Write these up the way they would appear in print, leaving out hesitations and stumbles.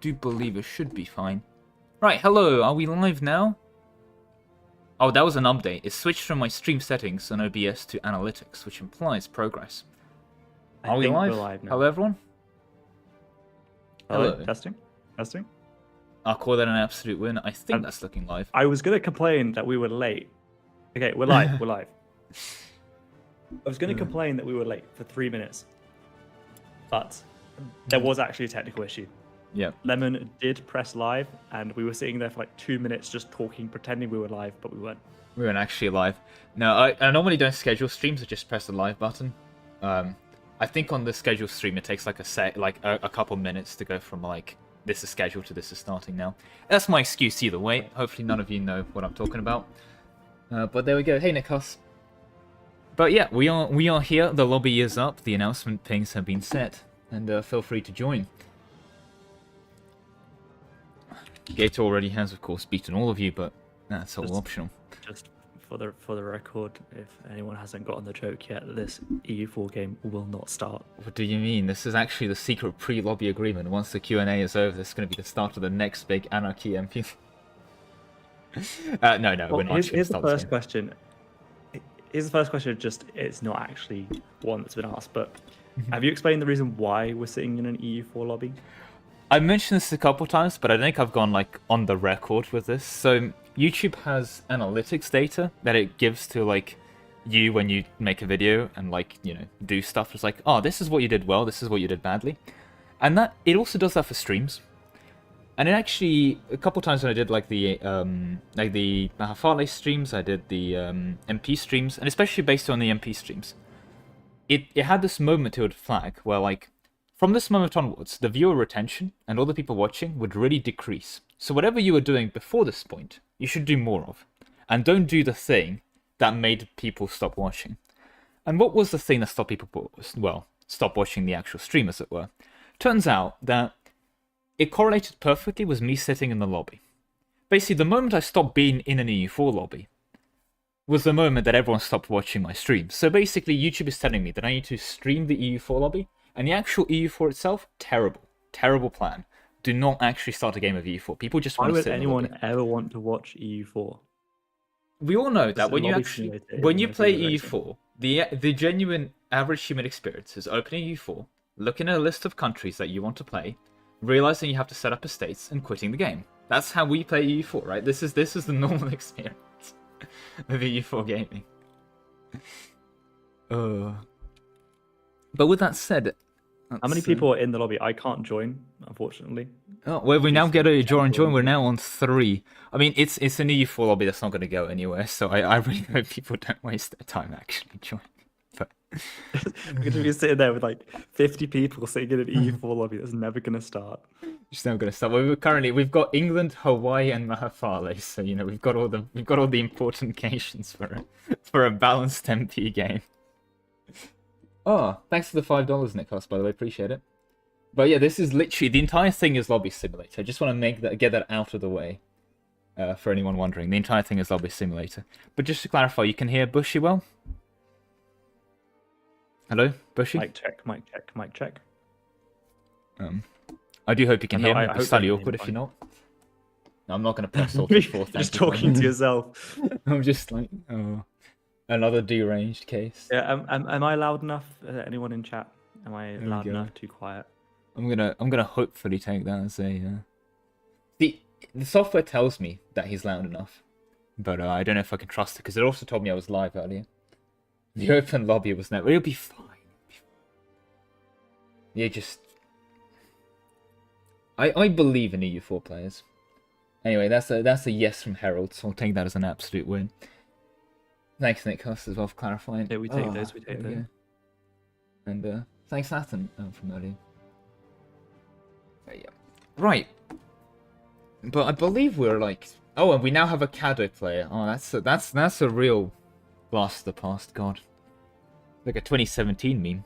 do believe it should be fine. Right, hello, are we live now? Oh, that was an update. It switched from my stream settings on OBS to analytics, which implies progress. Are we live? We're live now. Hello, everyone? Hello. Hello. Testing. I'll call that an absolute win. I think that's looking live. I was going to complain that we were late. Okay, we're live. We're live. I was going to complain that we were late for 3 minutes. But there was actually a technical issue. Yeah. Lemon did press live, and we were sitting there for like 2 minutes just talking, pretending we were live, but we weren't. We weren't actually live. No, I normally don't schedule streams. I just press the live button. I think on the schedule stream it takes like a couple minutes to go from like this is scheduled to this is starting now. That's my excuse either way. Hopefully none of you know what I'm talking about. But there we go. Hey Nikos. But yeah, we are here. The lobby is up. The announcement pings have been set, and feel free to join. Gator already has, of course, beaten all of you, but that's all optional. Just for the record, if anyone hasn't gotten the joke yet, this EU4 game will not start. What do you mean? This is actually the secret pre-lobby agreement. Once the Q&A is over, this is going to be the start of the next big Anarchy MP. No, Well, we're not. Here's the first question. Here's the first question. Just it's not actually one that's been asked, but have you explained the reason why we're sitting in an EU4 lobby? I mentioned this a couple times, but I think I've gone like on the record with this. So YouTube has analytics data that it gives to like you when you make a video and like, you know, do stuff. It's like, oh, this is what you did well, this is what you did badly. And that it also does that for streams. And it actually, a couple times when I did like the Mahafale streams, I did the MP streams, and especially based on the MP streams, it had this moment it would flag where like, from this moment onwards, the viewer retention and all the people watching would really decrease. So whatever you were doing before this point, you should do more of. And don't do the thing that made people stop watching. And what was the thing that stopped people, well, stop watching the actual stream, as it were? Turns out that it correlated perfectly with me sitting in the lobby. Basically, the moment I stopped being in an EU4 lobby was the moment that everyone stopped watching my stream. So basically, YouTube is telling me that I need to stream the EU4 lobby, and the actual EU4 itself, terrible plan. Do not actually start a game of EU4. People just want to sit in the lobby. Why would anyone ever want to watch EU4? We all know that when you play EU4, the genuine average human experience is opening EU4, looking at a list of countries that you want to play, realizing you have to set up estates, and quitting the game. That's how we play EU4, right? This is the normal experience of EU4 gaming. But with that said, how many people are in the lobby? I can't join, unfortunately. Oh, well, we now get a join. We're now on 3. I mean, it's an EU4 lobby that's not going to go anywhere, so I really hope people don't waste their time actually joining. But we're going to be sitting there with like 50 people sitting in an EU4 lobby that's never going to start. It's never going to start. Well, we've got England, Hawaii, and Mahafale, so you know we've got all the important occasions for a balanced MP game. Oh, thanks for the $5, Nikos, by the way, appreciate it. But yeah, this is literally, the entire thing is Lobby Simulator. I just want to get that out of the way, for anyone wondering. The entire thing is Lobby Simulator. But just to clarify, you can hear Bushy well? Hello, Bushy? Mic check. I do hope you can hear me. It's slightly awkward if you're not. No, I'm not going to press all four. Just talking to yourself. I'm just like, oh. Another deranged case. Yeah, am I loud enough? Anyone in chat? Am I loud enough? Too quiet? I'm gonna hopefully take that as a. The software tells me that he's loud enough, but I don't know if I can trust it because it also told me I was live earlier. The open lobby was never. It'll be fine. Yeah, just. I believe in EU4 players. Anyway, that's a yes from Herald, so I'll take that as an absolute win. Thanks, Nick Huss, as well for clarifying. Yeah, we take those. And thanks, Nathan, from earlier. Yeah. Right. But I believe we're like... Oh, and we now have a Caddo player. Oh, that's a real blast of the past, God. Like a 2017 meme.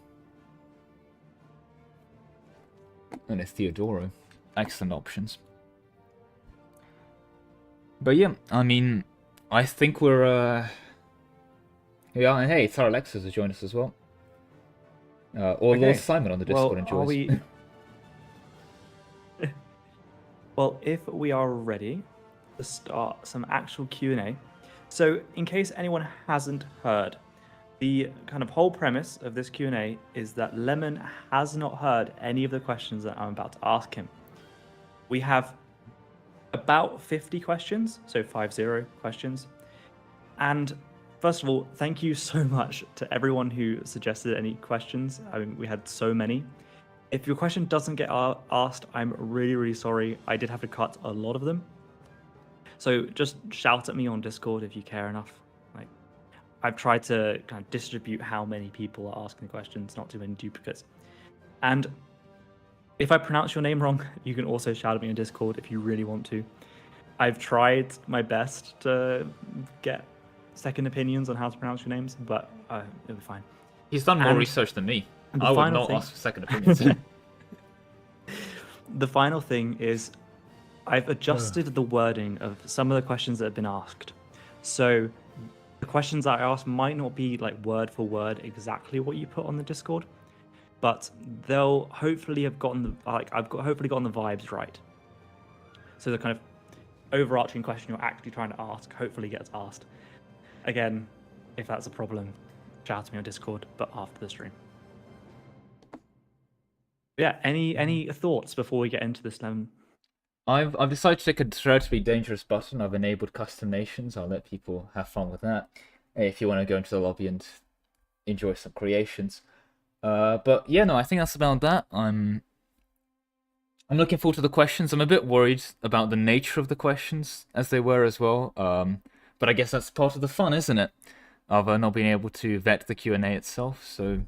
And it's Theodoro. Excellent options. But yeah, I mean, I think we're... Yeah, and hey, Tara Alexis has joined us as well. Or okay. Lord Simon on the Discord enjoys. Well, if we are ready to start some actual Q&A. So in case anyone hasn't heard, the kind of whole premise of this Q&A is that Lemon has not heard any of the questions that I'm about to ask him. We have about 50 questions, so 50 questions. And first of all, thank you so much to everyone who suggested any questions. I mean, we had so many. If your question doesn't get asked, I'm really, really sorry. I did have to cut a lot of them. So just shout at me on Discord if you care enough. Like, I've tried to kind of distribute how many people are asking the questions, not too many duplicates. And if I pronounce your name wrong, you can also shout at me on Discord if you really want to. I've tried my best to get second opinions on how to pronounce your names, but it'll be fine. He's done more research than me. I would not ask for second opinions. The final thing is I've adjusted the wording of some of the questions that have been asked. So the questions that I asked might not be like word for word exactly what you put on the Discord, but they'll hopefully have gotten hopefully gotten the vibes right. So the kind of overarching question you're actually trying to ask hopefully gets asked. Again, if that's a problem, shout at me on Discord, but after the stream. Yeah, any thoughts before we get into this, Lemon? I've decided to take a Dare to be Dangerous button. I've enabled custom nations. I'll let people have fun with that if you want to go into the lobby and enjoy some creations. But yeah, no, I think that's about that. I'm looking forward to the questions. I'm a bit worried about the nature of the questions as they were as well. But I guess that's part of the fun, isn't it? Of not being able to vet the Q&A itself. So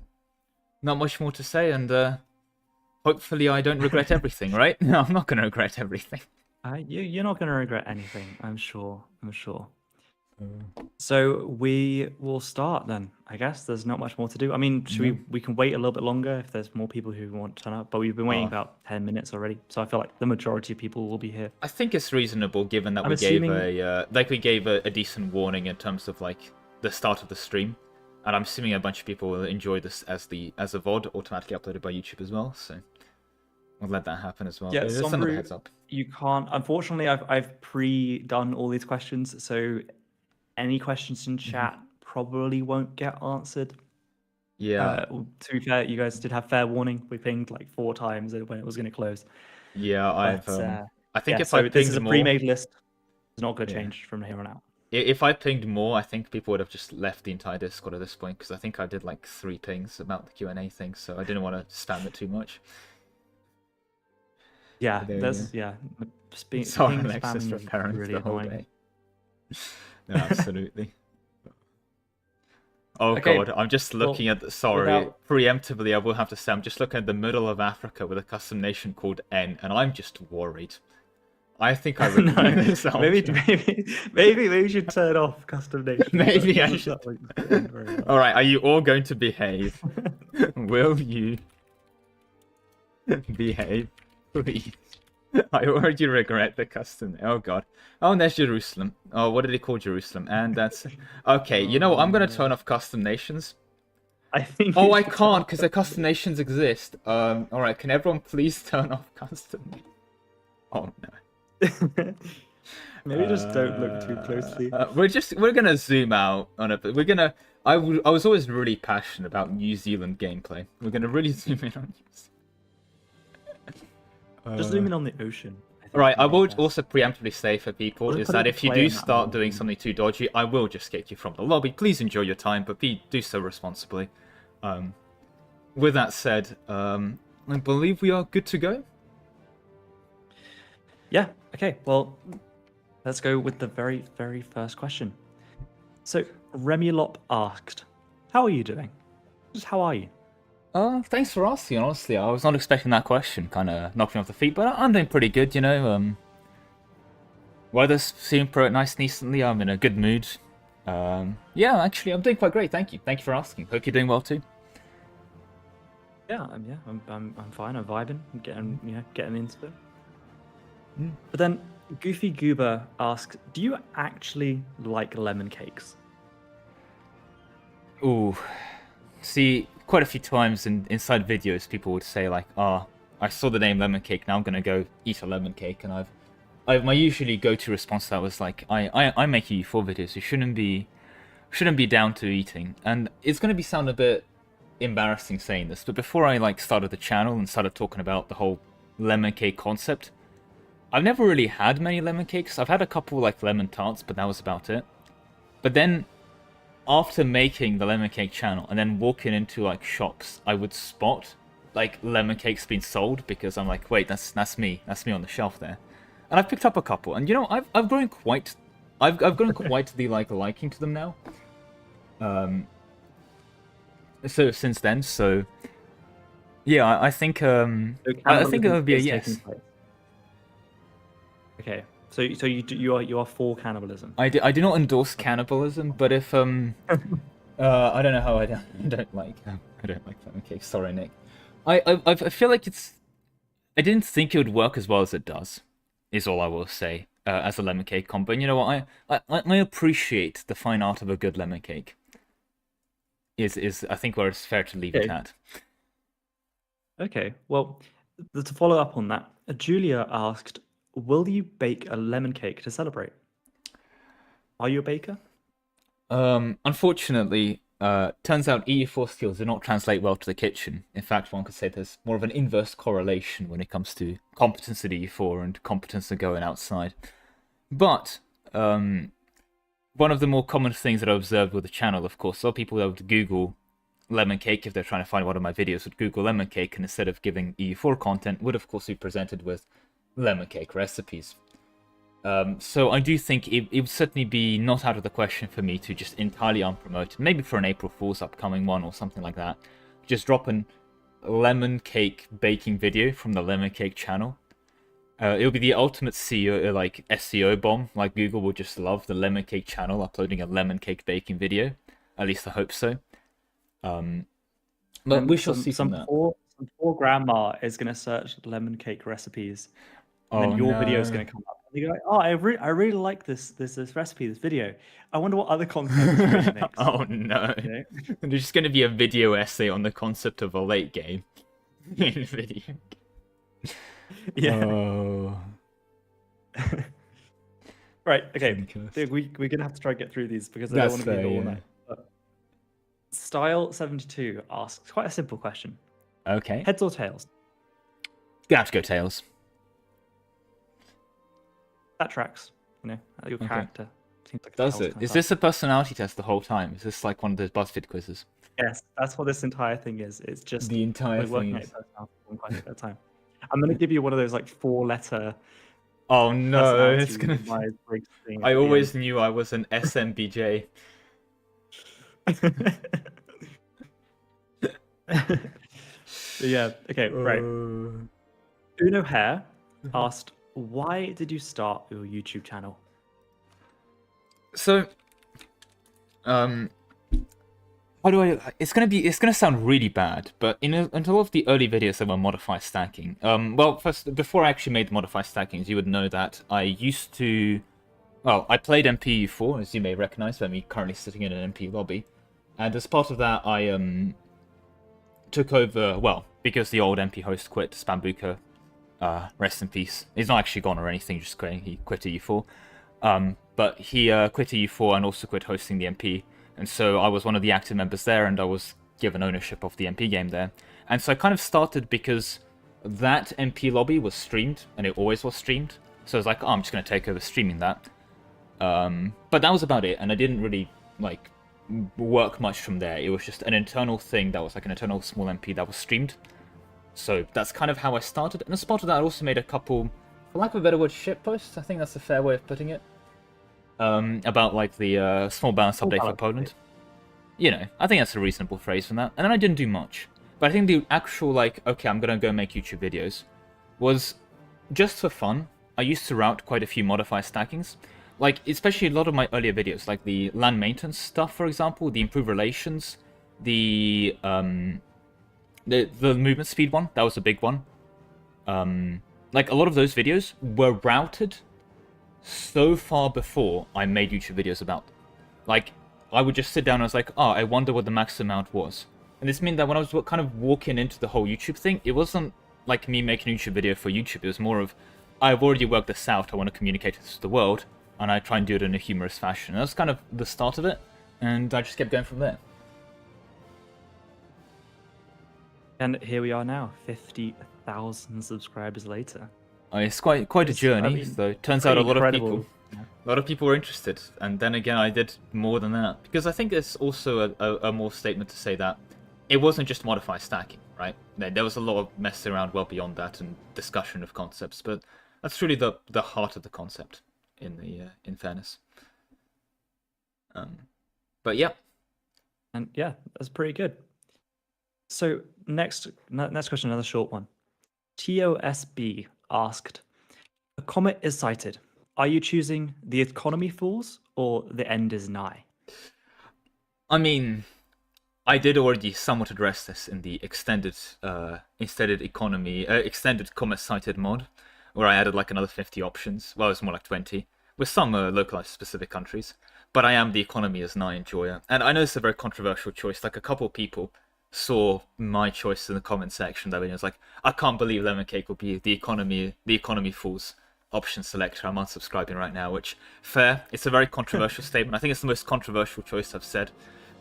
not much more to say, and hopefully I don't regret everything, right? No, I'm not going to regret everything. You're not going to regret anything, I'm sure. So we will start then. I guess there's not much more to do. I mean, we can wait a little bit longer if there's more people who want to turn up, but we've been waiting about 10 minutes already, so I feel like the majority of people will be here. I think it's reasonable given that we gave a decent warning in terms of like the start of the stream, and I'm assuming a bunch of people will enjoy this as a VOD automatically uploaded by YouTube as well, so we'll let that happen as well. Yeah, just another heads up. You can't. Unfortunately, I've pre-done all these questions, so any questions in chat probably won't get answered. Yeah. To be fair, you guys did have fair warning. We pinged like 4 times when it was going to close. Yeah, I think if this is a pre-made list. It's not going to change from here on out. If I pinged more, I think people would have just left the entire Discord at this point, because I think I did like 3 pings about the Q&A thing, so I didn't want to spam it too much. Yeah, Sorry, Alexis, for parents really the whole day. No, absolutely. Oh okay. God, I'm just looking at preemptively I will have to say I'm just looking at the middle of Africa with a custom nation called N, and I'm just worried. I think I regret this. Maybe we should turn off custom nation. Maybe I should. Alright, are you all going to behave? Will you behave? Please. I already regret the custom. Oh god. Oh, and there's Jerusalem. Oh, what did he call Jerusalem? And that's okay. You know what? I'm gonna turn off custom nations. I think. Oh, I can't because the custom nations exist. All right. Can everyone please turn off custom? Oh no. Maybe just don't look too closely. We're gonna zoom out on it. But we're gonna. I was always really passionate about New Zealand gameplay. We're gonna really zoom in on New Zealand. Just zoom in on the ocean. Right, I will also preemptively say for people is that if you do start doing something too dodgy, I will just kick you from the lobby. Please enjoy your time, but do so responsibly. With that said, I believe we are good to go. Yeah, okay, well, let's go with the very, very first question. So, Remulop asked, how are you doing? Just how are you? Thanks for asking, honestly. I was not expecting that question. Kind of knocked me off the feet, but I'm doing pretty good, you know. Weather's seemed nice and decently. I'm in a good mood. Yeah, actually, I'm doing quite great. Thank you. Thank you for asking. Hope you're doing well too. Yeah, I'm fine. I'm vibing. I'm getting into it. But then Goofy Goober asks, do you actually like lemon cakes? Ooh, see, quite a few times inside videos, people would say like, I saw the name lemon cake, now I'm gonna go eat a lemon cake, and I've my usually go-to response to that was like, I make EU4 videos. You shouldn't be down to eating. And it's gonna sound a bit embarrassing saying this, but before I like started the channel and started talking about the whole lemon cake concept, I've never really had many lemon cakes. I've had a couple like lemon tarts, but that was about it. But then after making the lemon cake channel and then walking into like shops, I would spot like lemon cakes being sold because I'm like, wait, that's me on the shelf there. And I've picked up a couple, and you know, I've grown quite the liking to them now. So since then, so yeah, I think I think it would be a yes. Okay, so you are for cannibalism. I do not endorse cannibalism, but if I don't know how I don't like lemon cake. Sorry, Nick. I feel like I didn't think it would work as well as it does. Is all I will say as a lemon cake combo. And you know what? I appreciate the fine art of a good lemon cake. Is I think where it's fair to leave it at. Okay, well, to follow up on that, Julia asked, will you bake a lemon cake to celebrate? Are you a baker? Unfortunately, turns out EU4 skills do not translate well to the kitchen. In fact, one could say there's more of an inverse correlation when it comes to competence at EU4 and competence at going outside. But one of the more common things that I observed with the channel, of course, a lot of people that would Google lemon cake if they're trying to find one of my videos would Google lemon cake, and instead of giving EU4 content, would of course be presented with lemon cake recipes. So I do think it would certainly be not out of the question for me to just entirely unpromoted, maybe for an April Fool's upcoming one or something like that, just drop a lemon cake baking video from the lemon cake channel. It'll be the ultimate SEO bomb. Like Google will just love the lemon cake channel uploading a lemon cake baking video. At least I hope so. But we shall see from that. Some poor grandma is going to search lemon cake recipes, and then your video is going to come up. And you're like, oh, I really like this recipe, this video. I wonder what other content this really makes. Oh no! You know? There's just going to be a video essay on the concept of a late game in a video. Yeah. Oh. Right. Okay. We're gonna have to try and get through these because I don't want to be here all night. Style72 asks quite a simple question. Okay. Heads or tails? Gonna have to go tails. That tracks. You know, your character seems like. Does it? Is this a personality test the whole time? Is this like one of those BuzzFeed quizzes? Yes, that's what this entire thing is. It's just the entire thing. Quite a time. I'm gonna give you one of those like 4-letter. Oh no! It's gonna. I always knew I was an SMBJ. Yeah. Okay. Right. Uno Hair asked, "Why did you start your YouTube channel?" So, how do I? It's gonna sound really bad, but in a lot of the early videos that were modify stacking. Well, first, before I actually made modify stackings, you would know that I used to. Well, I played MP4, as you may recognize, I'm currently sitting in an MP lobby, and as part of that, I took over. Well, because the old MP host quit, Spambuka, rest in peace. He's not actually gone or anything, just quitting. He quit EU4, but he quit EU4 and also quit hosting the MP. And so I was one of the active members there, and I was given ownership of the MP game there. And so I kind of started because that MP lobby was streamed, and it always was streamed. So I was like, oh, I'm just going to take over streaming that. But that was about it, and I didn't really like work much from there. It was just an internal thing that was like an internal small MP that was streamed. So that's kind of how I started. And as part of that, I also made a couple, for lack of a better word, shit posts. I think that's a fair way of putting it. About like the small balance update for Poland. You know, I think that's a reasonable phrase for that. And then I didn't do much. But I think the actual like, okay, I'm gonna go make YouTube videos, was just for fun. I used to route quite a few modifier stackings. Like, especially a lot of my earlier videos, like the land maintenance stuff, for example, the improved relations, the movement speed one, that was a big one. Like, a lot of those videos were routed so far before I made YouTube videos about them. Like, I would just sit down and I was like, oh, I wonder what the max amount was. And this meant that when I was kind of walking into the whole YouTube thing, it wasn't like me making a YouTube video for YouTube. It was more of, I've already worked this out. I want to communicate this to the world, and I try and do it in a humorous fashion. And that's kind of the start of it, and I just kept going from there. And here we are now, 50,000 subscribers later. It's quite a journey. So it turns out a lot of people. A lot of people were interested, and then again, I did more than that because I think it's also a more statement to say that it wasn't just modifier stacking, right? There was a lot of messing around well beyond that and discussion of concepts, but that's truly the heart of the concept. In fairness, but yeah, and yeah, that's pretty good. So next question, another short one. TOSB asked, a comet is sighted. Are you choosing the economy falls or the end is nigh? I mean, I did already somewhat address this in the extended comet sighted mod, where I added like another 50 options. Well, it's more like 20, with some localized specific countries. But I am the economy is nigh enjoyer, and I know it's a very controversial choice. Like a couple of people saw my choice in the comment section that was like, I can't believe lemon cake will be the economy falls option selector. I'm unsubscribing right now, which fair. It's a very controversial statement. I think it's the most controversial choice I've said,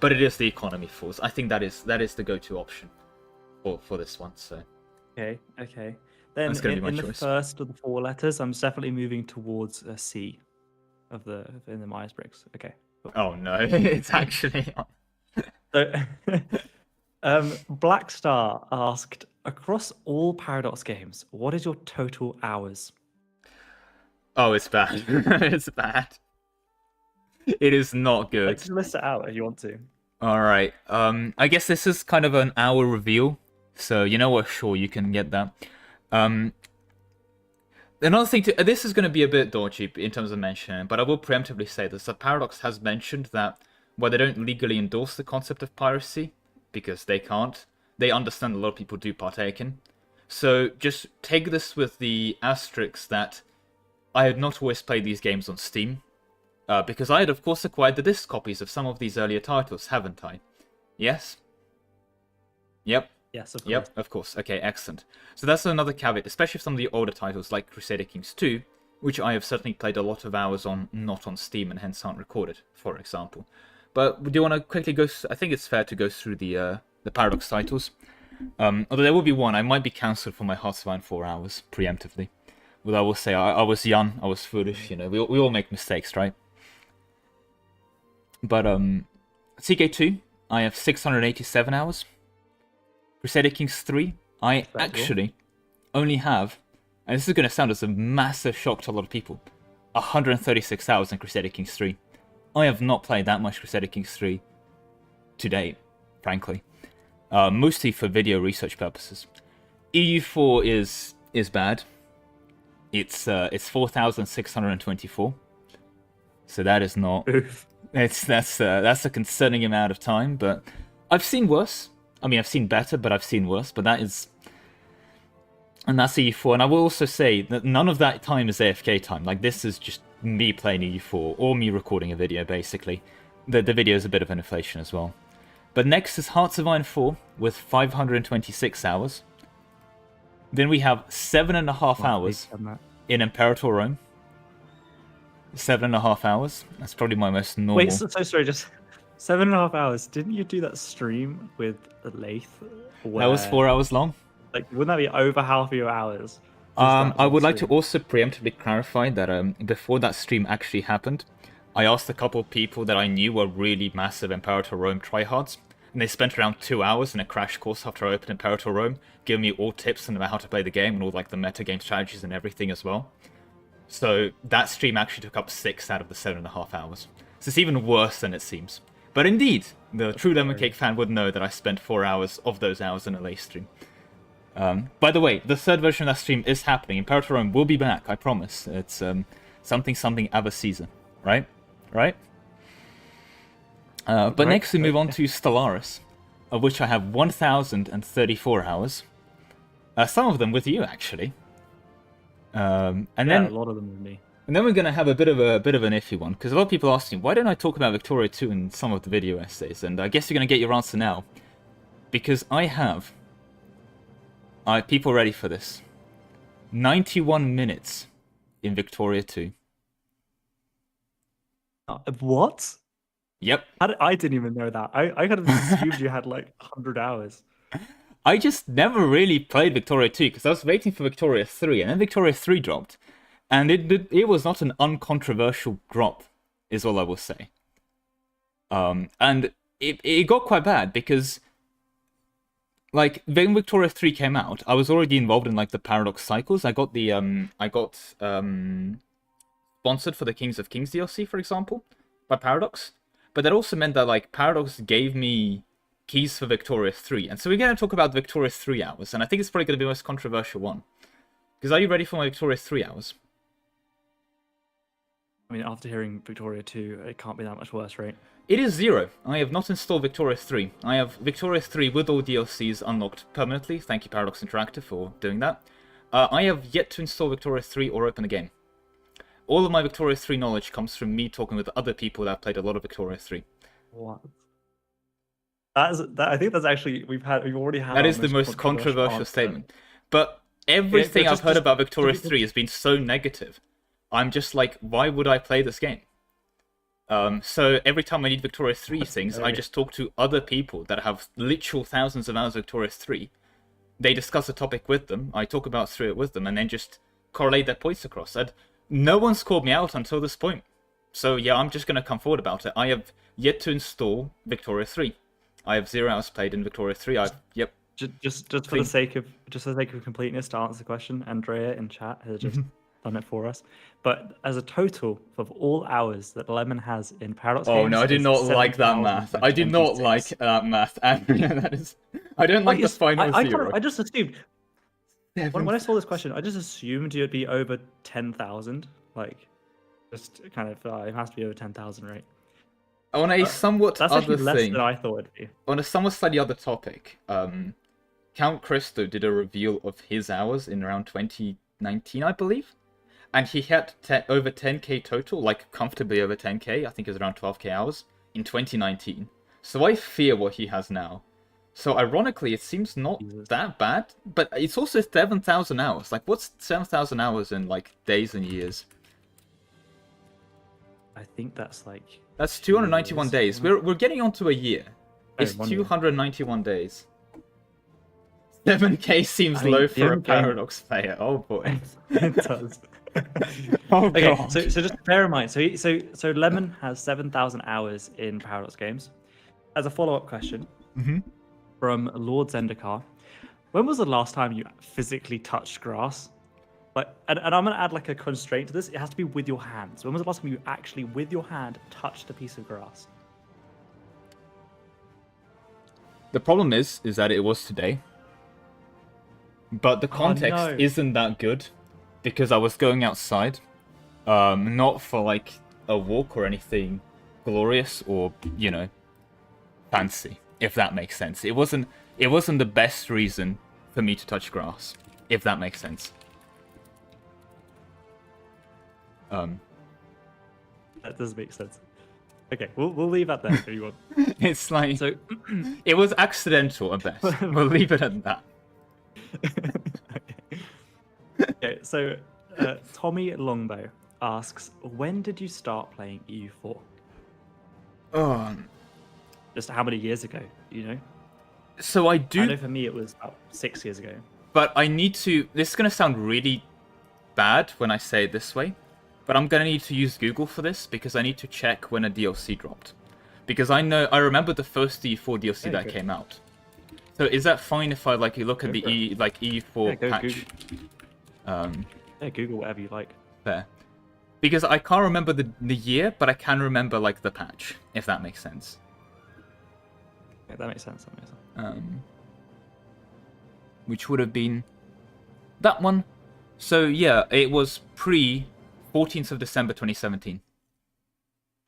but it is the economy falls. I think that is the go-to option for this one. So okay. Then in the first of the 4 letters, I'm definitely moving towards a C in the Myers-Briggs. Okay. Cool. Oh no, it's actually. So, Black Star asked, across all Paradox games, what is your total hours? Oh, it's bad. It's bad. It is not good. Just list it out if you want to. All right. I guess this is kind of an hour reveal, so you know what? Sure, you can get that. Another thing, this is going to be a bit dodgy in terms of mentioning, but I will preemptively say this. That Paradox has mentioned that while they don't legally endorse the concept of piracy, because they can't, they understand a lot of people do partake in. So just take this with the asterisk that I had not always played these games on Steam, because I had, of course, acquired the disc copies of some of these earlier titles, haven't I? Yes? Yep. Yes, of course. Yep, of course. Okay, excellent. So that's another caveat, especially for some of the older titles like Crusader Kings 2, which I have certainly played a lot of hours on, not on Steam, and hence aren't recorded, for example. But do you want to quickly go? I think it's fair to go through the Paradox titles. Although there will be one, I might be cancelled for my Hearts of Iron 4 hours, preemptively. Well, I will say, I was young, I was foolish, you know, we all make mistakes, right? But, CK2, I have 687 hours. Crusader Kings 3, I actually only have, and this is going to sound as a massive shock to a lot of people, 136 hours in Crusader Kings 3. I have not played that much Crusader Kings 3 to date, frankly. Mostly for video research purposes. EU4 is bad. It's 4,624. So that is not. Oof. That's a concerning amount of time, but I've seen worse. I mean, I've seen better, but I've seen worse. But that is, and that's EU4. And I will also say that none of that time is AFK time. Like, this is just me playing EU4 or me recording a video, basically. The video is a bit of an inflation as well. But next is Hearts of Iron 4 with 526 hours. Then we have 7.5 hours in Imperator Rome. 7.5 hours. That's probably my most normal. Wait, so sorry, just 7.5 hours. Didn't you do that stream with Lath? That was 4 hours long. Like, wouldn't that be over half of your hours? I would like to also preemptively clarify that before that stream actually happened, I asked a couple of people that I knew were really massive Imperator Rome tryhards, and they spent around 2 hours in a crash course after I opened Imperator Rome, giving me all tips on how to play the game and all like the metagame strategies and everything as well. So that stream actually took up 6 out of the 7.5 hours. So it's even worse than it seems. But indeed, the true Lemon Cake fan would know that I spent 4 hours of those hours in a late stream. By the way, the third version of that stream is happening. Imperator Rome will be back, I promise. It's something Ava Caesar, right? Right? But next we move on to Stellaris, of which I have 1,034 hours. Some of them with you, actually. And then a lot of them with me. And then we're going to have a bit of an iffy one, because a lot of people are asking, why don't I talk about Victoria 2 in some of the video essays? And I guess you're going to get your answer now. Because I have... people ready for this? 91 minutes in Victoria 2. What? Yep. I didn't even know that. I kind of just assumed you had like 100 hours. I just never really played Victoria 2 because I was waiting for Victoria 3, and then Victoria 3 dropped. And it was not an uncontroversial drop, is all I will say. And it got quite bad because, like, when Victoria 3 came out, I was already involved in like the Paradox cycles. I got sponsored for the Kings of Kings DLC, for example, by Paradox. But that also meant that like Paradox gave me keys for Victoria 3. And so we're going to talk about Victoria 3 hours, and I think it's probably going to be the most controversial one. Because are you ready for my Victoria 3 hours? I mean, after hearing Victoria 2, it can't be that much worse, right? It is 0. I have not installed Victoria 3. I have Victoria 3 with all DLCs unlocked permanently. Thank you, Paradox Interactive, for doing that. I have yet to install Victoria 3 or open the game. All of my Victoria 3 knowledge comes from me talking with other people that have played a lot of Victoria 3. What? I think that's actually we've already had. That is the most controversial statement. But everything I've heard about Victoria 3 has been so negative. I'm just like, why would I play this game? So every time I need Victoria 3 things, I just talk to other people that have literal thousands of hours of Victoria 3. They discuss a topic with them, I talk about through it with them, and then just correlate their points across. And no one's called me out until this point. So yeah, I'm just going to come forward about it. I have yet to install Victoria 3. I have 0 hours played in Victoria 3. Yep. Just for the sake of completeness, to answer the question, Andrea in chat has just done it for us. But as a total of all hours that Lemon has in Paradox games, no, I do not like that math. I do not like that math. Andrea, that is... I don't like the final 0. I just assumed... When I saw this question, I just assumed you'd be over 10,000. Like, just kind of, it has to be over 10,000, right? On a somewhat that's other actually less thing, than I thought it'd be. On a somewhat slightly other topic, Count Cristo did a reveal of his hours in around 2019, I believe, and he had over 10k total, like comfortably over 10k. I think it was around 12k hours in 2019. So I fear what he has now. So ironically, it seems not that bad, but it's also 7,000 hours. Like, what's 7,000 hours in like days and years? I think that's like... That's 291 days. We're getting onto a year. It's 291 days. 7k seems low for a Paradox player. Oh boy. It does. Oh okay, god. so just bear in mind. So Lemon has 7,000 hours in Paradox games. As a follow-up question from Lord Zendikar, when was the last time you physically touched grass? Like, and I'm gonna add like a constraint to this. It has to be with your hands. When was the last time you actually, with your hand, touched a piece of grass? The problem is that it was today. But the context isn't that good because I was going outside, not for like a walk or anything glorious or, you know, fancy, if that makes sense. It wasn't the best reason for me to touch grass, if that makes sense. That does make sense. Okay, we'll leave that there if you want. It's like, so it was accidental at best. We'll leave it at that. Okay, so Tommy Longbow asks, when did you start playing EU4? Just how many years ago, you know? So I know for me it was about 6 years ago. But I need to... This is going to sound really bad when I say it this way, but I'm going to need to use Google for this because I need to check when a DLC dropped. Because I remember the first EU4 DLC that came out. So is that fine if I you look at the EU4 patch? Yeah, Google whatever you like. Fair. Because I can't remember the year, but I can remember the patch, if that makes sense. Yeah, that makes sense. Which would have been that one. So yeah, it was pre 14th of December 2017.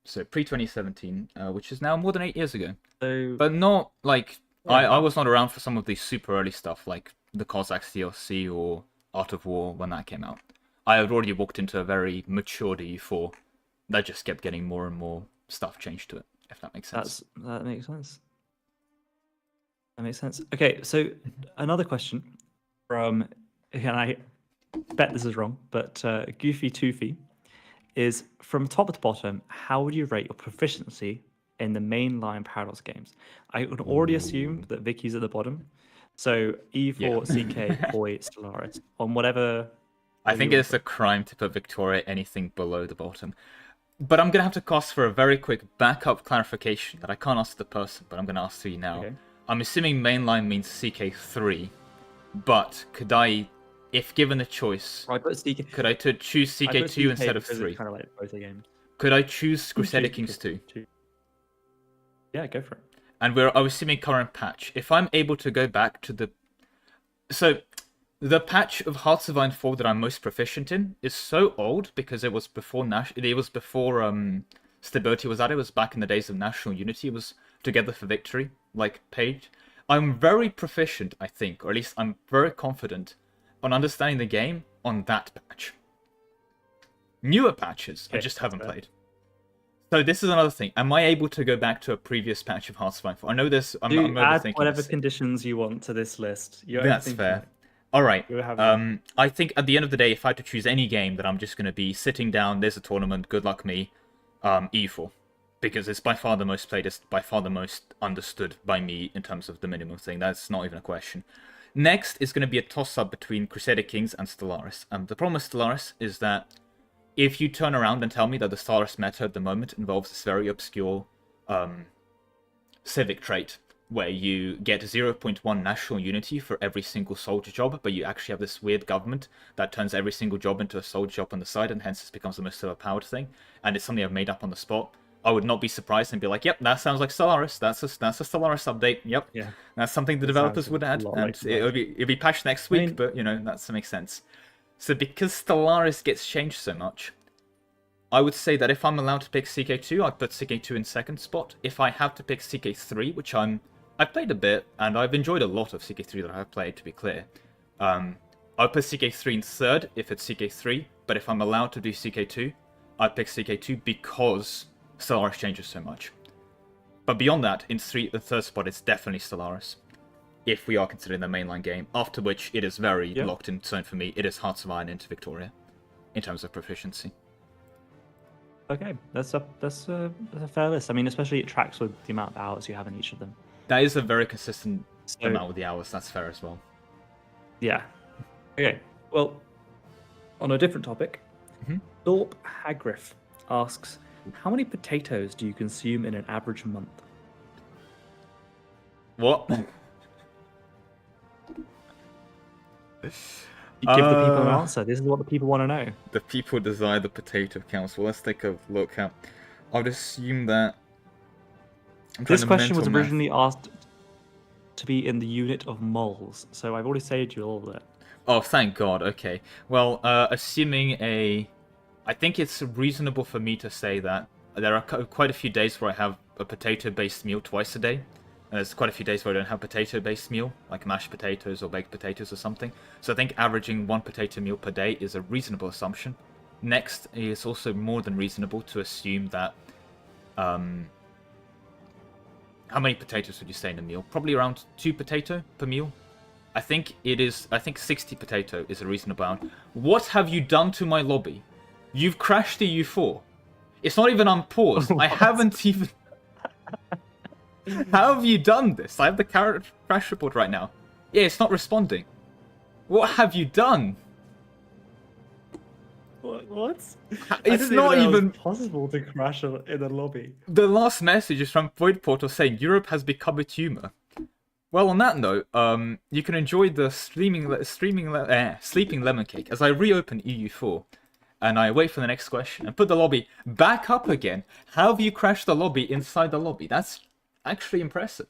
So pre 2017, which is now more than 8 years ago. So, but not I was not around for some of the super early stuff like the Cossacks DLC or Art of War when that came out. I had already walked into a very mature EU4 that just kept getting more and more stuff changed to it, if that makes sense. That makes sense. That makes sense. Okay, so another question from, bet this is wrong, but Goofy Toofy is from top to bottom, how would you rate your proficiency in the mainline Paradox games? I would already assume that Vicky's at the bottom. So EU4, CK, Hoi, Stellaris, on whatever. I think it's a crime to put Victoria anything below the bottom. But I'm going to have to ask for a very quick backup clarification that I can't ask the person, but I'm going to ask to you now. Okay. I'm assuming mainline means CK3, but could I, if given a choice, I put CK. could I choose CK2 instead of 3? Kind of like both the games. Could I choose Crusader Kings 2? Yeah, go for it. And I was assuming current patch. If I'm able to go back to the... So, the patch of Hearts of Iron 4 that I'm most proficient in is so old because it was before Stability was added. It was back in the days of National Unity. It was Together for Victory, like page. I'm very proficient, I think, or at least I'm very confident on understanding the game on that patch. Newer patches, I just haven't played. So this is another thing. Am I able to go back to a previous patch of Hearts of Iron 4? I know this. I'm add overthinking whatever this. conditions you want to this list. That's fair. All right. I think at the end of the day, if I had to choose any game, that I'm just going to be sitting down. There's a tournament. Good luck me. EU4, because it's by far the most played. It's by far the most understood by me in terms of the minimum thing. That's not even a question. Next is going to be a toss-up between Crusader Kings and Stellaris. The problem with Stellaris is that if you turn around and tell me that the Stellaris meta at the moment involves this very obscure civic trait, where you get 0.1 national unity for every single soldier job, but you actually have this weird government that turns every single job into a soldier job on the side, and hence this becomes the most overpowered thing, and it's something I've made up on the spot, I would not be surprised and be like, yep, that sounds like Stellaris, that's a Stellaris update, yep, yeah, that's something the developers would add, and it'll be patched next week, but, you know, that makes sense. So because Stellaris gets changed so much, I would say that if I'm allowed to pick CK2, I'd put CK2 in second spot. If I have to pick CK3, which I've played a bit, and I've enjoyed a lot of CK3 that I've played, to be clear. I'll put CK3 in third if it's CK3, but if I'm allowed to do CK2, I'd pick CK2 because Stellaris changes so much. But beyond that, in the third spot, it's definitely Stellaris, if we are considering the mainline game, after which it is very locked in stone for me. It is Hearts of Iron into Victoria, in terms of proficiency. Okay, that's a fair list. I mean, especially it tracks with the amount of hours you have in each of them. That is a very consistent amount with the hours. That's fair as well. Yeah. Okay. Well, on a different topic, Thorpe Hagriff asks, how many potatoes do you consume in an average month? What? You give the people an answer. This is what the people want to know. The people desire the potato council. Let's take a look at... I would assume that... This question was originally asked to be in the unit of moles, so I've already saved you all of that. Oh, thank God. Okay. Well, assuming I think it's reasonable for me to say that there are quite a few days where I have a potato-based meal twice a day. And there's quite a few days where I don't have potato-based meal, like mashed potatoes or baked potatoes or something. So I think averaging one potato meal per day is a reasonable assumption. Next, it's also more than reasonable to assume that... how many potatoes would you say in a meal? Probably around 2 potato per meal. I think 60 potato is a reasonable amount. What have you done to my lobby? You've crashed the EU4. It's not even unpaused. I haven't even... How have you done this? I have the crash report right now. Yeah, it's not responding. What have you done? What? It's not even possible to crash in a lobby. The last message is from Void Portal saying Europe has become a tumor. Well, on that note, you can enjoy the sleeping lemon cake as I reopen EU4 and I wait for the next question and put the lobby back up again. How have you crashed the lobby inside the lobby? That's actually impressive.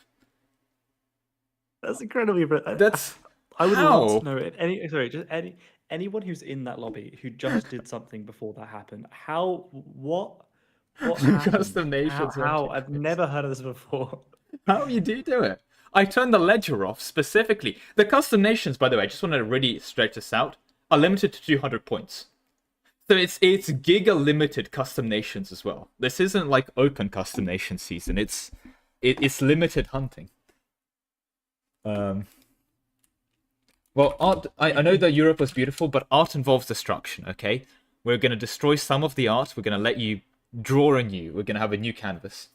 That's incredibly impressive. That's I would love to know if anyone who's in that lobby who just did something before that happened. What happened? Custom nations. How? I've never heard of this before. How you do it? I turned the ledger off specifically. The custom nations, by the way, I just want to really stretch this out, are limited to 200 points. So it's giga limited custom nations as well. This isn't like open custom nation season. It's limited hunting. Well, Well, art. I know that Europe was beautiful, but art involves destruction. Okay, we're gonna destroy some of the art. We're gonna let you draw anew. We're gonna have a new canvas.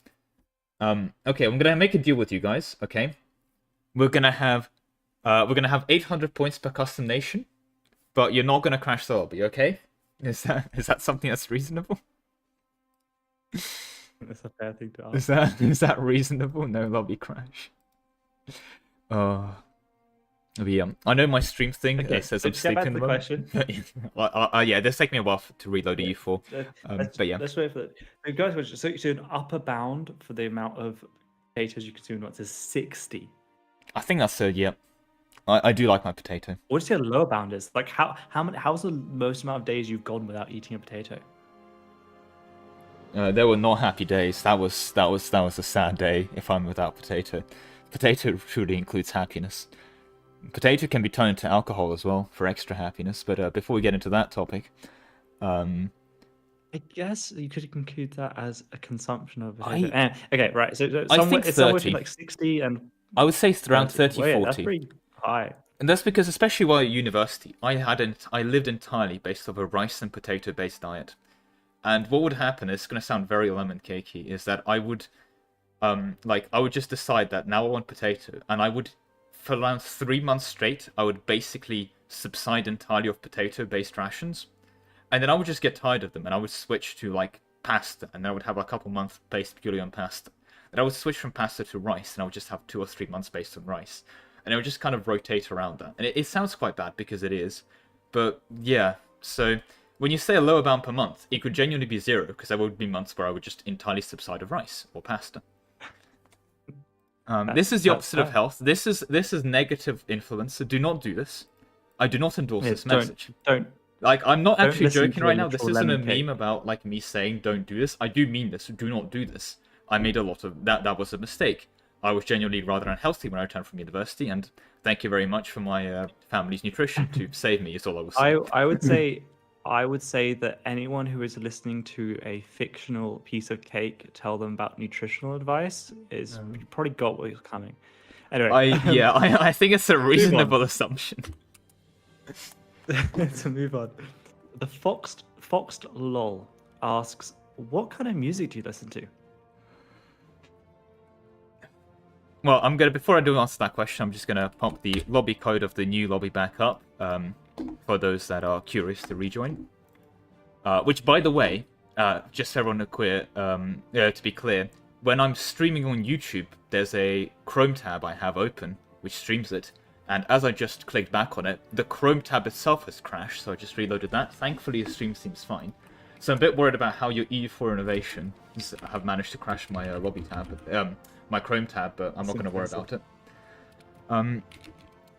Okay, I'm gonna make a deal with you guys. Okay, we're gonna have 800 points per custom nation, but you're not gonna crash the lobby. Okay, is that something that's reasonable? That's a fair thing to Is ask. that reasonable? No lobby crash. Oh. Yeah, I know my stream thing. Okay, It says so I'm to get back to sleeping. the question. Yeah, this take me a while to reload the EU4. But yeah, Let's wait for it. So guys, so an upper bound for the amount of potatoes you consume once is 60. I think that's yeah. I do like my potato. What do you say a lower bound is? Like how's the most amount of days you've gone without eating a potato? There were not happy days. That was a sad day if I'm without potato. Potato truly includes happiness. Potato can be turned into alcohol as well for extra happiness. But before we get into that topic, I guess you could conclude that as a consumption of potato. Okay, right. So I somewhere, think it's somewhere 30. between like 60 and I would say around 30, Wait, 40. that's pretty high. And that's because, especially while at university, I lived entirely based off a rice and potato based diet. And what would happen, it's going to sound very lemon cakey, is that I would just decide that now I want potato, and I would, for around 3 months straight, I would basically subside entirely off potato-based rations, and then I would just get tired of them, and I would switch to like pasta, and then I would have a couple months based purely on pasta. Then I would switch from pasta to rice, and I would just have 2 or 3 months based on rice, and it would just kind of rotate around that. And it sounds quite bad because it is, but yeah. So when you say a lower bound per month, it could genuinely be 0, because there would be months where I would just entirely subside of rice or pasta. This is the opposite of health. This is negative influence. So do not do this. I do not endorse this message. Don't. Like, I'm not actually listen joking to right a now. This literal isn't a lemon cake. meme about like me saying don't do this. I do mean this. Do not do this. I made a lot of that. That was a mistake. I was genuinely rather unhealthy when I returned from university, and thank you very much for my family's nutrition to save me. Is all I was saying. I would say that anyone who is listening to a fictional piece of cake tell them about nutritional advice is you probably got what was coming. Anyway, I think it's a reasonable assumption. to move on. The Foxed Lol asks, what kind of music do you listen to? Well, before I do answer that question, I'm just gonna pump the lobby code of the new lobby back up for those that are curious to rejoin. Which, by the way, just so everyone to be clear, when I'm streaming on YouTube, there's a Chrome tab I have open which streams it, and as I just clicked back on it, the Chrome tab itself has crashed, so I just reloaded that. Thankfully, the stream seems fine. So I'm a bit worried about how your EU4 innovations have managed to crash my lobby tab, my Chrome tab, but I'm not going to worry about it.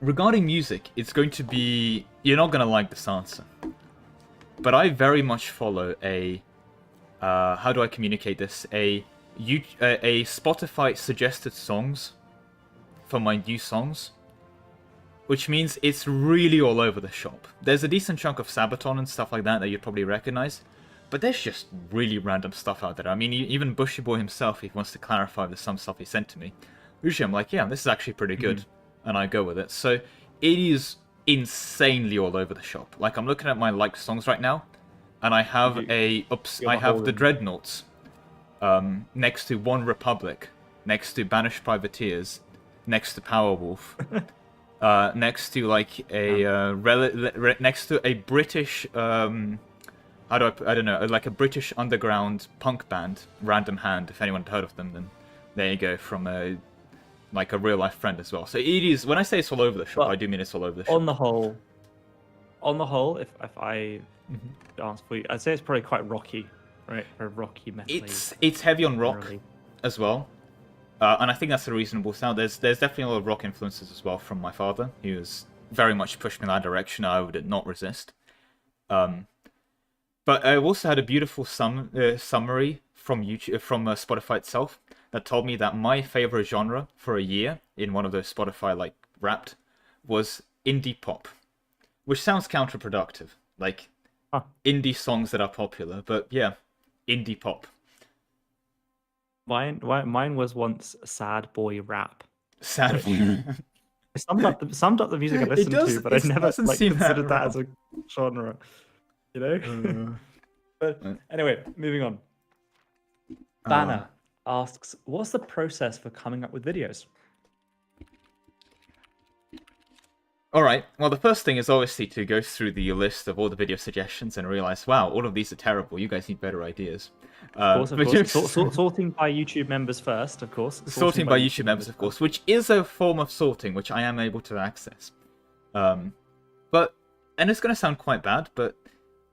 Regarding music, it's going to be... You're not going to like this answer. But I very much follow a... how do I communicate this? A Spotify suggested songs for my new songs. Which means it's really all over the shop. There's a decent chunk of Sabaton and stuff like that you'd probably recognize. But there's just really random stuff out there. I mean, even Bushy Boy himself, if he wants to clarify there's some stuff he sent to me. Usually I'm like, yeah, this is actually pretty good. And I go with it. So it is insanely all over the shop. Like, I'm looking at my liked songs right now. And I have the Dreadnoughts next to One Republic, next to Banished Privateers, next to Powerwolf, next to like next to a British I don't know, like a British underground punk band, Random Hand. If anyone had heard of them, then there you go, from a real life friend as well. So it is, when I say it's all over the shop, I do mean it's all over the shop. On the whole, if I answer for you, I'd say it's probably quite rocky, right? Or rocky metal. It's heavy on rock as well. And I think that's a reasonable sound. There's definitely a lot of rock influences as well from my father, who has very much pushed me in that direction. I would not resist. But I also had a beautiful summary from YouTube, from Spotify itself, that told me that my favorite genre for a year in one of those Spotify Wrapped was indie pop, which sounds counterproductive, like indie songs that are popular. But yeah, indie pop. Mine was once sad boy rap. Sad boy. summed up the music I It listened does. to, but It I never doesn't like seem considered that that as a genre. You know. But anyway, moving on. Banner asks, "What's the process for coming up with videos?" All right. Well, the first thing is obviously to go through the list of all the video suggestions and realize, wow, all of these are terrible. You guys need better ideas. Of course. Sorting by YouTube members first, of course. Sorting by YouTube members, of course, which is a form of sorting, which I am able to access. But, and it's going to sound quite bad, but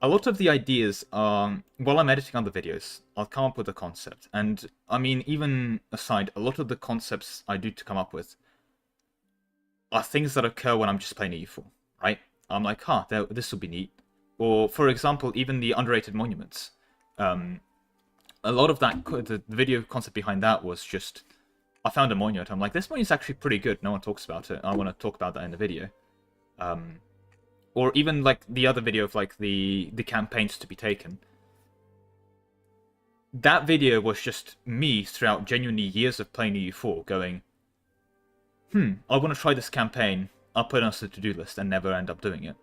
a lot of the ideas are, while I'm editing other videos, I'll come up with a concept. And, I mean, even aside, a lot of the concepts I do to come up with are things that occur when I'm just playing EU4, right? I'm like, this will be neat. Or, for example, even the underrated monuments. A lot of that, the video concept behind that was just, I found a monument. I'm like, this monument's actually pretty good. No one talks about it. I want to talk about that in the video. Or even like the other video of like the campaigns to be taken. That video was just me throughout genuinely years of playing EU4 going, I want to try this campaign. I'll put it on a to-do list and never end up doing it.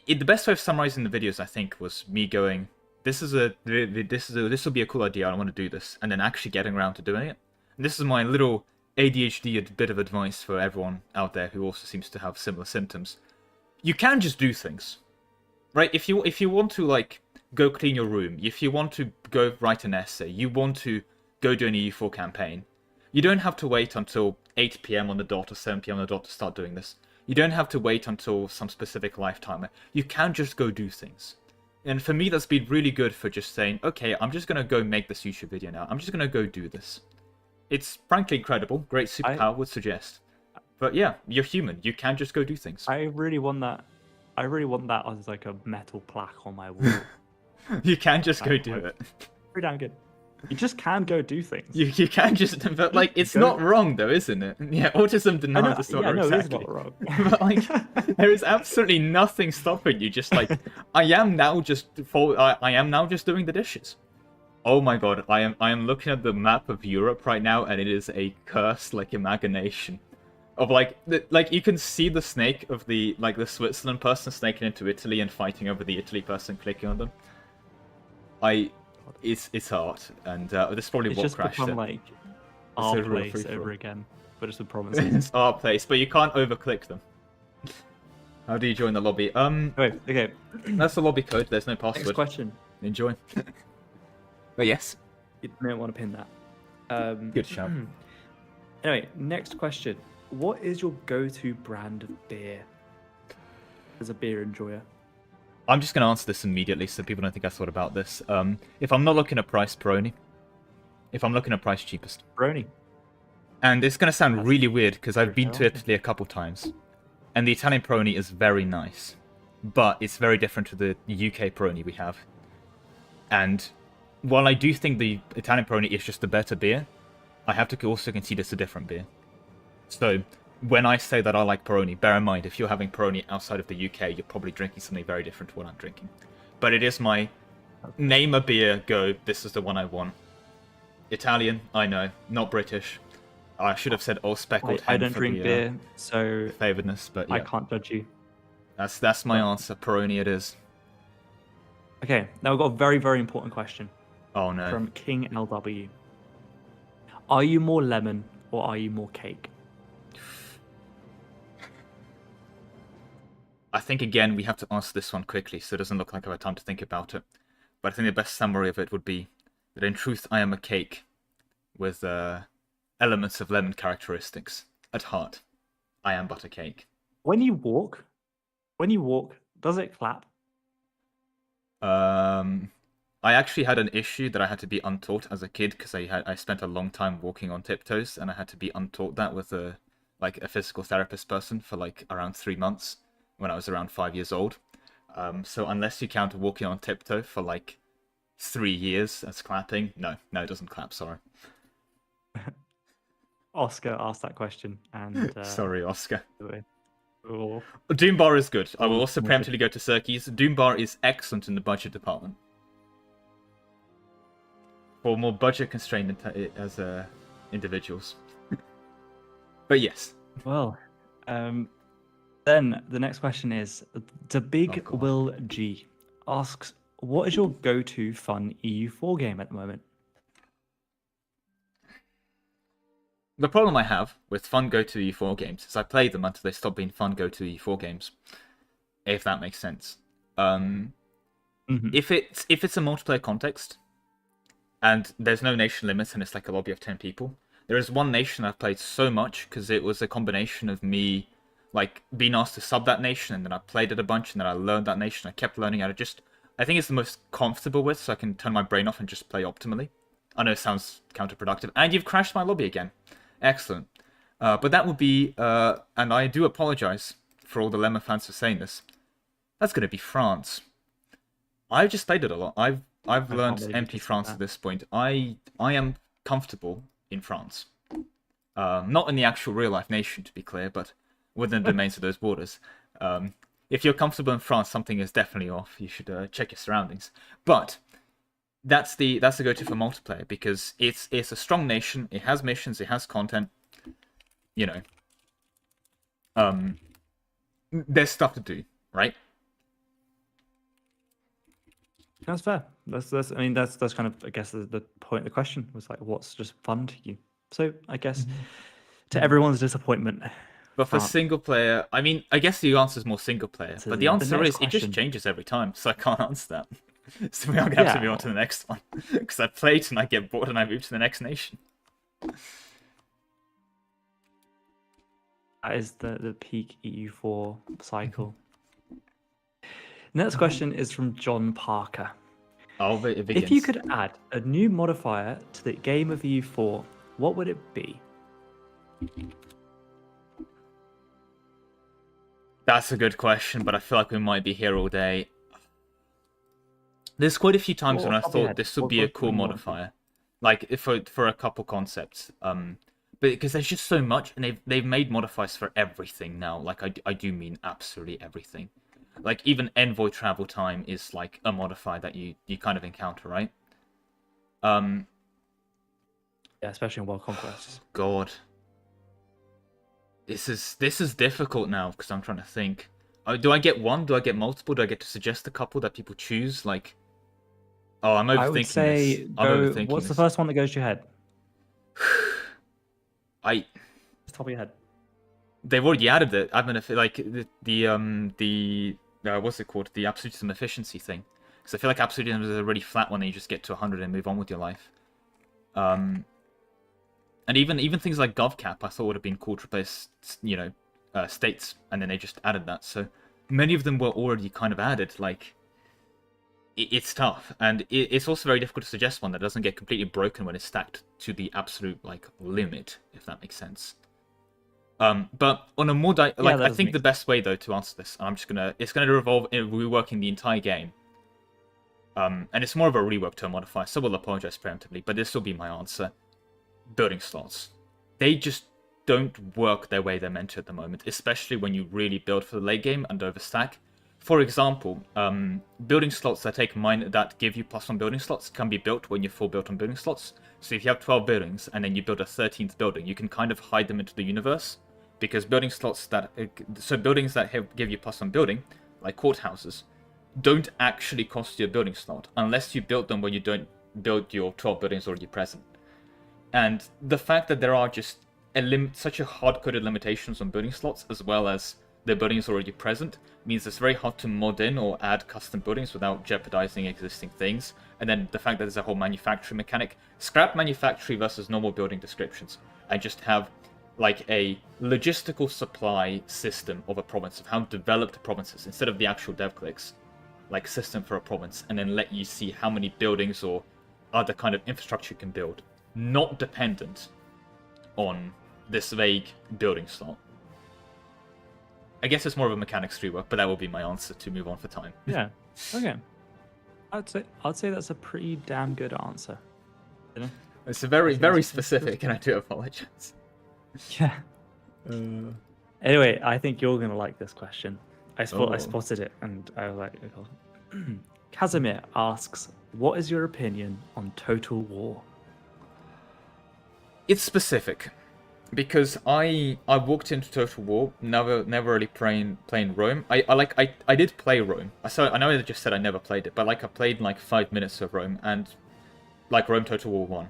The best way of summarizing the videos, I think, was me going, this will be a cool idea. I want to do this, and then actually getting around to doing it. And this is my little ADHD bit of advice for everyone out there who also seems to have similar symptoms. You can just do things, right? If you want to like go clean your room, if you want to go write an essay, you want to go do an EU4 campaign. You don't have to wait until 8 PM on the dot or 7 PM on the dot to start doing this. You don't have to wait until some specific lifetimer. You can just go do things. And for me, that's been really good for just saying, okay, I'm just going to go make this YouTube video now. I'm just going to go do this. It's frankly incredible. Great superpower, would suggest. But yeah, you're human. You can just go do things. I really want that. I really want that as like a metal plaque on my wall. You can just go do it. Pretty damn good. You just can go do things. You can just, but like, it's not wrong though, isn't it? Yeah, autism denial disorder, exactly. It is not wrong. But like, there is absolutely nothing stopping you. Just like, I am now just doing the dishes. Oh my god, I am looking at the map of Europe right now, and it is a cursed like imagination of like you can see the snake of the Switzerland person snaking into Italy and fighting over the Italy person clicking on them. It's art, and this is probably what crashed it. It's just become like our place over again, but it's the provinces. It's our place, but you can't overclick them. How do you join the lobby? Wait, okay. That's the lobby code. There's no password. Next question. Enjoy. But yes. You don't want to pin that. Good shout. Anyway, next question. What is your go-to brand of beer? As a beer enjoyer. I'm just going to answer this immediately so people don't think I thought about this. If I'm not looking at price, Peroni. If I'm looking at price, cheapest. Peroni. And it's going to sound really weird because I've been to Italy a couple times. And the Italian Peroni is very nice. But it's very different to the UK Peroni we have. And while I do think the Italian Peroni is just a better beer, I have to also concede it's a different beer. So when I say that I like Peroni, bear in mind, if you're having Peroni outside of the UK, you're probably drinking something very different to what I'm drinking. But it is my name a beer, go, this is the one I want. Italian, I know, not British. I should have said Old Speckled Hen. I don't drink beer, so favoredness, but yeah. I can't judge you. That's my answer. Peroni it is. Okay, now we've got a very, very important question. Oh no. From King LW. Are you more lemon or are you more cake? I think, again, we have to answer this one quickly, so it doesn't look like I've had time to think about it. But I think the best summary of it would be that in truth, I am a cake with elements of lemon characteristics. At heart, I am but a cake. When you walk, does it clap? I actually had an issue that I had to be untaught as a kid because I spent a long time walking on tiptoes, and I had to be untaught that with a physical therapist person for like around 3 months when I was around 5 years old. So unless you count walking on tiptoe for like 3 years as clapping, no, it doesn't clap. Sorry. Oscar asked that question, and sorry, Oscar. Oh. Doombar is good. I will also preemptively go to Cirques. Doombar is excellent in the budget department. For more budget constrained as individuals. But yes. Well, then the next question is the Big God. Will G asks, what is your go-to fun EU4 game at the moment? The problem I have with fun go-to EU4 games is I play them until they stop being fun go-to EU4 games. If that makes sense. If it's a multiplayer context, and there's no nation limits, and it's like a lobby of 10 people, there is one nation I've played so much because it was a combination of me like being asked to sub that nation, and then I played it a bunch, and then I learned that nation. I kept learning how to just. I think it's the most comfortable with, so I can turn my brain off and just play optimally. I know it sounds counterproductive, and you've crashed my lobby again. Excellent. But that would be, and I do apologize for all the Lemma fans for saying this. That's going to be France. I've just played it a lot. I've learned empty France at this point. I am comfortable in France. Not in the actual real life nation, to be clear, but within the domains of those borders. If you're comfortable in France, something is definitely off. You should check your surroundings. But that's the go-to for multiplayer, because it's a strong nation. It has missions. It has content. You know, there's stuff to do, right? That's fair. That's. I mean, that's kind of, I guess, the point of the question was like, what's just fun to you? So I guess to everyone's disappointment. But for single player, I mean, I guess the answer is more single player. So but the answer is question. It just changes every time, so I can't answer that. So we are going to have to move on to the next one, because I played and I get bored and I move to the next nation. That is the peak EU4 cycle. Next question is from John Parker. Oh, it begins. If you could add a new modifier to the game of EU4, what would it be? That's a good question, but I feel like we might be here all day. There's quite a few times when I thought this would be a cool modifier, like for a couple concepts. But because there's just so much, and they've made modifiers for everything now. Like I do mean absolutely everything. Like even envoy travel time is like a modifier that you kind of encounter, right? Yeah, especially in World Conquest. God. This is difficult now, because I'm trying to think. Do I get one? Do I get multiple? Do I get to suggest a couple that people choose? Like, oh, I'm overthinking I would say this. I'm overthinking what's the this. first one that goes to your head? Top of your head. They've already added it. I mean, like the what's it called? The absolutism efficiency thing. Because I feel like absolutism is a really flat one, and you just get to 100 and move on with your life. And even things like GovCap, I thought would have been cool to replace, you know, states, and then they just added that. So many of them were already kind of added. Like, it's tough, and it's also very difficult to suggest one that doesn't get completely broken when it's stacked to the absolute like limit, if that makes sense. But on a more I think the best way though to answer this, and it's gonna revolve in reworking the entire game. And it's more of a rework to a modifier, so we'll apologize preemptively, but this will be my answer. Building slots. They just don't work their way they're meant to at the moment, especially when you really build for the late game and overstack. For example, building slots that give you +1 building slots can be built when you're full built on building slots. So if you have 12 buildings and then you build a 13th building, you can kind of hide them into the universe, because building slots buildings that give you +1 building, like courthouses, don't actually cost you a building slot unless you build them when you don't build your 12 buildings already present. And the fact that there are just such a hard-coded limitations on building slots, as well as the buildings already present, means it's very hard to mod in or add custom buildings without jeopardizing existing things. And then the fact that there's a whole manufacturing mechanic. Scrap manufacturing versus normal building descriptions, and just have like a logistical supply system of a province, of how developed provinces, instead of the actual dev clicks, like system for a province, and then let you see how many buildings or other kind of infrastructure you can build, not dependent on this vague building slot. I guess it's more of a mechanics rework, but that will be my answer to move on for time. Yeah. Okay. I'd say that's a pretty damn good answer. You know? It's a very specific, and I do apologize. Yeah. Anyway, I think you're gonna like this question. I spotted it, and I was like, oh. Casimir asks, "What is your opinion on Total War?" It's specific. Because I walked into Total War, never really playing Rome. I did play Rome. I know I just said I never played it, but like I played like 5 minutes of Rome and like Rome Total War 1.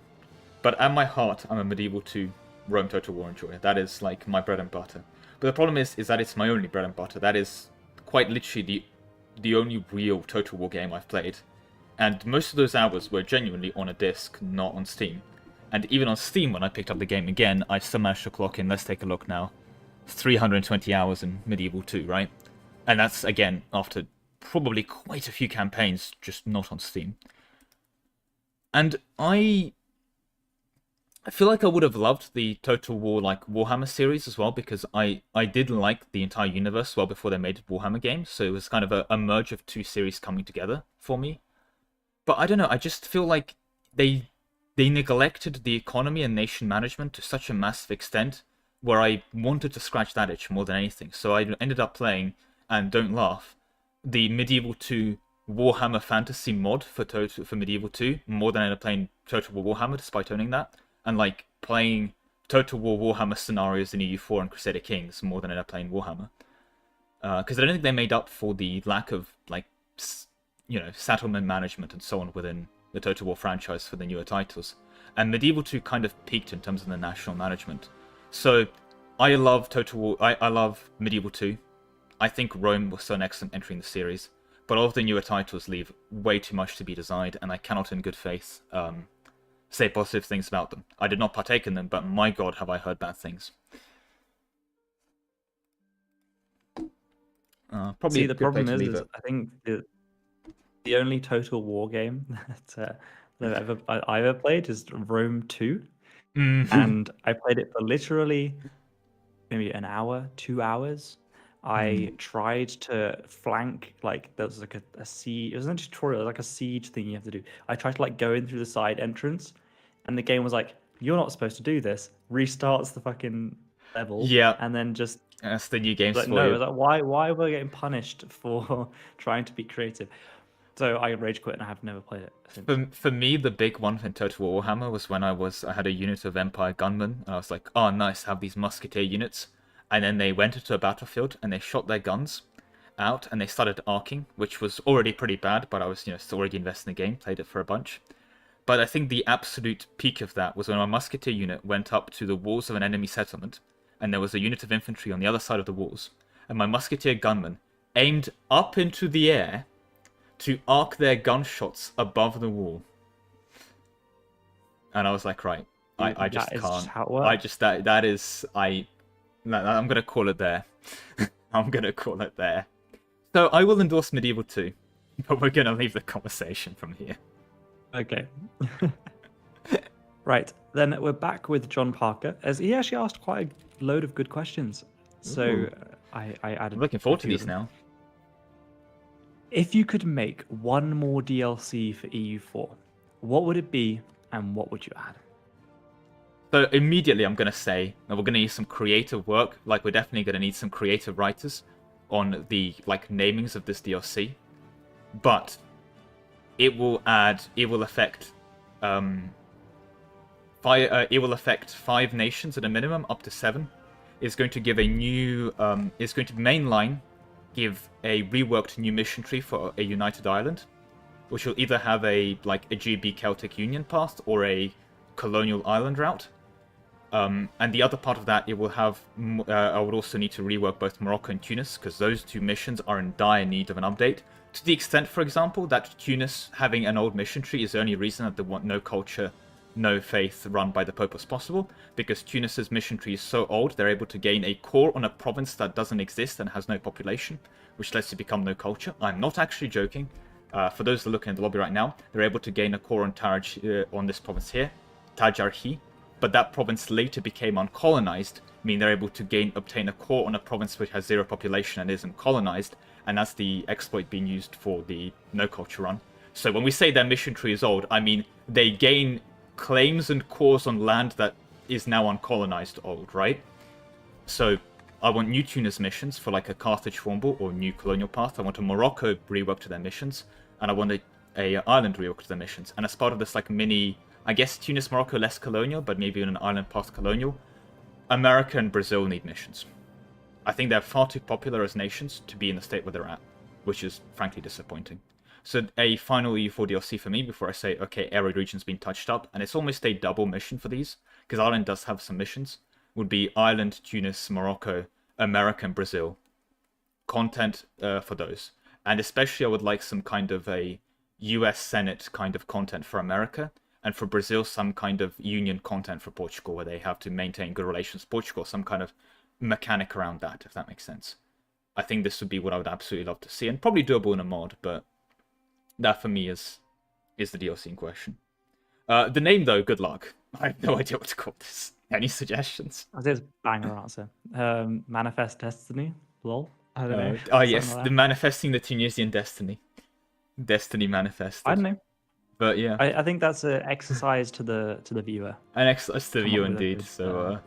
But at my heart, I'm a Medieval 2 Rome Total War enjoyer. That is like my bread and butter. But the problem is that it's my only bread and butter. That is quite literally the only real Total War game I've played. And most of those hours were genuinely on a disc, not on Steam. And even on Steam, when I picked up the game again, I still managed to clock in, let's take a look now, 320 hours in Medieval 2, right? And that's, again, after probably quite a few campaigns, just not on Steam. And I feel like I would have loved the Total War, like, Warhammer series as well, because I did like the entire universe well before they made Warhammer games, so it was kind of a merge of two series coming together for me. But I don't know, I just feel like they neglected the economy and nation management to such a massive extent where I wanted to scratch that itch more than anything. So I ended up playing, and don't laugh, the Medieval 2 Warhammer Fantasy mod for Medieval 2 more than I ended up playing Total War Warhammer, despite owning that. And like playing Total War Warhammer scenarios in EU4 and Crusader Kings more than I ended up playing Warhammer. Because I don't think they made up for the lack of like, settlement management and so on within the Total War franchise for the newer titles. And Medieval 2 kind of peaked in terms of the national management. So I love Total War, I love Medieval 2. I think Rome was so an excellent entry in the series, but all of the newer titles leave way too much to be desired, and I cannot in good faith say positive things about them. I did not partake in them, but my god have I heard bad things. Probably See, the problem is I think the only Total War game that I've ever played is Rome 2. And I played it for literally maybe an hour, 2 hours. I tried to flank, like, there was like a siege, it wasn't a tutorial, it was like a siege thing you have to do. I tried to like go in through the side entrance, and the game was like, you're not supposed to do this, restarts the fucking level, and then just... That's the new games like, for no, you. like, why were we getting punished for trying to be creative? So I rage quit and I have never played it since. For me, the big one in Total War Warhammer was when I had a unit of Empire gunmen, and I was like, oh nice, have these musketeer units. And then they went into a battlefield and they shot their guns out and they started arcing, which was already pretty bad, but I was, still already invested in the game, played it for a bunch. But I think the absolute peak of that was when my musketeer unit went up to the walls of an enemy settlement, and there was a unit of infantry on the other side of the walls, and my musketeer gunmen aimed up into the air to arc their gunshots above the wall. And I was like, right, I just can't. Just how it works. I'm gonna call it there. I'm gonna call it there. So I will endorse Medieval 2, but we're gonna leave the conversation from here. Okay. Right, then we're back with John Parker, as he actually asked quite a load of good questions. So I added... I'm looking forward to these now. If you could make one more DLC for EU4, what would it be and what would you add? So immediately I'm going to say that we're going to need some creative work. Like, we're definitely going to need some creative writers on the namings of this DLC. But it will affect five nations at a minimum, up to 7. It's going to give a new it's going to mainline give a reworked new mission tree for a United Ireland, which will either have a GB Celtic Union path or a colonial island route. And the other part of that, it will have. I would also need to rework both Morocco and Tunis, because those two missions are in dire need of an update. To the extent, for example, that Tunis having an old mission tree is the only reason that they want no culture, no faith run by the Pope as possible, because Tunis's mission tree is so old, they're able to gain a core on a province that doesn't exist and has no population, which lets it become no culture. I'm not actually joking. For those that are looking at the lobby right now, they're able to gain a core on on this province here, Tajarhi, but that province later became uncolonized, meaning they're able to obtain a core on a province which has 0 population and isn't colonized, and that's the exploit being used for the no culture run. So when we say their mission tree is old, I mean they gain claims and cores on land that is now uncolonized old, right? So I want new Tunis missions for like a Carthage Formable or new colonial path. I want a Morocco rework to their missions, and I want a Ireland rework to their missions. And as part of this mini, I guess Tunis, Morocco less colonial, but maybe in an island path colonial, America and Brazil need missions. I think they're far too popular as nations to be in the state where they're at, which is frankly disappointing. So a final EU4 DLC for me before I say, okay, area region's been touched up, and it's almost a double mission for these, because Ireland does have some missions, would be Ireland, Tunis, Morocco, America, and Brazil. Content for those. And especially I would like some kind of a US Senate kind of content for America, and for Brazil some kind of union content for Portugal, where they have to maintain good relations with Portugal, some kind of mechanic around that, if that makes sense. I think this would be what I would absolutely love to see, and probably doable in a mod, but that for me is the DLC in question. The name though, good luck. I have no idea what to call this. Any suggestions? I think it's banger answer. Manifest Destiny. Lol. I don't know. Oh yes, like the manifesting the Tunisian destiny. Destiny manifested. I don't know. But yeah, I think that's an exercise to the viewer. an exercise to you indeed. So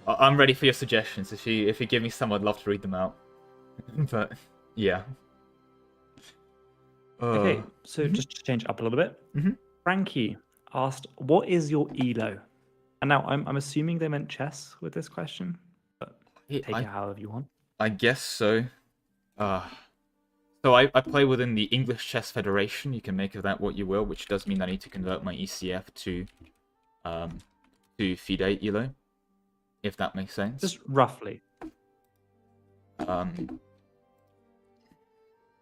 I'm ready for your suggestions. If you give me some, I'd love to read them out. But yeah. Okay, so just to change up a little bit, Frankie asked, "What is your elo?" And now I'm assuming they meant chess with this question, but take it however you want. I guess so. So I play within the English Chess Federation. You can make of that what you will, which does mean I need to convert my ECF to FIDE elo, if that makes sense. Just roughly.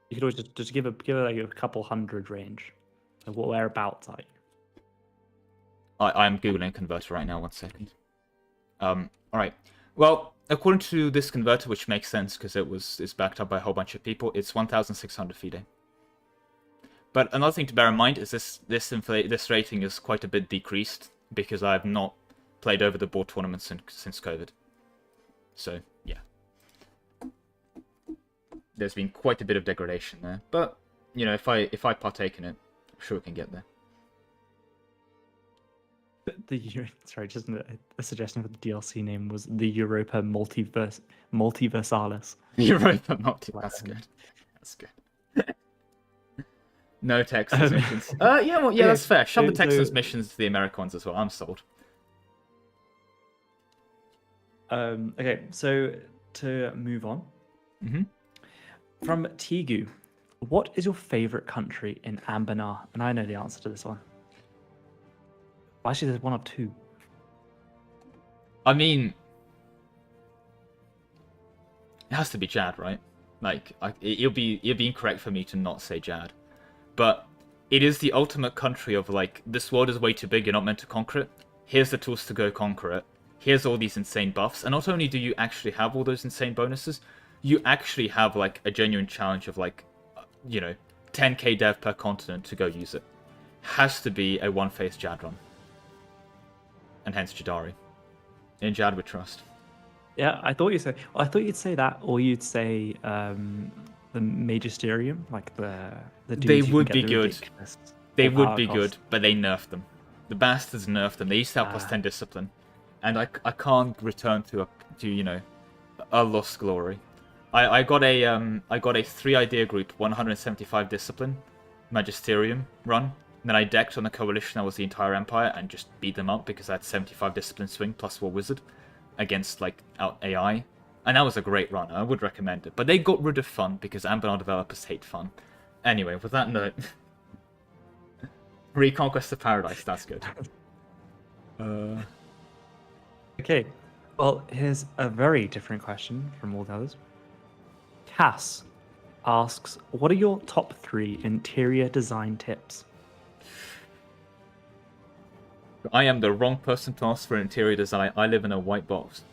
You could always just give it like a couple hundred range. So whereabouts are you? I'm googling a converter right now. 1 second. All right. Well, according to this converter, which makes sense because it's backed up by a whole bunch of people, it's 1,600 FIDE. But another thing to bear in mind is this rating is quite a bit decreased because I have not played over the board tournaments since COVID. So yeah, there's been quite a bit of degradation there. But you know, if I partake in it, I'm sure we can get there. Sorry, just a suggestion for the DLC name was the Europa Multiversalis. Europa Multiversalis. That's good. That's good. No Texas missions. Yeah, well, yeah, that's fair. Shove the Texas missions to the American ones as well. I'm sold. Okay, so to move on. From Tigu, what is your favorite country in Anbennar? And I know the answer to this one. Actually, there's one or two. I mean, it has to be Jad, right? Like, it'll be incorrect for me to not say Jad. But it is the ultimate country of, like, this world is way too big, you're not meant to conquer it. Here's the tools to go conquer it. Here's all these insane buffs. And not only do you actually have all those insane bonuses, you actually have, like, a genuine challenge of, like, you know, 10k dev per continent to go use it. Has to be a one-phase Jad run. And hence Jadari. In Jad we trust. Yeah, I thought you'd say that, or you'd say the Magisterium, like the They would be good. They would be cost. good, but they nerfed them. The bastards nerfed them. They used to have plus 10 discipline, and I can't return to you know, a lost glory. I got a 3 idea group 175 discipline Magisterium run. And then I decked on a coalition that was the entire empire and just beat them up because I had 75 discipline swing plus 4 wizard against like out AI. And that was a great run. I would recommend it. But they got rid of fun because Anbennar developers hate fun. Anyway, with that note, Reconquest of Paradise, that's good. Okay, well, here's a very different question from all the others. Cass asks, what are your top 3 interior design tips? I am the wrong person to ask for interior design. I live in a white box.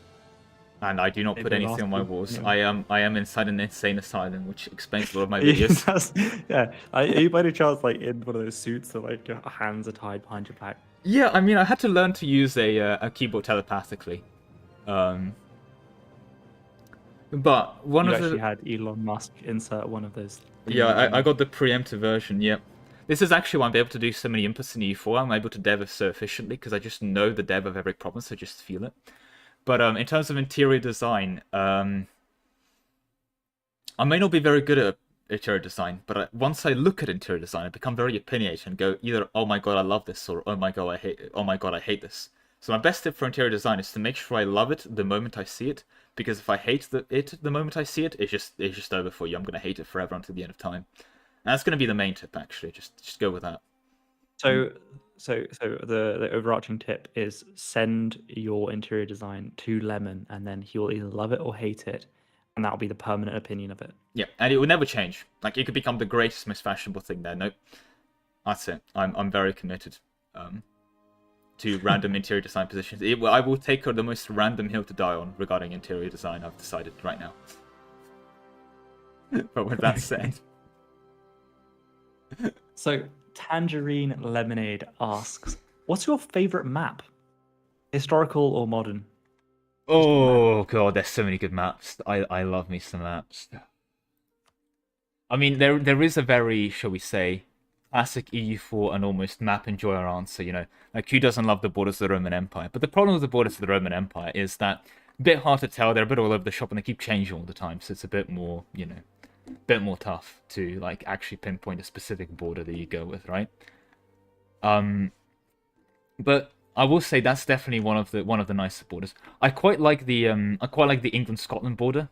And I do not put anything on my walls. No. I am inside an insane asylum, which explains a lot of my videos. Yeah. Are you by any chance like in one of those suits that like your hands are tied behind your back? Yeah, I mean, I had to learn to use a keyboard telepathically. But one you of actually had Elon Musk insert one of those. Yeah, I got the preemptive version, yep. This is actually why I'm able to do so many inputs in EU4. I'm able to dev so efficiently because I just know the dev of every province. I just feel it. But in terms of interior design, I may not be very good at interior design, but once I look at interior design, I become very opinionated and go either, oh my god, I love this, or oh my god, I hate this. So my best tip for interior design is to make sure I love it the moment I see it, because if I hate it the moment I see it, it's just over for you. I'm gonna hate it forever until the end of time. And that's gonna be the main tip, actually. Just go with that. So, the overarching tip is send your interior design to Lemon, and then he'll either love it or hate it, and that'll be the permanent opinion of it. Yeah, and it will never change. Like, it could become the greatest, most fashionable thing there. Nope. That's it. I'm very committed to random interior design positions. I will take the most random hill to die on regarding interior design, I've decided right now. But with that said... So, Tangerine Lemonade asks, what's your favorite map? Historical or modern? Oh god, there's so many good maps. I love me some maps. I mean, there is a very, shall we say, classic EU4 and almost map enjoyer answer, you know. Like, who doesn't love the borders of the Roman Empire? But the problem with the borders of the Roman Empire is that a bit hard to tell. They're a bit all over the shop and they keep changing all the time, so it's a bit more, you know, a bit more tough to like actually pinpoint a specific border that you go with, right? But I will say that's definitely one of the nicer borders. I quite like the England-Scotland border,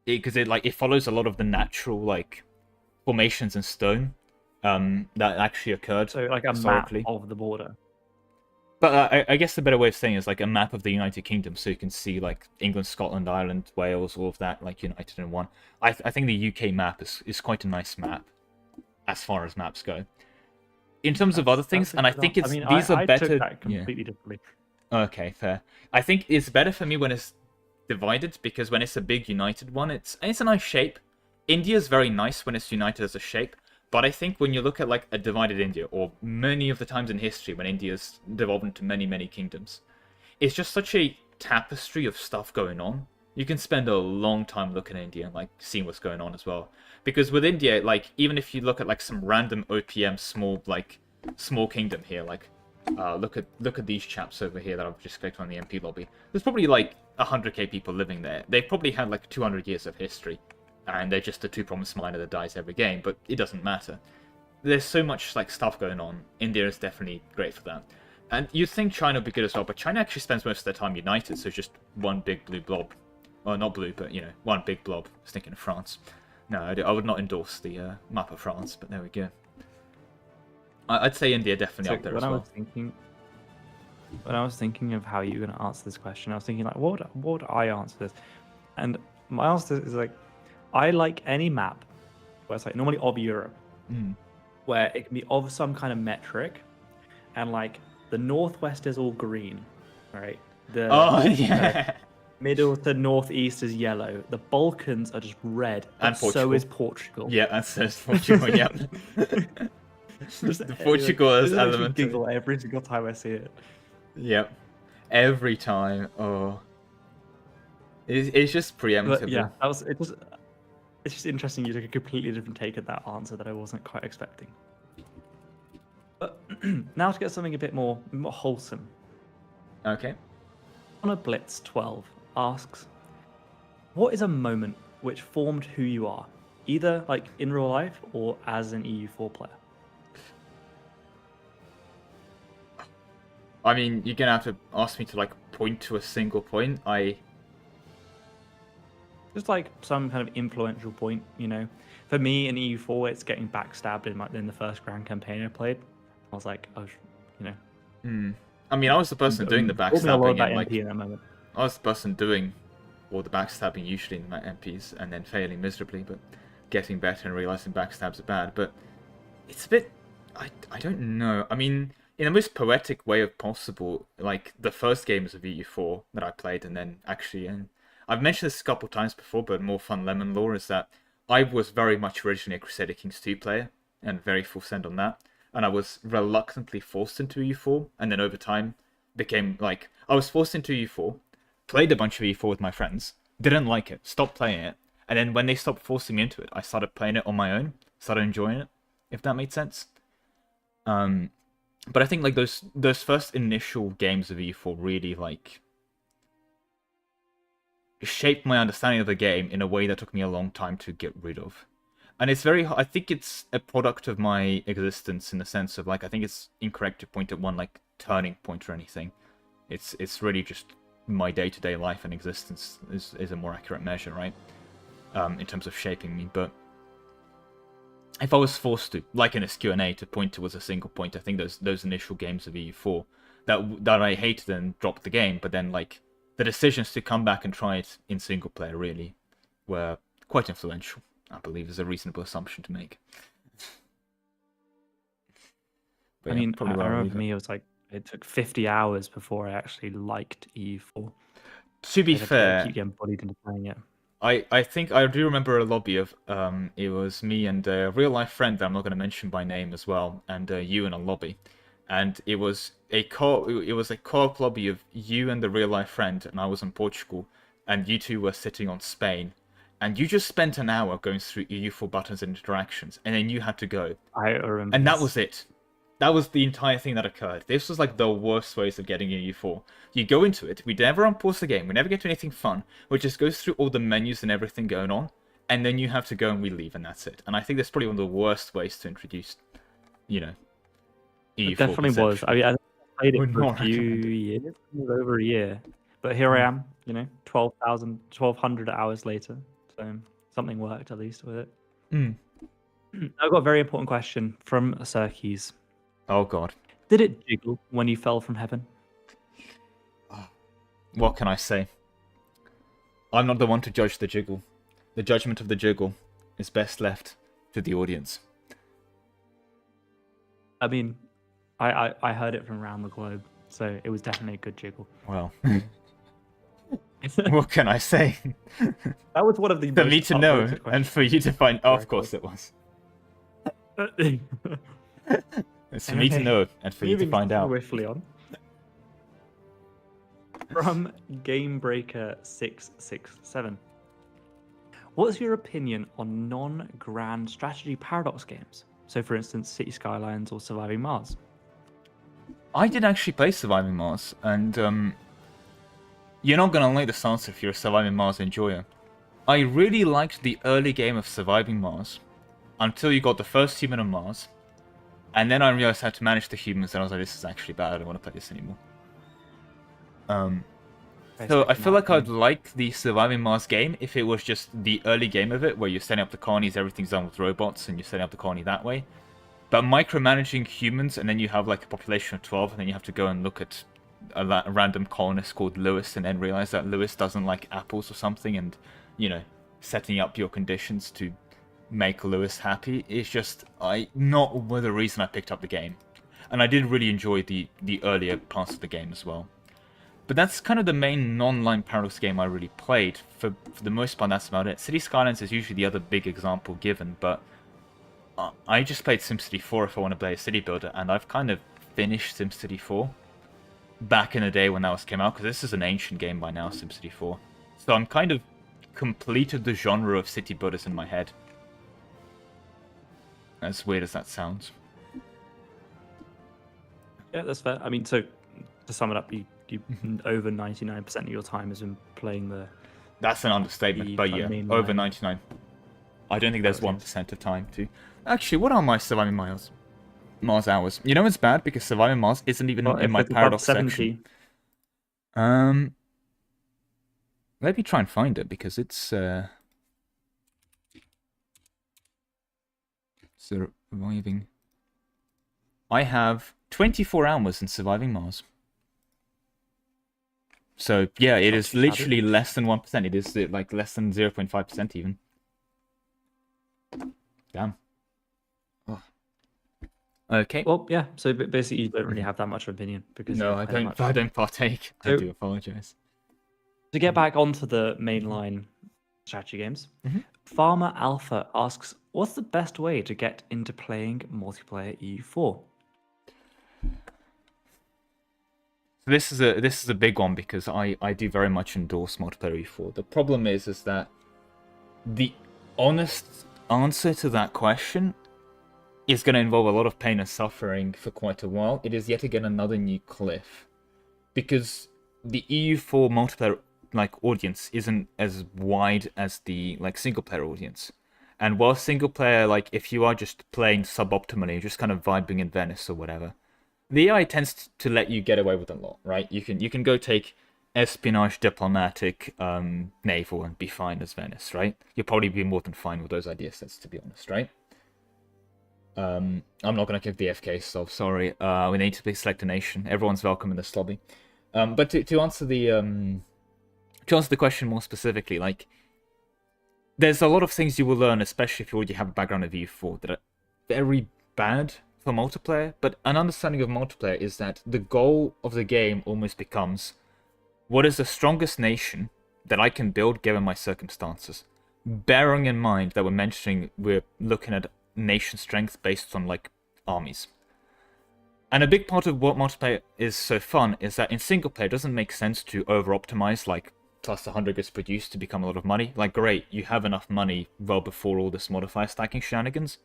because it follows a lot of the natural like formations in stone that actually occurred. So, like a map of the border. But I guess the better way of saying it is like a map of the United Kingdom, so you can see like England, Scotland, Ireland, Wales, all of that like united in one. I think the UK map is quite a nice map, as far as maps go. In terms of other things, and I think it's these are better. Took that completely differently. Okay, fair. I think it's better for me when it's divided, because when it's a big united one, it's a nice shape. India's very nice when it's united as a shape. But I think when you look at like a divided India, or many of the times in history when India's devolved into many, many kingdoms, it's just such a tapestry of stuff going on. You can spend a long time looking at India and like seeing what's going on as well. Because with India, like even if you look at like some random OPM small kingdom here, like look at these chaps over here that I've just clicked on the MP lobby. There's probably like 100k people living there. They've probably had like 200 years of history. And they're just a two-promise miner that dies every game, but it doesn't matter. There's so much like stuff going on. India is definitely great for that. And you'd think China would be good as well, but China actually spends most of their time united, so it's just one big blue blob. Well, not blue, but, you know, one big blob. I was thinking of France. No, I would not endorse the map of France, but there we go. I'd say India definitely up there as well. When I was thinking of how you were going to answer this question, I was thinking, like, what would I answer this? And my answer is, like, I like any map where it's like normally of Europe, where it can be of some kind of metric, and like the northwest is all green, right? The middle to northeast is yellow. The Balkans are just red, and so is Portugal. Yeah, and so is Portugal. Yeah, the Portugal is element. Giggle every single time I see it. Yep, every time. Oh, it's just preemptible. But yeah, that was it. It's just interesting you took a completely different take at that answer that I wasn't quite expecting. But now to get something a bit more wholesome. Okay. Honor Blitz 12 asks, what is a moment which formed who you are, either like in real life or as an EU4 player? I mean, you're gonna have to ask me to like point to a single point. Just like some kind of influential point, you know. For me in EU4, it's getting backstabbed in the first grand campaign I played. I was like, you know. I mean, I was the person doing the backstabbing. And, like, MP in that moment. I was the person doing all the backstabbing usually in my MPs, and then failing miserably, but getting better and realizing backstabs are bad. But it's a bit, I don't know. I mean, in the most poetic way of possible, like the first games of EU4 that I played, and then actually, and I've mentioned this a couple of times before, but more fun lemon lore is that I was very much originally a Crusader Kings 2 player, and very full send on that. And I was reluctantly forced into EU4, and then over time became like, I was forced into EU4, played a bunch of EU4 with my friends, didn't like it, stopped playing it, and then when they stopped forcing me into it, I started playing it on my own, started enjoying it, if that made sense. But I think like those first initial games of EU4 really like shaped my understanding of the game in a way that took me a long time to get rid of. And it's very, I think it's a product of my existence in the sense of like, I think it's incorrect to point at one like turning point or anything. It's really just my day-to-day life and existence is a more accurate measure, right? In terms of shaping me. But if I was forced to, like in this Q&A, to point towards a single point, I think those initial games of EU4 that I hated and dropped the game, but then like the decisions to come back and try it in single player really were quite influential, I believe, is a reasonable assumption to make. But I yeah, mean, I probably where I'll remember leave for me, it was like it took 50 hours before I actually liked EU4. To be I had to fair, keep getting bullied into playing it. I think I do remember a lobby of it was me and a real life friend that I'm not going to mention by name as well, and you in a lobby, and it was a co-op lobby of you and the real life friend, and I was in Portugal, and you two were sitting on Spain, and you just spent an hour going through EU4 buttons and interactions, and then you had to go, I remember. and that this. was it. That was the entire thing that occurred. This was like the worst ways of getting EU4. You go into it, we never unpause the game, we never get to anything fun, we just goes through all the menus and everything going on, and then you have to go and we leave, and that's it. And I think that's probably one of the worst ways to introduce, EU4. It definitely was. I mean, I played it for a few years, it was over a year. But here I am, 12,100 hours later. So something worked at least with it. I've got a very important question from Cirques. Oh god. Did it jiggle when you fell from heaven? What can I say? I'm not the one to judge the jiggle. The judgment of the jiggle is best left to the audience. I mean, I heard it from around the globe, so it was definitely a good jiggle. Well, what can I say? That was one of the for me to know and for you to find. Oh, of course it was. It's for me to know and for you to find out. Swiftly on. From GameBreaker667. What's your opinion on non-grand strategy paradox games? So, for instance, City Skylines or Surviving Mars. I did actually play Surviving Mars, and you're not gonna like this answer if you're a Surviving Mars enjoyer. I really liked the early game of Surviving Mars until you got the first human on Mars. And then I realized how to manage the humans, and I was like, this is actually bad, I don't want to play this anymore. So I feel like I'd like the Surviving Mars game if it was just the early game of it, where you're setting up the colonies, everything's done with robots, and you're setting up the colony that way. But micromanaging humans, and then you have like a population of 12, and then you have to go and look at a random colonist called Lewis, and then realize that Lewis doesn't like apples or something, and, setting up your conditions to make Lewis happy is just not the reason I picked up the game. And I did really enjoy the earlier parts of the game as well. But that's kind of the main non-line paradox game I really played. For the most part, that's about it. City Skylines is usually the other big example given, but I just played SimCity 4 if I want to play a city builder, and I've kind of finished SimCity 4 back in the day when that came out, because this is an ancient game by now, SimCity 4. So I'm kind of completed the genre of city builders in my head. As weird as that sounds. Yeah, that's fair. I mean, so to sum it up, you over 99% of your time has been playing the... That's an understatement, but yeah, over 99. I don't think there's 1% of time to... Actually, what are my Surviving Mars hours? You know it's bad because Surviving Mars isn't even in my paradox section. Let me try and find it because it's... Surviving. I have 24 hours in Surviving Mars. So, yeah, it is literally less than 1%. It is like less than 0.5% even. Damn. Oh. Okay. Well, yeah, so basically you don't really have that much of an opinion. Because no, I don't partake. So, I do apologize. To get back onto the mainline strategy games, Farmer Alpha asks, what's the best way to get into playing multiplayer EU4? So this is a big one because I do very much endorse multiplayer EU4. The problem is that the honest answer to that question is going to involve a lot of pain and suffering for quite a while. It is yet again another new cliff because the EU4 multiplayer audience isn't as wide as the single player audience. And while single player, if you are just playing suboptimally, just kind of vibing in Venice or whatever, the AI tends to let you get away with a lot, right? You can go take espionage, diplomatic, naval, and be fine as Venice, right? You'll probably be more than fine with those idea sets, to be honest, right? I'm not gonna give the FK stuff. Sorry. We need to select a nation. Everyone's welcome in this lobby. But to answer the question more specifically, like, there's a lot of things you will learn, especially if you already have a background of EU4, that are very bad for multiplayer. But an understanding of multiplayer is that the goal of the game almost becomes, what is the strongest nation that I can build given my circumstances? Bearing in mind that we're looking at nation strength based on, like, armies. And a big part of what multiplayer is so fun is that in single player it doesn't make sense to over-optimize, like, plus 100 gets produced to become a lot of money. Like, great, you have enough money well before all this modifier stacking shenanigans.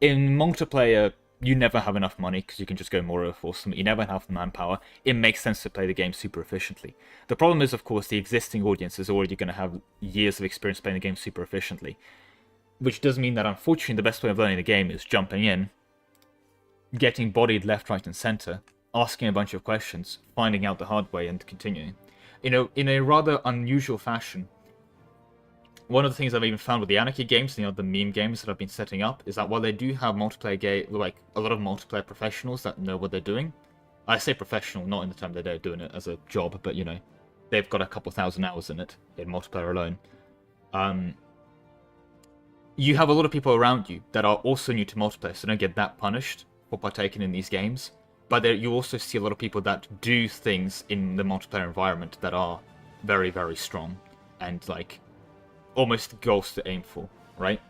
In multiplayer, you never have enough money because you can just go more overforce. You never have manpower. It makes sense to play the game super efficiently. The problem is, of course, the existing audience is already going to have years of experience playing the game super efficiently. Which does mean that, unfortunately, the best way of learning the game is jumping in, getting bodied left, right, and center, asking a bunch of questions, finding out the hard way, and continuing. In a rather unusual fashion, one of the things I've even found with the Anarchy games, the meme games that I've been setting up, is that while they do have multiplayer like a lot of multiplayer professionals that know what they're doing, I say professional not in the term that they're doing it as a job, but they've got a couple thousand hours in it in multiplayer alone. You have a lot of people around you that are also new to multiplayer, so don't get that punished for partaking in these games. But you also see a lot of people that do things in the multiplayer environment that are very, very strong and, like, almost goals to aim for, right?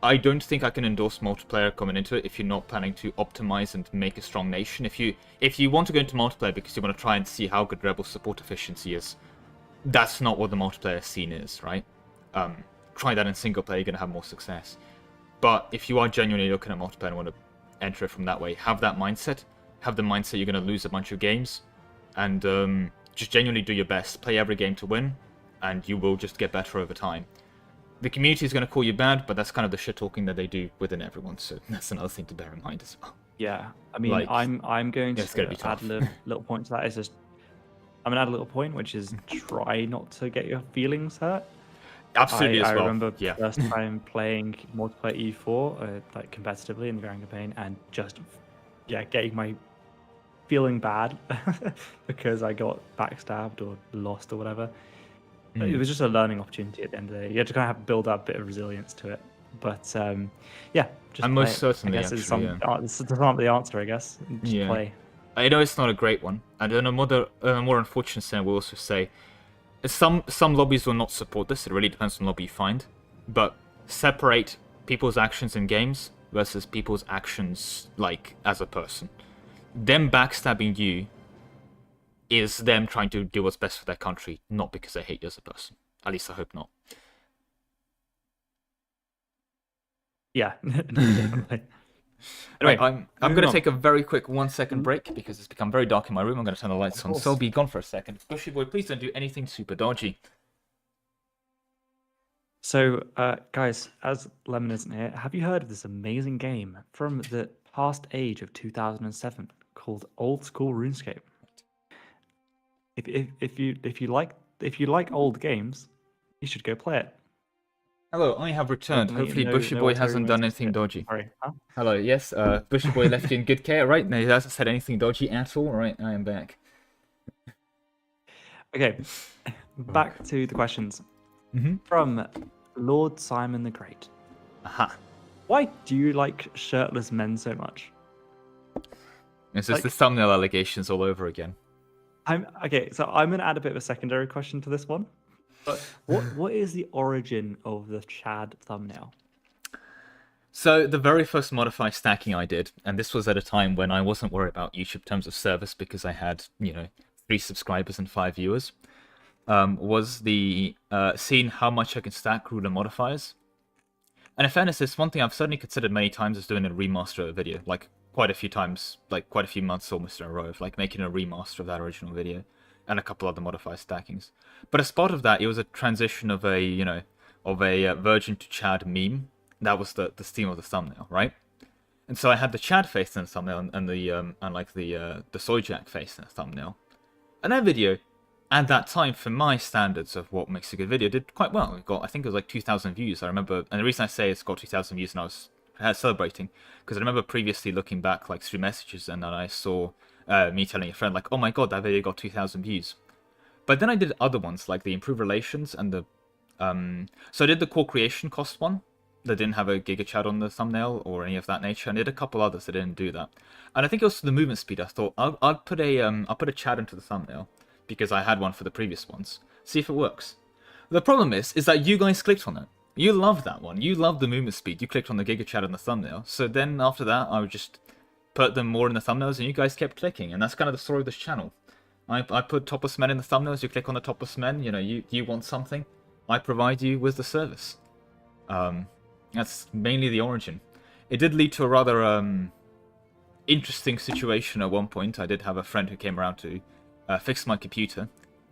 I don't think I can endorse multiplayer coming into it if you're not planning to optimize and make a strong nation. If you want to go into multiplayer because you want to try and see how good Rebel support efficiency is, that's not what the multiplayer scene is, right? Try that in single player, you're going to have more success. But if you are genuinely looking at multiplayer and want to enter it from that way, have that mindset. Have the mindset you're going to lose a bunch of games, and just genuinely do your best. Play every game to win, and you will just get better over time. The community is going to call you bad, but that's kind of the shit talking that they do within everyone, so that's another thing to bear in mind as well. Yeah, I mean, like, I'm going to add a little point to that. It's just, I'm going to add a little point, which is try not to get your feelings hurt. Absolutely, as well. I remember the first time playing multiplayer EU4, like competitively in the grand campaign, and just getting feeling bad because I got backstabbed or lost or whatever. It was just a learning opportunity at the end of the day. You had to kind of build up a bit of resilience to it. But just and most certainly, I guess it's not the answer, I guess. Just play. I know it's not a great one, and on a more unfortunate side, I will also say some lobbies will not support this. It really depends on the lobby you find, but separate people's actions in games versus people's actions, like, as a person. Them backstabbing you is them trying to do what's best for their country, not because they hate you as a person. At least I hope not. Yeah, definitely. Anyway, I'm going to take a very quick 1 second break because it's become very dark in my room. I'm going to turn the lights on, so I'll be gone for a second. Bushy boy, please don't do anything super dodgy. So, guys, as Lemon isn't here, have you heard of this amazing game from the past age of 2007 called Old School RuneScape? If you like old games, you should go play it. Hello, I have returned. Hopefully Bushy Boy hasn't done anything dodgy. Sorry. Huh? Hello, yes, Bushy Boy left you in good care, right? No, he hasn't said anything dodgy at all, right? I am back. Okay, back to the questions. From Lord Simon the Great. Aha. Why do you like shirtless men so much? It's just the thumbnail allegations all over again. Okay, so I'm going to add a bit of a secondary question to this one. But what is the origin of the Chad thumbnail? So the very first modify stacking I did, and this was at a time when I wasn't worried about YouTube terms of service because I had, 3 subscribers and 5 viewers, was the seeing how much I can stack ruler modifiers. And in fairness, it's one thing I've certainly considered many times as doing a remaster of a video, like quite a few times, like quite a few months almost in a row, of like making a remaster of that original video. And a couple other modifier stackings. But as part of that, it was a transition of a Virgin to Chad meme. That was the theme of the thumbnail, right? And so I had the Chad face in the thumbnail and the Soy Jack face in the thumbnail. And that video, at that time, for my standards of what makes a good video, did quite well. It got, I think it was like 2,000 views. I remember, and the reason I say it's got 2,000 views and I was celebrating, because I remember previously looking back like through messages and then I saw me telling a friend like, oh my god, that video got 2,000 views. But then I did other ones like the Improved Relations and the so I did the Core Creation Cost one that didn't have a GigaChad on the thumbnail or any of that nature, and I did a couple others that didn't do that. And I think it was the movement speed. I thought I'll put a Chad into the thumbnail because I had one for the previous ones. See if it works. The problem is that you guys clicked on it. You love that one. You love the movement speed. You clicked on the GigaChad in the thumbnail. So then after that, I would just put them more in the thumbnails, and you guys kept clicking. And that's kind of the story of this channel. I put topless men in the thumbnails. You click on the topless men. You know, you want something. I provide you with the service. That's mainly the origin. It did lead to a rather interesting situation at one point. I did have a friend who came around to fix my computer,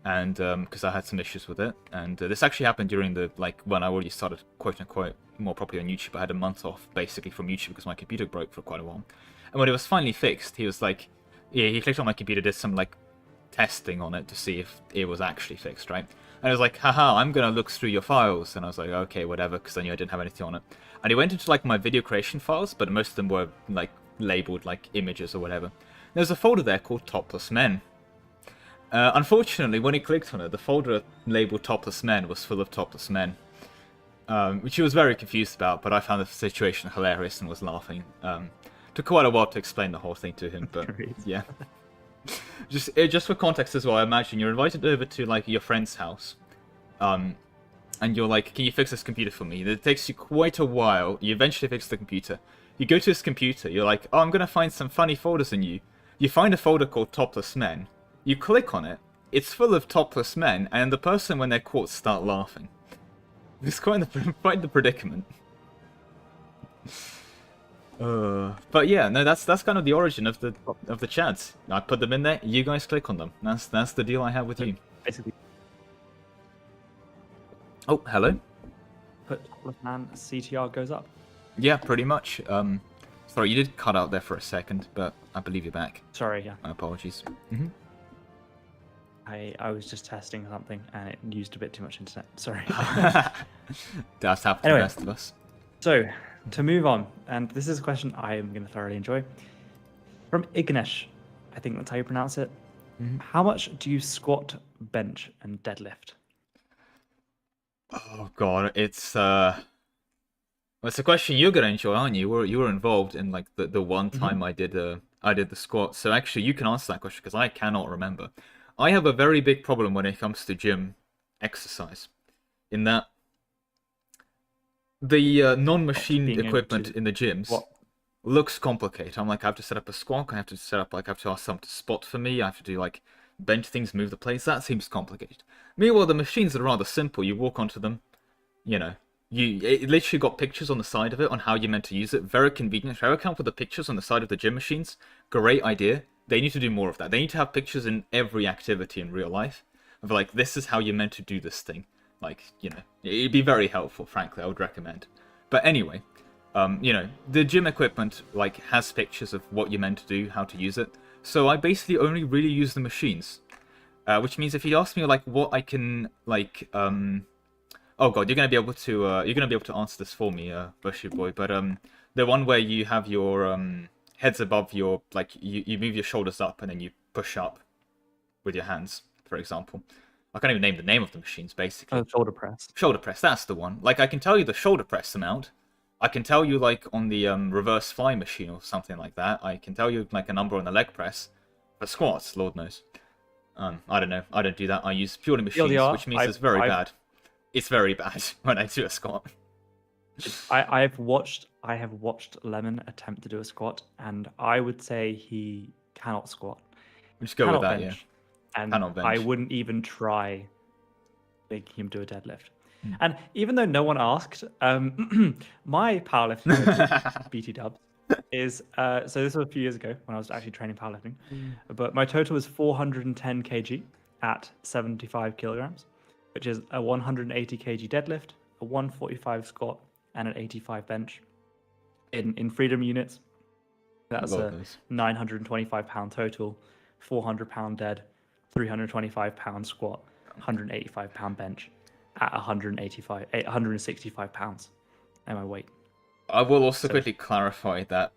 and because I had some issues with it. And this actually happened during the when I already started quote unquote more properly on YouTube. I had a month off basically from YouTube because my computer broke for quite a while. And when it was finally fixed, he was like, yeah, he clicked on my computer, did some testing on it to see if it was actually fixed, right? And I was like, haha, I'm gonna look through your files. And I was like, okay, whatever, because I knew I didn't have anything on it. And he went into my video creation files, but most of them were labeled images or whatever. There's a folder there called Topless Men. Unfortunately, when he clicked on it, the folder labeled Topless Men was full of topless men. Which he was very confused about, but I found the situation hilarious and was laughing. Took quite a while to explain the whole thing to him, but yeah. Just for context as well, I imagine you're invited over to your friend's house, and you're like, can you fix this computer for me? It takes you quite a while. You eventually fix the computer. You go to his computer, you're like, oh, I'm gonna find some funny folders in you. You find a folder called Topless Men. You click on it, it's full of topless men, and the person, when they're caught, start laughing. It's quite the predicament. But yeah, no, that's kind of the origin of the chads. I put them in there. You guys click on them. That's the deal I have with you. Basically. Oh, hello. Put topless man, CTR goes up. Yeah, pretty much. Sorry, you did cut out there for a second, but I believe you're back. Sorry, yeah. My apologies. I was just testing something and it used a bit too much internet. Sorry. That's happened to the rest of us. So, to move on, and this is a question I am going to thoroughly enjoy. From Ignesh, I think that's how you pronounce it. How much do you squat, bench, and deadlift? Oh god, it's well, it's a question you're gonna enjoy, aren't you? You were involved in the one time I did the squat. So actually, you can answer that question because I cannot remember. I have a very big problem when it comes to gym exercise, in that the non-machine equipment in the gyms looks complicated. I'm like, I have to set up a squat, I have to set up I have to ask someone to spot for me, I have to do bench things, move the plates. That seems complicated. Meanwhile, the machines are rather simple. You walk onto them, it literally got pictures on the side of it on how you're meant to use it. Very convenient. If I account for the pictures on the side of the gym machines, great idea. They need to do more of that. They need to have pictures in every activity in real life of this is how you're meant to do this thing. It'd be very helpful, frankly, I would recommend. But anyway, the gym equipment has pictures of what you're meant to do, how to use it. So I basically only really use the machines. Which means if you ask me what I can oh god, you're gonna be able to answer this for me, Bushy boy. But the one where you have your heads above your you move your shoulders up and then you push up with your hands, for example. I can't even name the name of the machines, basically. Oh, shoulder press. Shoulder press, that's the one. I can tell you the shoulder press amount. I can tell you on the reverse fly machine or something like that. I can tell you a number on the leg press. For squats, Lord knows. I don't know. I don't do that. I use purely machines, which means it's very bad. It's very bad when I do a squat. I have watched Lemon attempt to do a squat, and I would say he cannot squat. Just go with that, bench, yeah. And I wouldn't even try making him do a deadlift. And even though no one asked, my powerlifting coach, BT Dubs, is so this was a few years ago when I was actually training powerlifting, but my total was 410 kg at 75 kilograms, which is a 180 kg deadlift, a 145 squat, and an 85 bench in freedom units. That's Lord a knows. £925 total, £400 dead, £325 squat, £185 bench at 865 pounds. And my weight. I will also So quickly clarify that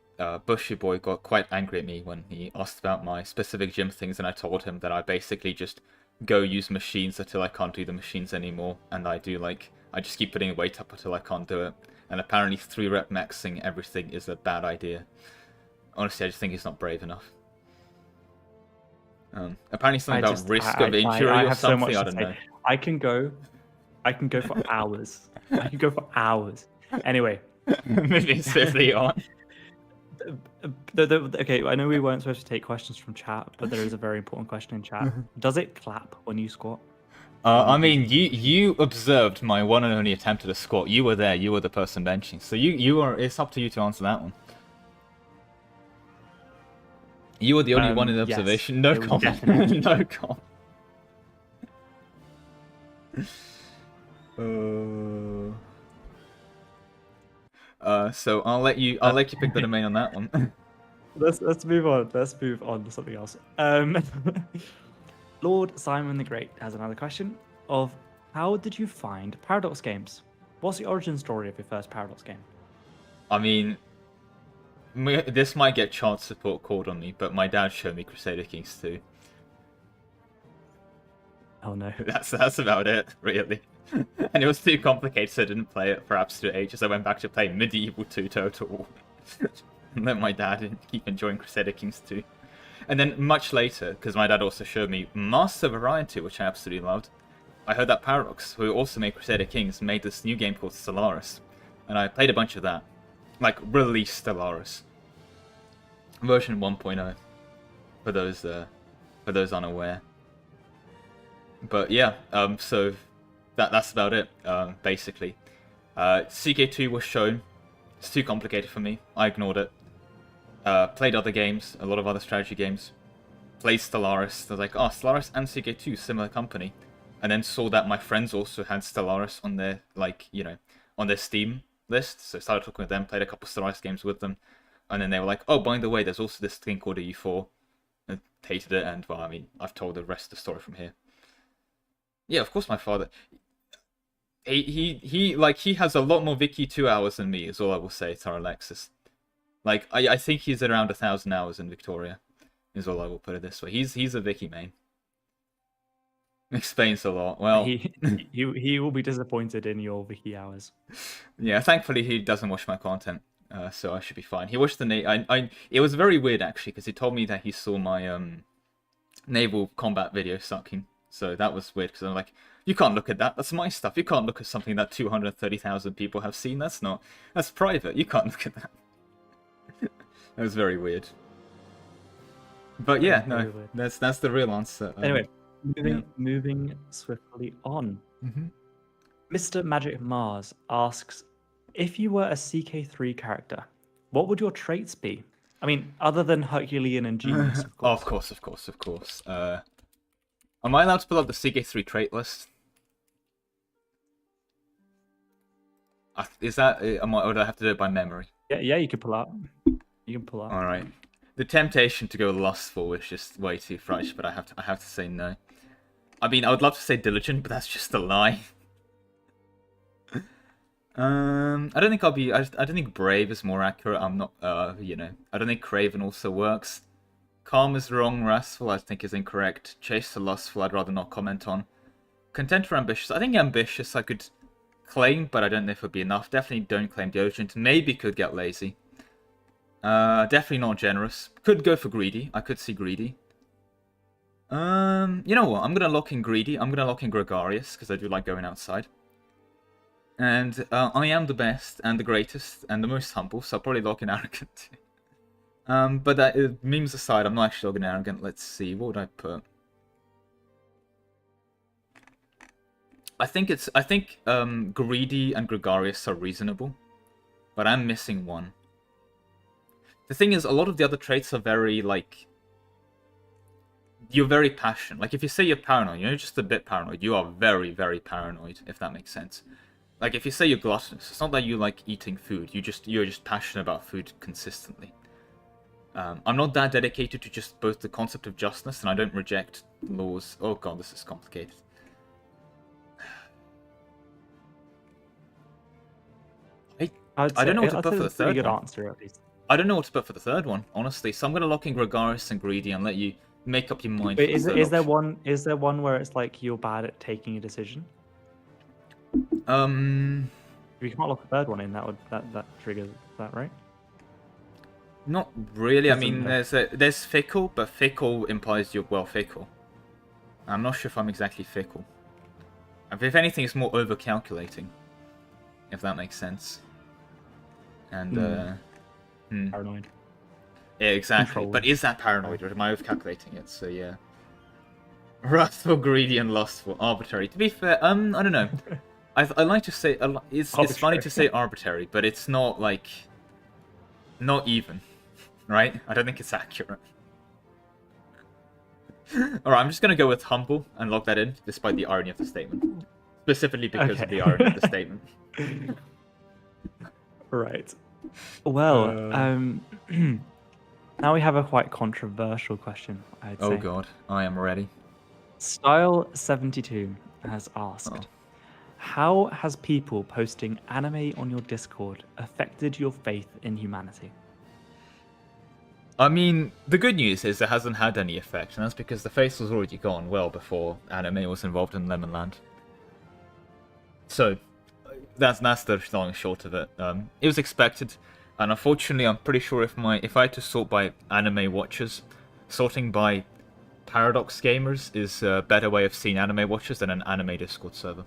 Bushy Boy got quite angry at me when he asked about my specific gym things, and I told him that I basically just go use machines until I can't do the machines anymore, and I just keep putting weight up until I can't do it. And apparently 3-rep maxing everything is a bad idea. Honestly, I just think he's not brave enough. Apparently something about risk of injury I or have so much something, I to don't say. know. I can go for hours. I can go for hours. Anyway, Moving swiftly on. okay, I know we weren't supposed to take questions from chat, but there is a very important question in chat. Does it clap when you squat? I mean, you observed my one and only attempt at a squat. You were there. You were the person benching. So it's up to you to answer that one. You were the only one in the Yes, observation. No it was comment. definitely. No comment. So I'll let you pick the domain on that one. Let's move on. Let's move on to something else. Lord Simon the Great has another question of how did you find Paradox games? What's the origin story of your first Paradox game? I mean, this might get child support called on me, but my dad showed me Crusader Kings 2. Oh no. That's about it, really. And it was too complicated, so I didn't play it for absolute ages. I went back to play Medieval 2 Total War. And then my dad keep enjoying Crusader Kings 2. And then much later, because my dad also showed me Master of Orion 2, which I absolutely loved, I heard that Paradox, who also made Crusader Kings, made this new game called Stellaris. And I played a bunch of that. Like, release Stellaris. Version 1.0. For those unaware. But yeah, so that's about it, basically. CK2 was shown. It's too complicated for me. I ignored it. Played other games, a lot of other strategy games. Played Stellaris. I was like, oh, Stellaris and CK2, similar company. And then saw that my friends also had Stellaris on their, on their Steam list. So started talking with them, played a couple Stellaris games with them. And then they were like, oh, by the way, there's also this thing called EU4. And hated it, and, well, I mean, I've told the rest of the story from here. Yeah, of course my father... He has a lot more Vicky 2 hours than me, is all I will say to our Alexis. Like, I think he's around 1,000 hours in Victoria, is all I will put it this way. He's a Vicky main. Explains a lot. Well, he will be disappointed in your Vicky hours. Yeah, thankfully he doesn't watch my content, so I should be fine. He watched it was very weird actually, because he told me that he saw my naval combat video sucking. So that was weird, because I'm like, you can't look at that. That's my stuff. You can't look at something that 230,000 people have seen. That's private. You can't look at that. That was very weird. But yeah, no, that's the real answer. Anyway, moving swiftly on. Mr. Magic Mars asks, if you were a CK3 character, what would your traits be? I mean, other than Herculean and genius, of course. Of course. Am I allowed to pull up the CK3 trait list? Is that... or do I have to do it by memory? Yeah, you can pull up. You can pull up. Alright. The temptation to go lustful is just way too fresh, but I have to say no. I mean, I would love to say diligent, but that's just a lie. I don't think I'll be... I don't think brave is more accurate. I'm not... I don't think craven also works. Calm is wrong. Wrathful, I think, is incorrect. Chaste or lustful, I'd rather not comment on. Content or ambitious? I think ambitious I could claim, but I don't know if it would be enough. Definitely don't claim diligent. Maybe could get lazy. Definitely not generous. Could go for greedy. I could see greedy. You know what? I'm going to lock in greedy. I'm going to lock in gregarious, because I do like going outside. And I am the best, and the greatest, and the most humble, so I'll probably lock in arrogant too. But that memes aside, I'm not actually looking arrogant. Let's see, what would I put? I think greedy and gregarious are reasonable, but I'm missing one. The thing is, a lot of the other traits are very you're very passionate. Like if you say you're paranoid, you're not just a bit paranoid. You are very, very paranoid, if that makes sense. Like if you say you're gluttonous, it's not that you like eating food. You're just passionate about food consistently. I'm not that dedicated to just both the concept of justness, and I don't reject laws. Oh god, this is complicated. I don't know what to put for the third one. Answer, at least. I don't know what to put for the third one, honestly. So I'm going to lock in gregarious and greedy and let you make up your mind. Wait, is there one where it's like you're bad at taking a decision? If you can't lock a third one in, that triggers that, right? Not really. I mean, there's fickle, but fickle implies you're fickle. I'm not sure if I'm exactly fickle. If anything, it's more over calculating, if that makes sense. And paranoid. Yeah, exactly. Control. But is that paranoid, or am I over calculating it? So yeah. Wrathful, greedy, and lustful, arbitrary. To be fair, I don't know. I like to say it's funny to say arbitrary, but it's not like not even, right? I don't think it's accurate. All right, I'm just gonna go with humble and lock that in, despite the irony of the statement, specifically because of the irony of the statement. Right. Well, now we have a quite controversial question, I'd say. Oh god, I am ready. Style72 has asked, how has people posting anime on your Discord affected your faith in humanity? I mean, the good news is it hasn't had any effect, and that's because the face was already gone well before anime was involved in Lemonland. So, that's the long and short of it. It was expected, and unfortunately, I'm pretty sure if I had to sort by anime watchers, sorting by Paradox gamers is a better way of seeing anime watchers than an anime Discord server.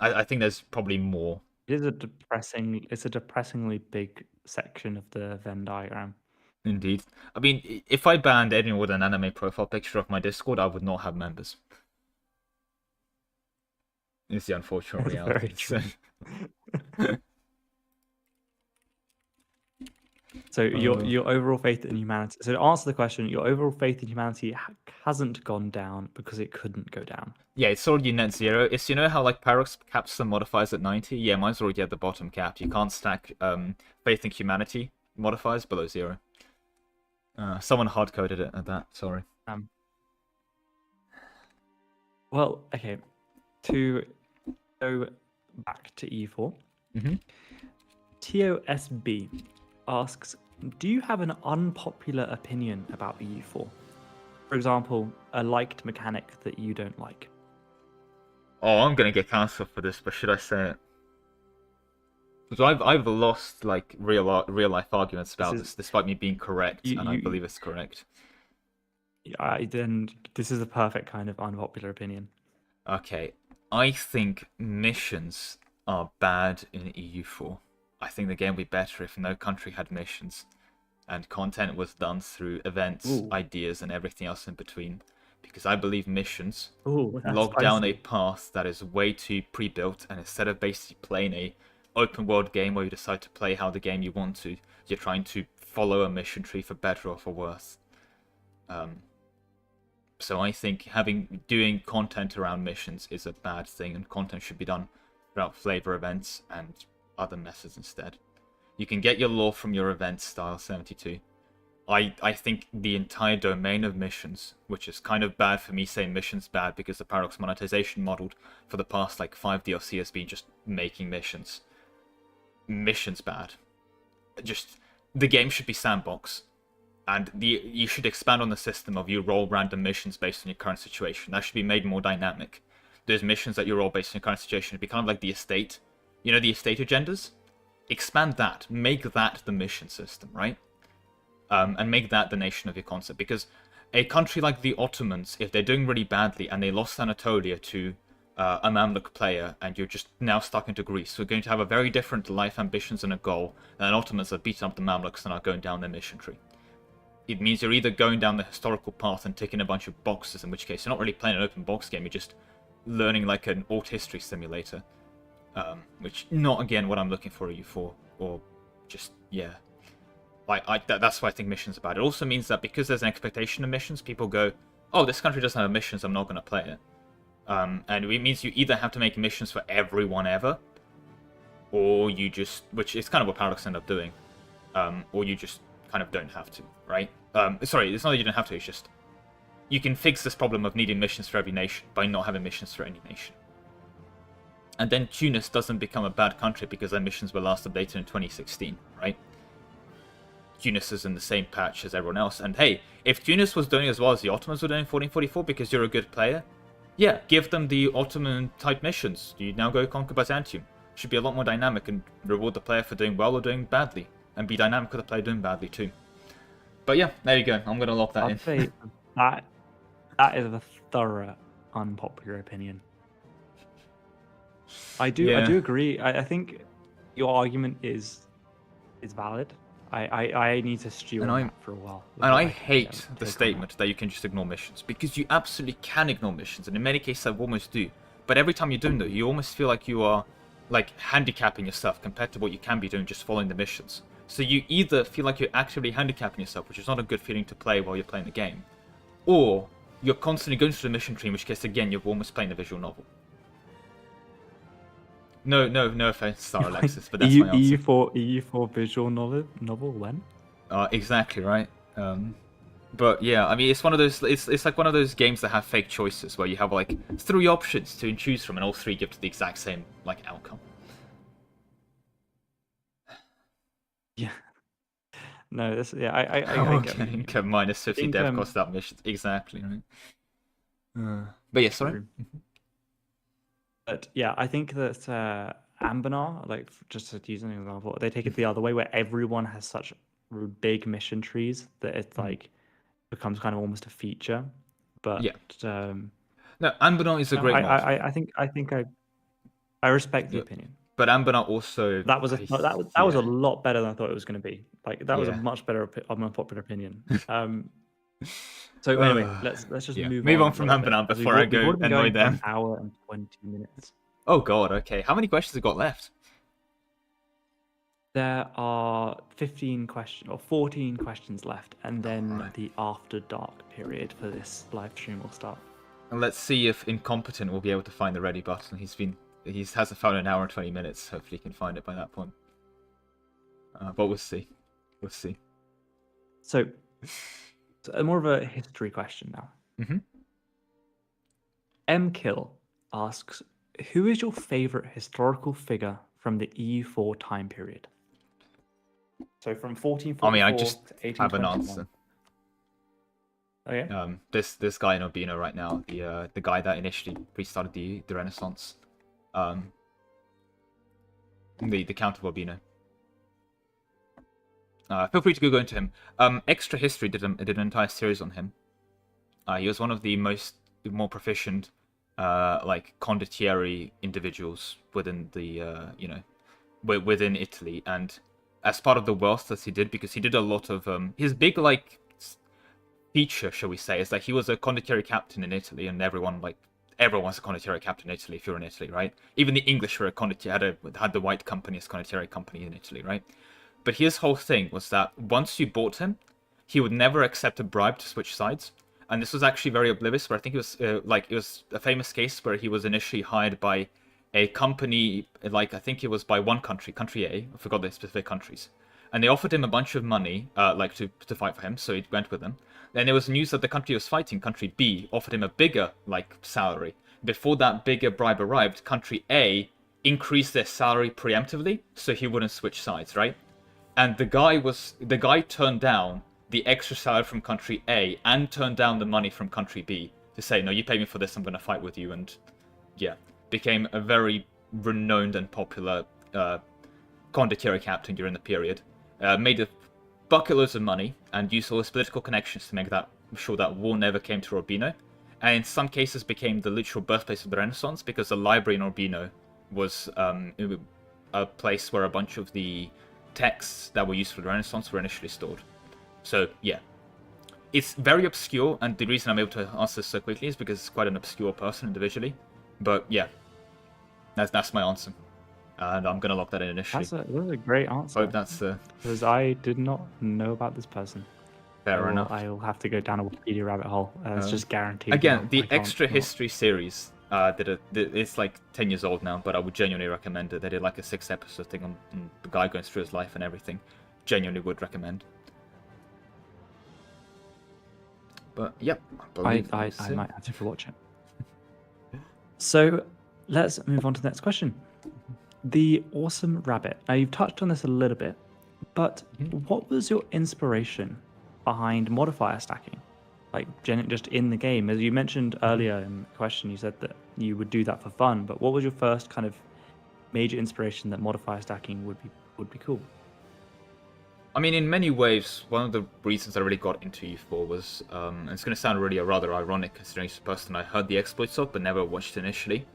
I think there's probably more. It's a depressingly big section of the Venn diagram. Indeed. I mean, if I banned anyone with an anime profile picture off my Discord, I would not have members. It's the unfortunate reality. So your overall faith in humanity. So to answer the question, your overall faith in humanity hasn't gone down because it couldn't go down. Yeah, it's already net zero. It's, you know how like Paradox caps some modifiers at 90? Yeah, mine's already at the bottom cap. You can't stack faith in humanity modifiers below 0. Someone hard coded it at that. Sorry. Well, okay. To go back to EU4, TOSB asks, do you have an unpopular opinion about EU4? For example, a liked mechanic that you don't like. Oh, I'm gonna get cancelled for this, but should I say it? Because I've lost like real life arguments about this, despite me being correct, and I believe it's correct. Then this is a perfect kind of unpopular opinion. Okay, I think missions are bad in EU4. I think the game would be better if no country had missions, and content was done through events, ideas, and everything else in between. Because I believe missions log down a path that is way too pre-built, and instead of basically playing a open world game where you decide to play how the game you want to, you're trying to follow a mission tree for better or for worse. So I think doing content around missions is a bad thing, and content should be done throughout flavor events and other methods instead. You can get your lore from your events, style 72. I think the entire domain of missions, which is kind of bad for me saying missions bad because the Paradox monetization model for the past like 5 DLC has been just making missions. Missions bad. Just the game should be sandbox, and you should expand on the system of you roll random missions based on your current situation. That should be made more dynamic. There's missions that you roll based on your current situation. It'd be kind of like the estate. You know, the estate agendas? Expand that. Make that the mission system, right? And make that the nation of your concept. Because a country like the Ottomans, if they're doing really badly and they lost Anatolia to a Mamluk player, and you're just now stuck into Greece, we're going to have a very different life ambitions and a goal than Ottomans have beaten up the Mamluks and are going down their mission tree. It means you're either going down the historical path and ticking a bunch of boxes, in which case you're not really playing an open box game, you're just learning like an alt history simulator. Which, not again what I'm looking for EU4, or just, yeah. That's why I think missions are bad. It also means that because there's an expectation of missions, people go, oh, this country doesn't have missions, I'm not going to play it. And it means you either have to make missions for everyone ever, or you just, which is kind of what Paradox end up doing, or you just kind of don't have to, right? Sorry, it's not that you don't have to, it's just you can fix this problem of needing missions for every nation by not having missions for any nation. And then Tunis doesn't become a bad country because their missions were last updated in 2016, right? Tunis is in the same patch as everyone else. And hey, if Tunis was doing as well as the Ottomans were doing in 1444 because you're a good player, yeah, give them the Ottoman-type missions. You now go conquer Byzantium. Should be a lot more dynamic and reward the player for doing well or doing badly. And be dynamic with the player doing badly too. But yeah, there you go. I'm going to lock that in. I'd say that is a thorough unpopular opinion. I do agree. I think your argument is valid. I need to stew on that for a while. And I hate the statement that you can just ignore missions, because you absolutely can ignore missions, and in many cases I almost do. But every time you're doing that, you almost feel like you are like handicapping yourself compared to what you can be doing just following the missions. So you either feel like you're actively handicapping yourself, which is not a good feeling to play while you're playing the game, or you're constantly going through the mission tree, in which case again you're almost playing a visual novel. No offense, Star Alexis, but that's my answer. EU4 visual novel when? Exactly right. But yeah, I mean, it's one of those. It's like one of those games that have fake choices where you have like 3 options to choose from, and all 3 give to the exact same like outcome. Yeah. No, this I get minus 50 dev cost that mission. Exactly right. But yeah, sorry. But yeah, I think that Anbennar, like just to use an example, they take it the other way, where everyone has such big mission trees that it's like becomes kind of almost a feature. But yeah, no, Anbennar is a great mod. I respect the opinion. But Anbennar also that was a lot better than I thought it was going to be. Like that was a much better unpopular opinion. So anyway, let's just move on from Anbennar before I go annoy them. 1 hour and 20 minutes. Oh god, okay. How many questions have got left? There are 14 questions left, and then the after dark period for this live stream will start. And let's see if Incompetent will be able to find the ready button. He hasn't found an hour and 20 minutes. Hopefully he can find it by that point. But we'll see. We'll see. So more of a history question now. Mm-hmm. M-Kill asks, who is your favorite historical figure from the EU4 time period? So from 1444 I mean, I just to have an answer. Okay. This guy in Urbino right now, the guy that initially restarted the Renaissance, the Count of Urbino. Feel free to Google into him. Extra History did an entire series on him. He was one of the more proficient, like condottieri individuals within the within Italy, and as part of the wealth that he did, because he did a lot of his big like feature, shall we say, is that he was a condottieri captain in Italy, and everyone's a condottieri captain in Italy if you're in Italy, right? Even the English were a condottieri, had the White Company as condottieri company in Italy, right? But his whole thing was that once you bought him, he would never accept a bribe to switch sides. And this was actually very oblivious, where I think it was a famous case where he was initially hired by a company, like I think it was by one country A, I forgot the specific countries. And they offered him a bunch of money, like to fight for him, so he went with them. Then there was news that the country he was fighting, country B, offered him a bigger, like, salary. Before that bigger bribe arrived, country A increased their salary preemptively, so he wouldn't switch sides, right? And the guy turned down the extra salary from country A and turned down the money from country B to say, no, you pay me for this, I'm going to fight with you. And yeah, became a very renowned and popular condottieri captain during the period. Made a bucket loads of money and used all his political connections to make sure that war never came to Urbino. And in some cases became the literal birthplace of the Renaissance, because the library in Urbino was a place where a bunch of the texts that were used for the Renaissance were initially stored. So yeah, it's very obscure, and the reason I'm able to answer this so quickly is because it's quite an obscure person individually. But yeah, that's my answer, and I'm gonna lock that in initially. That's a great answer. Hope that's because I did not know about this person. Fair enough. I'll have to go down a Wikipedia rabbit hole. It's just guaranteed. Again, the Extra History series it's like 10 years old now, but I would genuinely recommend it. They did like a 6-episode thing on the guy going through his life and everything. Genuinely would recommend. But yep, I I, believe I, that's I it. might have to watch it. So let's move on to the next question. The awesome rabbit. Now you've touched on this a little bit, but what was your inspiration behind modifier stacking? Like just in the game, as you mentioned earlier in the question, you said that you would do that for fun. But what was your first kind of major inspiration that modifier stacking would be cool? I mean, in many ways, one of the reasons I really got into EU4 was, and it's going to sound really rather ironic considering it's the person I heard the exploits of but never watched initially,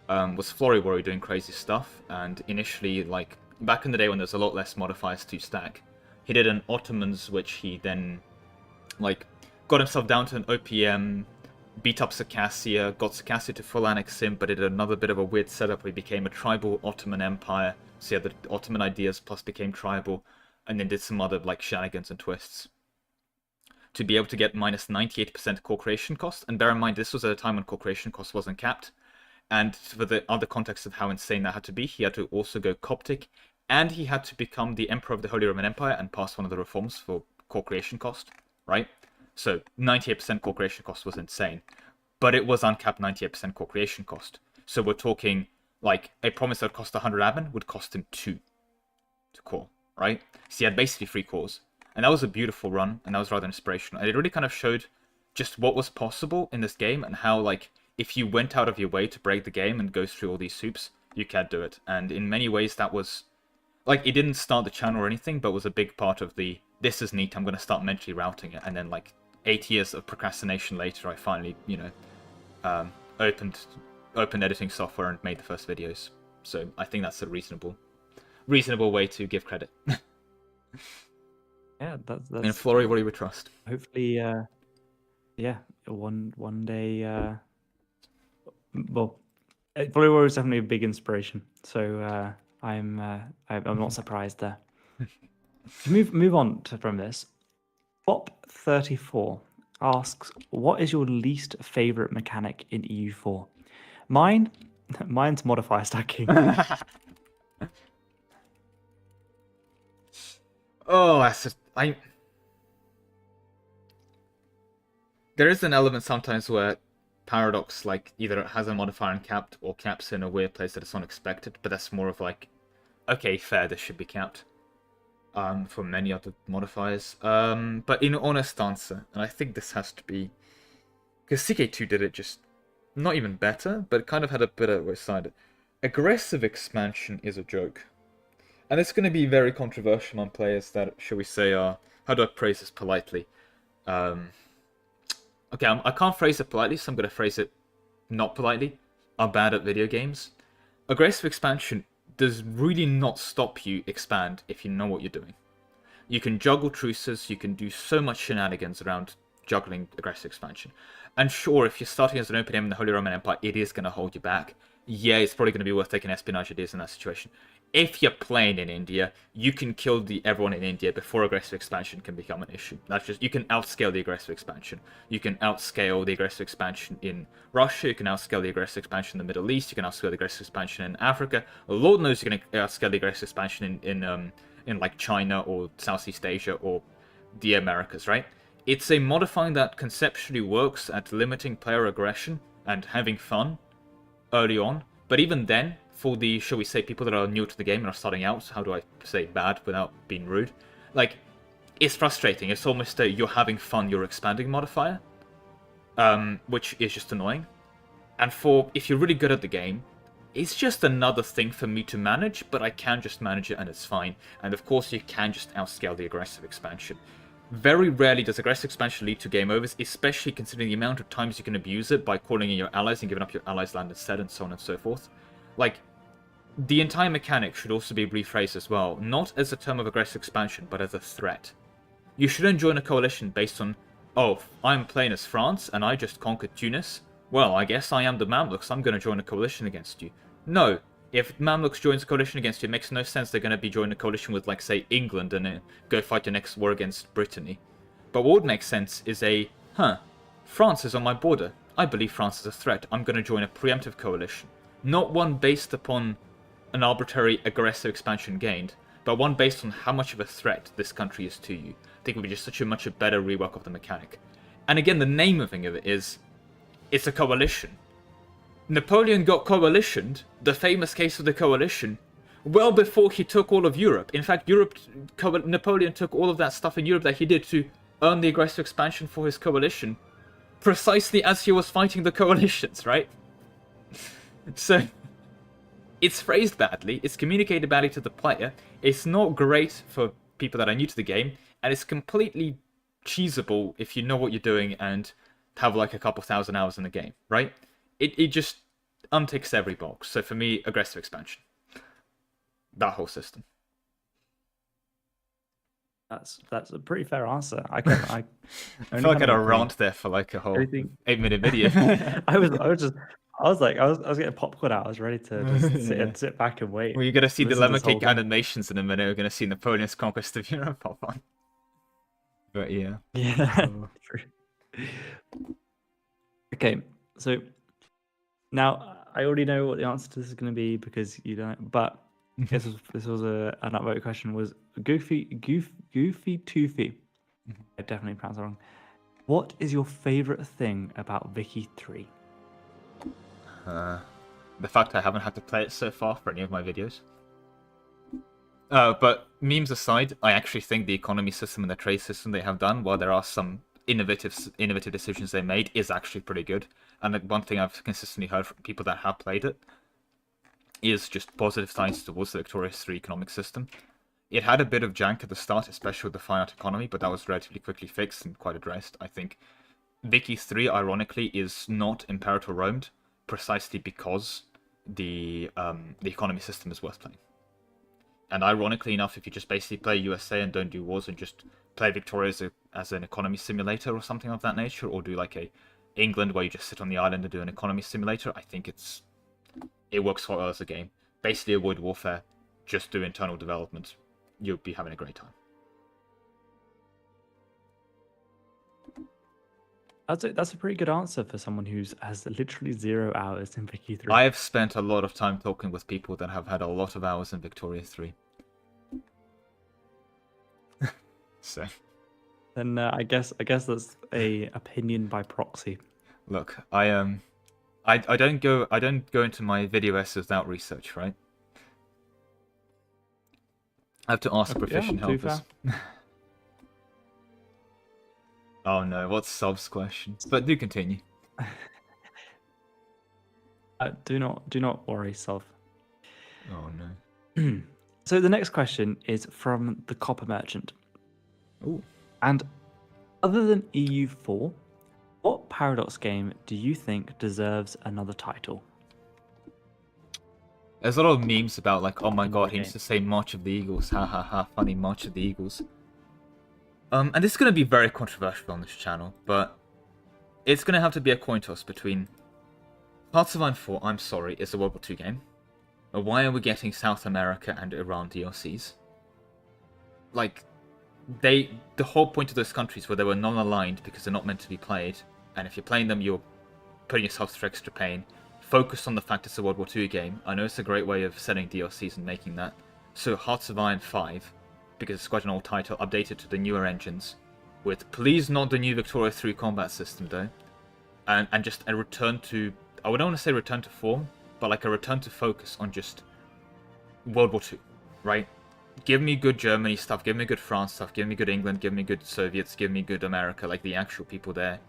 was Floribori doing crazy stuff. And initially, like, back in the day when there's a lot less modifiers to stack, he did an Ottomans, which he then, like, got himself down to an OPM, beat up Circassia, got Circassia to full annex him, but did another bit of a weird setup where he became a tribal Ottoman Empire. So he had the Ottoman ideas plus became tribal, and then did some other like shenanigans and twists to be able to get minus 98% core creation cost. And bear in mind, this was at a time when core creation cost wasn't capped. And for the other context of how insane that had to be, he had to also go Coptic, and he had to become the Emperor of the Holy Roman Empire and pass one of the reforms for core creation cost, right? So 98% core creation cost was insane, but it was uncapped 98% core creation cost. So we're talking like a promise that would cost 100 admin would cost him 2 to core, right? So he had basically 3 cores, and that was a beautiful run, and that was rather inspirational. And it really kind of showed just what was possible in this game and how, like, if you went out of your way to break the game and go through all these soups, you can do it. And in many ways, that was, like, it didn't start the channel or anything, but was a big part of the, this is neat, I'm going to start mentally routing it. And then, like, 8 years of procrastination later, I finally, you know, opened editing software and made the first videos. So I think that's a reasonable way to give credit. Yeah, that's And Flory, what do we trust? hopefully, yeah, one day. Well, Floribori was definitely a big inspiration. So I'm not surprised there. To move on from this, Pop34 asks, "What is your least favorite mechanic in EU4?" Mine's modifier stacking. Oh, there is an element sometimes where Paradox, like, either has a modifier uncapped or caps in a weird place that is unexpected, but that's more of like, okay, fair, this should be capped. For many other modifiers. But in honest answer, and I think this has to be, because CK2 did it just not even better, but kind of had a bit of a side. Aggressive expansion is a joke. And it's going to be very controversial on players that, shall we say, are, how do I phrase this politely? Okay, I can't phrase it politely, so I'm going to phrase it not politely. Are bad at video games. Aggressive expansion does really not stop you expand if you know what you're doing. You can juggle truces, you can do so much shenanigans around juggling aggressive expansion. And sure, if you're starting as an open aim in the Holy Roman Empire, it is going to hold you back. Yeah, it's probably going to be worth taking espionage ideas in that situation. If you're playing in India, you can kill everyone in India before aggressive expansion can become an issue. That's just, you can outscale the aggressive expansion. You can outscale the aggressive expansion in Russia. You can outscale the aggressive expansion in the Middle East. You can outscale the aggressive expansion in Africa. Lord knows you're going to outscale the aggressive expansion in like China or Southeast Asia or the Americas, right? It's a modifying that conceptually works at limiting player aggression and having fun early on. But even then, for the, shall we say, people that are new to the game and are starting out, how do I say bad without being rude? Like, it's frustrating. It's almost a you're having fun, you're expanding modifier, which is just annoying. And for, if you're really good at the game, it's just another thing for me to manage, but I can just manage it and it's fine. And of course, you can just outscale the aggressive expansion. Very rarely does aggressive expansion lead to game overs, especially considering the amount of times you can abuse it by calling in your allies and giving up your allies' land instead, and so on and so forth. Like, the entire mechanic should also be rephrased as well, not as a term of aggressive expansion, but as a threat. You shouldn't join a coalition based on, oh, I'm playing as France and I just conquered Tunis. Well, I guess I am the Mamluks, I'm going to join a coalition against you. No, if Mamluks joins a coalition against you, it makes no sense they're going to be joining a coalition with, like, say, England and go fight the next war against Brittany. But what would make sense is France is on my border. I believe France is a threat. I'm going to join a preemptive coalition. Not one based upon an arbitrary aggressive expansion gained, but one based on how much of a threat this country is to you. I think it would be just such a much better rework of the mechanic. And again, the name of it is, it's a coalition. Napoleon got coalitioned, the famous case of the coalition, well before he took all of Europe. In fact, Napoleon took all of that stuff in Europe that he did to earn the aggressive expansion for his coalition, precisely as he was fighting the coalitions, right? So, it's phrased badly, it's communicated badly to the player, it's not great for people that are new to the game, and it's completely cheesable if you know what you're doing and have like a couple thousand hours in the game, right? It just unticks every box. So for me, aggressive expansion. That whole system. That's a pretty fair answer. I feel like I had a rant there for like a whole 8-minute video. I was getting popcorn out. I was ready to just sit back and wait. Well, you're gonna see the lemon cake animations in a minute. We're gonna see Napoleon's conquest of Europe pop on. But yeah. Yeah. True. Okay, so now I already know what the answer to this is going to be because you don't. But this was an upvoted question. Was Goofy Toofy? I definitely pronounced it wrong. What is your favorite thing about Vicky 3? The fact I haven't had to play it so far for any of my videos. But memes aside, I actually think the economy system and the trade system they have done, while there are some innovative decisions they made, is actually pretty good. And one thing I've consistently heard from people that have played it is just positive signs towards the Victorious 3 economic system. It had a bit of jank at the start, especially with the finite economy, but that was relatively quickly fixed and quite addressed. I think Vicky 3, ironically, is not Imperator roamed, precisely because the economy system is worth playing. And ironically enough, if you just basically play USA and don't do wars and just play Victoria as an economy simulator or something of that nature, or do like a England where you just sit on the island and do an economy simulator, I think it works quite well as a game. Basically avoid warfare, just do internal development. You'll be having a great time. That's a pretty good answer for someone who has literally 0 hours in Vicky 3. I have spent a lot of time talking with people that have had a lot of hours in Victoria 3. So. Then I guess that's a opinion by proxy. Look, I don't go into my video essays without research, right? I have to ask proficient helpers. Oh no, what's Sub's question? But do continue. Do not worry, Sov. Oh no. So the next question is from the Copper Merchant. Ooh. And other than EU4, what Paradox game do you think deserves another title? There's a lot of memes about like, oh my god, he needs to say March of the Eagles. Ha ha ha, funny March of the Eagles. And this is going to be very controversial on this channel, but it's going to have to be a coin toss between Hearts of Iron 4, I'm sorry, is a World War II game. But why are we getting South America and Iran DLCs? Like, the whole point of those countries where they were non-aligned because they're not meant to be played, and if you're playing them, you're putting yourself through extra pain. Focus on the fact it's a World War II game. I know it's a great way of selling DLCs and making that. So Hearts of Iron 5, because it's quite an old title, updated to the newer engines, with please not the new Victoria 3 combat system though, and just a return to, I don't want to say return to form, but like a return to focus on just World War II, right? Give me good Germany stuff, give me good France stuff, give me good England, give me good Soviets, give me good America, like the actual people there,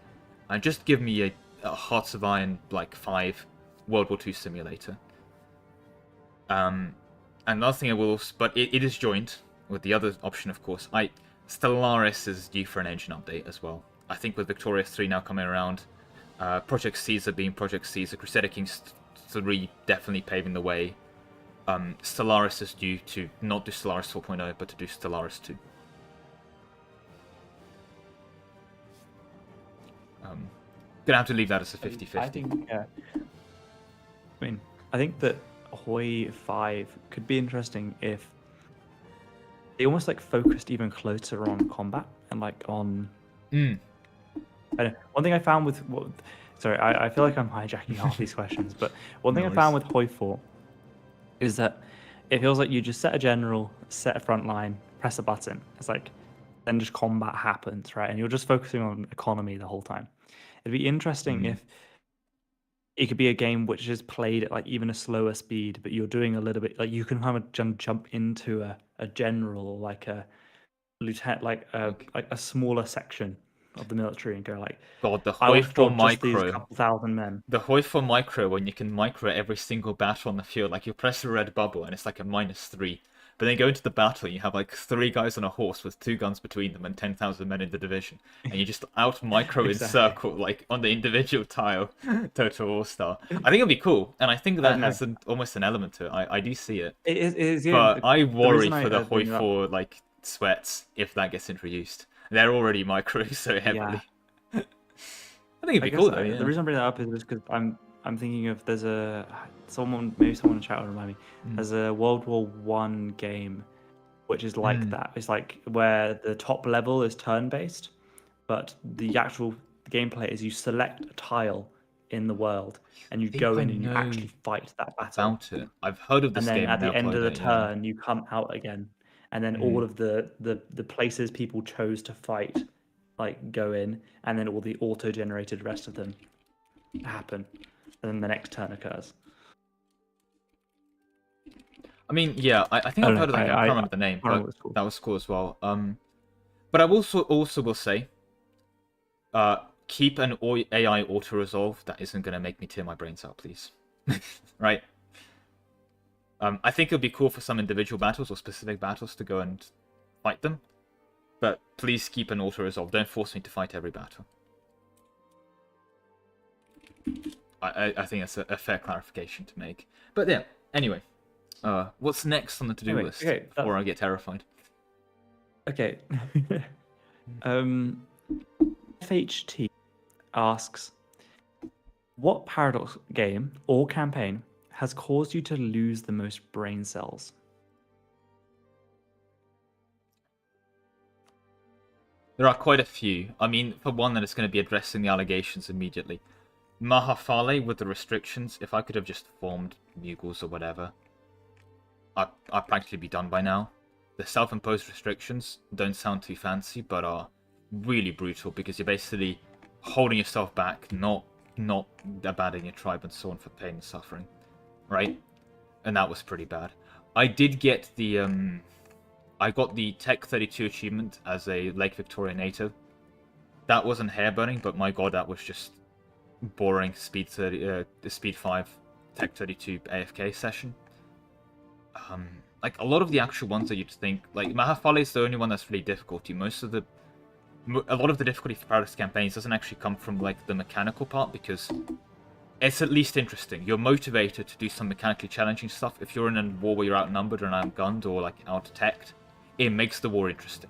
and just give me a Hearts of Iron like 5 World War II simulator. And another thing I will, but it is joined with the other option, of course. Stellaris is due for an engine update as well. I think with Victoria 3 now coming around, Project Caesar being Project Caesar, Crusader Kings 3 definitely paving the way. Stellaris is due to not do Stellaris 4.0, but to do Stellaris 2. Gonna have to leave that as a 50-50. I think, I think that Hoi 5 could be interesting if they almost like focused even closer on combat and like on. I know, one thing I found with sorry, I feel like I'm hijacking half these questions, but one thing I found with Hoi 4 is that it feels like you just set a general, set a front line, press a button. It's like then just combat happens, right? And you're just focusing on economy the whole time. It'd be interesting if it could be a game which is played at like even a slower speed, but you're doing a little bit like you can kind of jump into a general, like a lieutenant, like a smaller section of the military and go like, God, the I will Hoi 4 drop just these micro. couple thousand men. The Hoi 4 micro, when you can micro every single battle on the field, like you press a red bubble and it's like a -3. But then you go into the battle and you have like 3 guys on a horse with 2 guns between them and 10,000 men in the division. And you just out micro in Exactly. circle, like on the individual tile, Total All-Star. I think it'd be cool. And I think that has almost an element to it. I do see it. It is, yeah. But I worry reason for the I Hoi bring it up- 4 like sweats if that gets introduced. They're already micro so heavily. I think it'd be cool though. Yeah. The reason I bring that up is just because I'm thinking of maybe someone in chat will remind me. There's a World War One game, which is like that. It's like where the top level is turn-based, but the actual gameplay is you select a tile in the world and you go in and you actually fight that battle. About it, I've heard of this game. And then at the end of the it, turn, you come out again, and then all of the places people chose to fight like go in, and then all the auto-generated rest of them happen, and then the next turn occurs. I mean, yeah, I think I've heard of that game. I can't remember the name, but that was cool as well. But I also will say, keep an AI auto resolve that isn't going to make me tear my brains out, please. Right? I think it would be cool for some individual battles or specific battles to go and fight them. But please keep an auto-resolve. Don't force me to fight every battle. I think that's a fair clarification to make. But yeah, anyway. What's next on the to-do list before I get terrified? Okay. FHT asks, what Paradox game or campaign has caused you to lose the most brain cells? There are quite a few. I mean, for one, that it's going to be addressing the allegations immediately. Mahafale with the restrictions, if I could have just formed Mugles or whatever, I'd practically be done by now. The self-imposed restrictions don't sound too fancy, but are really brutal because you're basically holding yourself back, not abandoning your tribe and so on for pain and suffering, right? And that was pretty bad. I did get the I got the Tech 32 achievement as a Lake Victoria native. That wasn't hair-burning, but my god, that was just boring speed 5 Tech 32 AFK session. Like a lot of the actual ones that you'd think, like Mahafale is the only one that's really difficulty. A lot of the difficulty for Paradox campaigns doesn't actually come from like the mechanical part because it's at least interesting. You're motivated to do some mechanically challenging stuff. If you're in a war where you're outnumbered or outgunned or like out-teched, it makes the war interesting.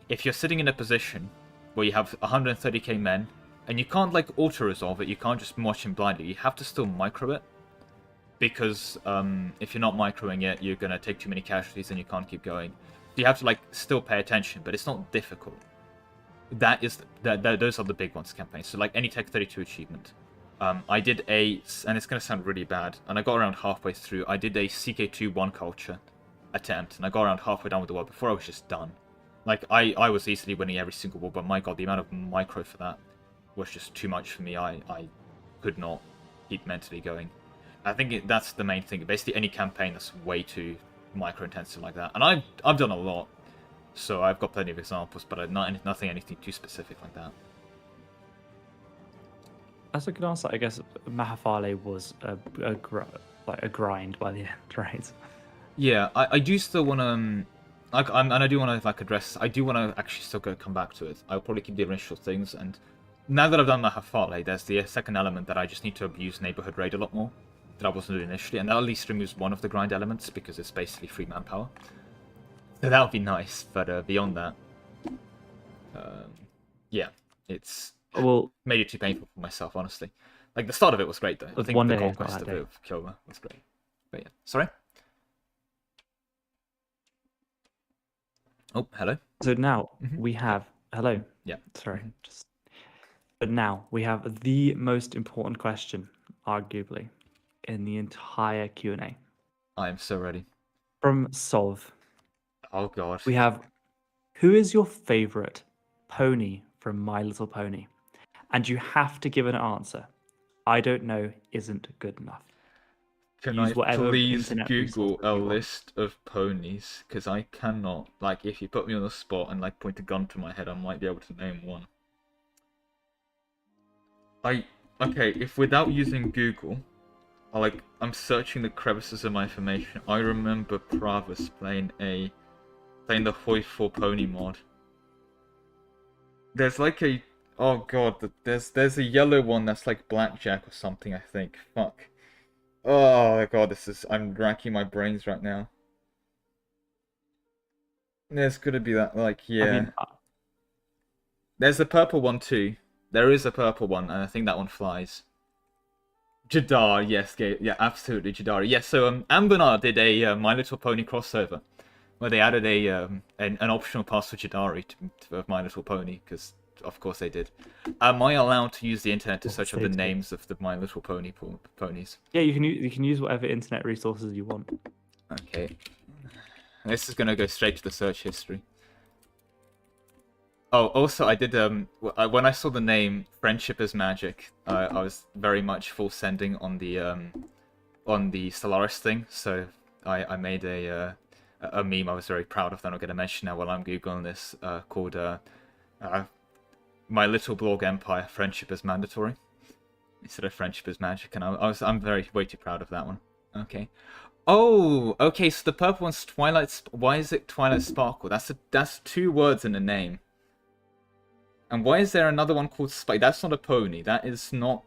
If you're sitting in a position where you have 130k men and you can't like auto-resolve it, you can't just march in blindly, you have to still micro it. Because if you're not microing it, you're going to take too many casualties and you can't keep going. You have to like still pay attention, but it's not difficult. Those are the big ones campaigns. So like any Tech 32 achievement. I did and it's going to sound really bad, and I got around halfway through, I did a CK2 one culture attempt, and I got around halfway down with the war before I was just done. Like, I was easily winning every single war, but my god, the amount of micro for that was just too much for me. I could not keep mentally going. I think that's the main thing. Basically, any campaign that's way too micro-intensive like that. And I've done a lot, so I've got plenty of examples, but nothing anything too specific like that. That's a good answer. I guess Mahafale was a grind by the end, right? Yeah, I do still want to, and I do want to like address. I do want to actually still come back to it. I'll probably keep the initial things, and now that I've done Mahafale, there's the second element that I just need to abuse neighborhood raid a lot more that I wasn't doing initially, and that at least removes one of the grind elements because it's basically free manpower. So that would be nice, but beyond that, yeah, it's made it too painful for myself, honestly. Like the start of it was great though. I think the conquest of it of Kilmer was great. But yeah, sorry. Oh, hello. So now we have hello. Yeah. Sorry. But now we have the most important question, arguably, in the entire Q&A. I am so ready. From Solve. Oh god. We have Who is your favorite pony from My Little Pony? And you have to give an answer. I don't know isn't good enough. Can Use I whatever please internet Google resources a you want. list of ponies? Because I cannot. Like, if you put me on the spot and like point a gun to my head, I might be able to name one. Okay, if without using Google, I'm searching the crevices of my information. I remember Pravis playing the Hoi 4 pony mod. There's like a oh god, there's a yellow one that's like blackjack or something, I think. Fuck. Oh god, I'm racking my brains right now. There's gonna be that, like, I yeah. mean, There's a purple one too. There is a purple one, and I think that one flies. Jadar, yes, yeah, absolutely, Jadar. Yes, so Anbennar did a My Little Pony crossover, where they added an optional pass for Jadari to My Little Pony, because of course they did. Am I allowed to use the internet to search up the names of the My Little Pony ponies? yeah, you can use whatever internet resources you want. Okay. This is gonna go straight to the search history. Oh, also, I did, when I saw the name Friendship is Magic, I was very much full sending on the Stellaris thing, so I made a meme I was very proud of that I'm going to mention now while I'm Googling this, called, My Little Blog Empire, Friendship is Mandatory, instead of Friendship is Magic, and I'm way too proud of that one. Okay. Oh, okay, so the purple one's Twilight, why is it Twilight Sparkle? That's 2 words in a name. And why is there another one called Spike? That's not a pony. That is not...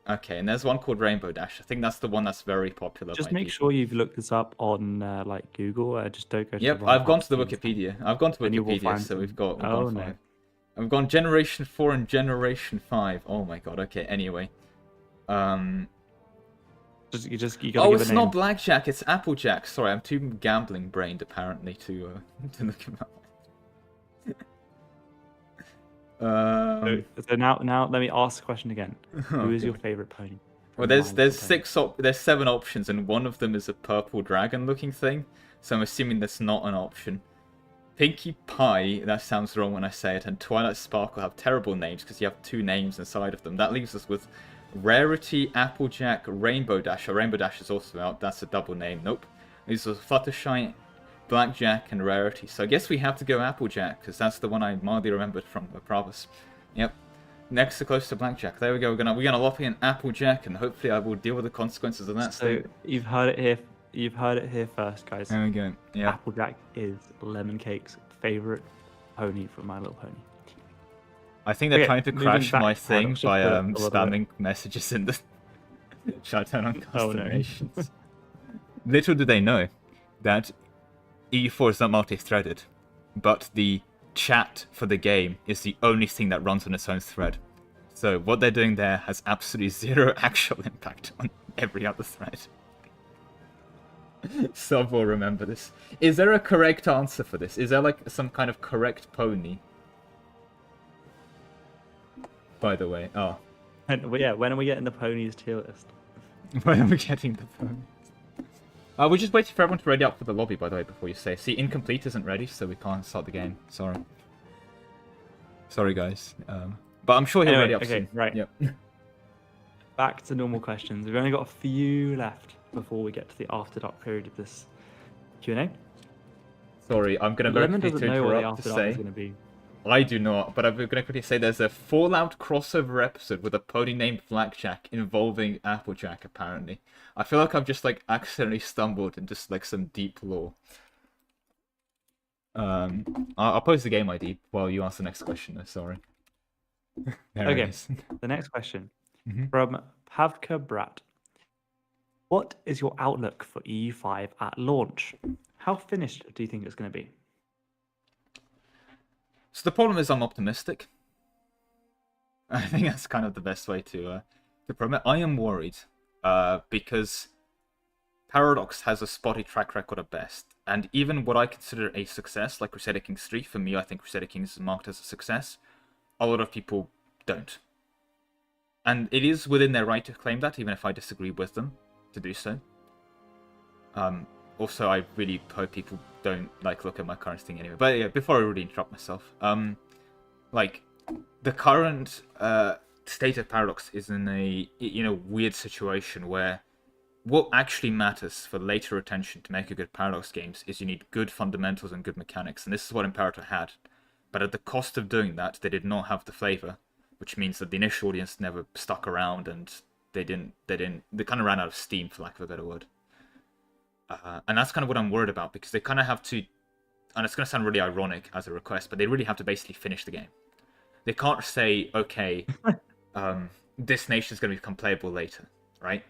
Okay, and there's one called Rainbow Dash. I think that's the one that's very popular. Just make sure you've looked this up on like Google. Just don't go to Yep, the wrong I've gone to the parts of Wikipedia. I've gone to Then you will Wikipedia, find so we've some- gone no. 5. I've gone Generation 4 and Generation 5. Oh my god, okay, anyway. You gotta Oh, give a it's name. not Blackjack, it's Applejack. Sorry, I'm too gambling brained apparently to look at that. So now let me ask the question again. Who is your God. favorite pony? Well, from My there's Little Pony? there's 7 options, and one of them is a purple dragon looking thing. So I'm assuming that's not an option. Pinkie Pie, that sounds wrong when I say it, and Twilight Sparkle have terrible names because you have 2 names inside of them. That leaves us with Rarity, Applejack, Rainbow Dash. Rainbow Dash is also out. That's a double name. Nope. These are Fluttershy, Blackjack, and Rarity. So I guess we have to go Applejack because that's the one I mildly remembered from the Provis. Yep. Next to close to Blackjack. There we go. We're gonna lock in Applejack, and hopefully I will deal with the consequences of that. So you've heard it here. You've heard it here first, guys. There we go. Yeah. Applejack is Lemon Cake's favorite pony from My Little Pony. I think they're Okay, trying to moving crash back my to thing Adam's by just a little spamming messages in the chat turn on Oh, no. customizations. Little do they know that EU4 is not multi-threaded, but the chat for the game is the only thing that runs on its own thread. So what they're doing there has absolutely 0 actual impact on every other thread. Some will remember this. Is there a correct answer for this? Is there like some kind of correct pony? By the way, oh. And yeah, when are we getting the ponies tier list? When are we getting the ponies? We're just waiting for everyone to ready up for the lobby, by the way, before you say. See, Incomplete isn't ready, so we can't start the game. Sorry. Sorry, guys. But I'm sure he'll Anyway, ready up okay, soon. right. Yep. Back to normal questions. We've only got a few left before we get to the after dark period of this Q&A. Sorry, I'm going to very Lemon quickly doesn't to know what the interrupt after to dark is say. going to be. I do not, but I'm going to quickly say there's a Fallout crossover episode with a pony named Blackjack involving Applejack, apparently. I feel like I've just, like, accidentally stumbled into, like, some deep lore. I'll post the game ID while you ask the next question, though, sorry. There it Okay, is. the next question Mhm. from Pavka Brat. What is your outlook for EU5 at launch? How finished do you think it's going to be? So the problem is I'm optimistic. I think that's kind of the best way to promote. I am worried because Paradox has a spotty track record at best. And even what I consider a success, like Crusader Kings 3, for me, I think Crusader Kings is marked as a success. A lot of people don't. And it is within their right to claim that, even if I disagree with them to do so. Also, I really hope people don't like look at my current thing anyway. But yeah, before I really interrupt myself, like the current state of Paradox is in a weird situation where what actually matters for later retention to make a good Paradox games is you need good fundamentals and good mechanics, and this is what Imperator had. But at the cost of doing that, they did not have the flavor, which means that the initial audience never stuck around, and they kind of ran out of steam, for lack of a better word. And that's kind of what I'm worried about, because they kind of have to, and it's going to sound really ironic as a request, but they really have to basically finish the game. They can't say, okay, this nation's going to become playable later, right?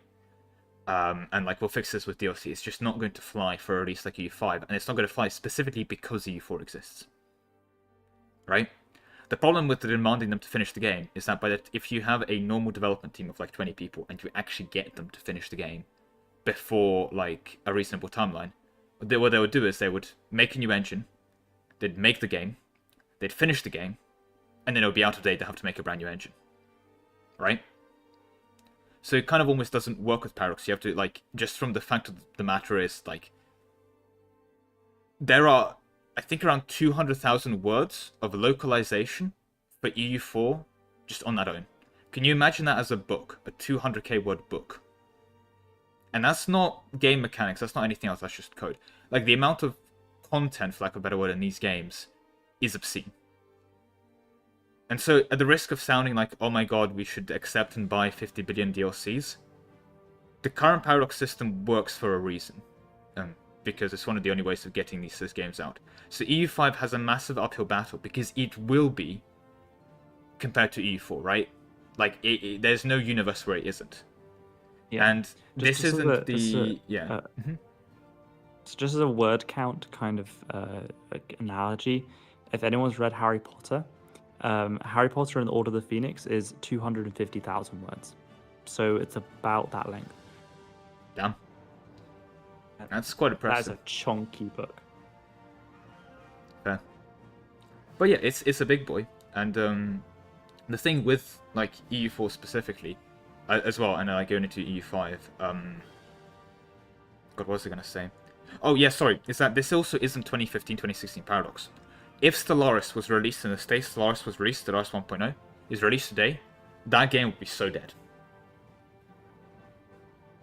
And like we'll fix this with DLC. It's just not going to fly for a release like EU5, and it's not going to fly specifically because EU4 exists, right? The problem with demanding them to finish the game is that if you have a normal development team of like 20 people and you actually get them to finish the game before like a reasonable timeline, what they would do is they would make a new engine, they'd make the game, they'd finish the game, and then it would be out of date. They have to make a brand new engine, right? So it kind of almost doesn't work with Paradox. You have to, like, just from the fact of the matter is, like, there are, I think, around 200,000 words of localization for EU4 just on that own. Can you imagine that as a book, a 200k word book? And that's not game mechanics, that's not anything else, that's just code. Like, the amount of content, for lack of a better word, in these games is obscene. And so, at the risk of sounding like, oh my god, we should accept and buy 50 billion DLCs, the current Paradox system works for a reason. Because it's one of the only ways of getting these games out. So EU5 has a massive uphill battle, because it will be, compared to EU4, right? Like, there's no universe where it isn't. Yeah. And this isn't the... Yeah. So just as a word count kind of analogy, if anyone's read Harry Potter... Harry Potter and the Order of the Phoenix is 250,000 words. So it's about that length. Damn. That's quite impressive. That is a chunky book. Fair. But yeah, it's a big boy. And the thing with like EU4 specifically, as well, and going into EU5, God, what was I going to say? Oh yeah, sorry, is that this also isn't 2015-2016 Paradox. If Stellaris was released in the state Stellaris was released, Stellaris 1.0 is released today, that game would be so dead.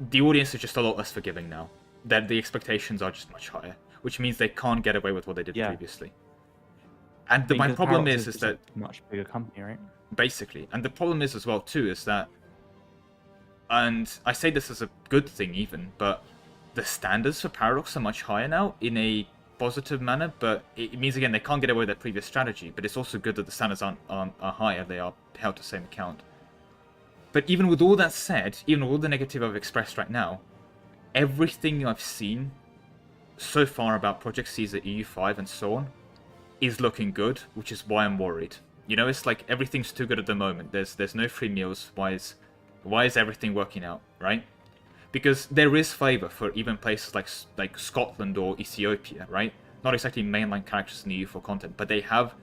The audience is just a lot less forgiving now. That the expectations are just much higher, which means they can't get away with what they did previously. And my problem is that a much bigger company, right? Basically, and the problem is as well too is that, and I say this as a good thing even, but the standards for Paradox are much higher now in a positive manner, but it means again they can't get away with their previous strategy, but it's also good that the standards are higher, they are held to the same account. But even with all that said, even with all the negative I've expressed right now, everything I've seen so far about Project Caesar, EU5 and so on is looking good, which is why I'm worried. You know, it's like everything's too good at the moment. There's no free meals. Why is everything working out, right? Because there is flavor for even places like Scotland or Ethiopia, right? Not exactly mainline characters in the EU4 content, but they have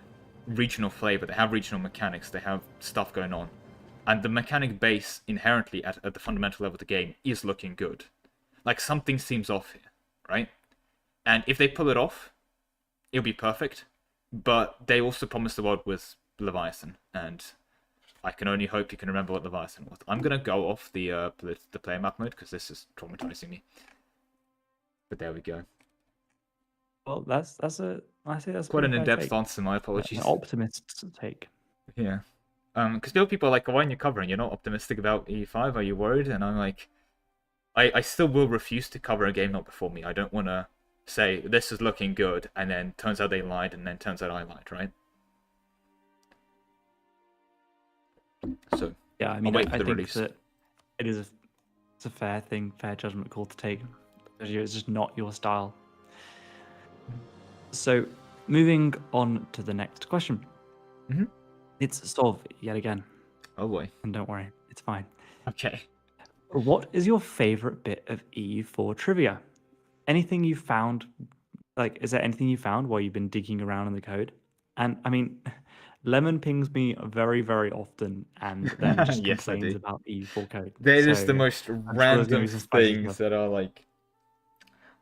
regional flavor, they have regional mechanics, they have stuff going on. And the mechanic base inherently at the fundamental level of the game is looking good. Like something seems off here, right? And if they pull it off, it'll be perfect. But they also promised the world with Leviathan, and I can only hope you can remember what Leviathan was. I'm gonna go off the player map mode because this is traumatizing me. But there we go. Well, that's quite an in-depth answer. My apologies. An optimist's take. Yeah. Because people are like, why aren't you covering? You're not optimistic about E5. Are you worried? And I'm like, I still will refuse to cover a game not before me. I don't want to say this is looking good, and then turns out they lied, and then turns out I lied, right? So yeah, I mean, I think that it's a fair thing, fair judgment call to take. It's just not your style. So, moving on to the next question. Mm-hmm. It's Sov yet again. Oh boy. And don't worry, it's fine. Okay. What is your favorite bit of EU4 trivia? Anything you found? Like, is there anything you found while you've been digging around in the code? And I mean, Lemon pings me very, very often, and then just yes, complains about EU4 code. They're just the most random things that are like,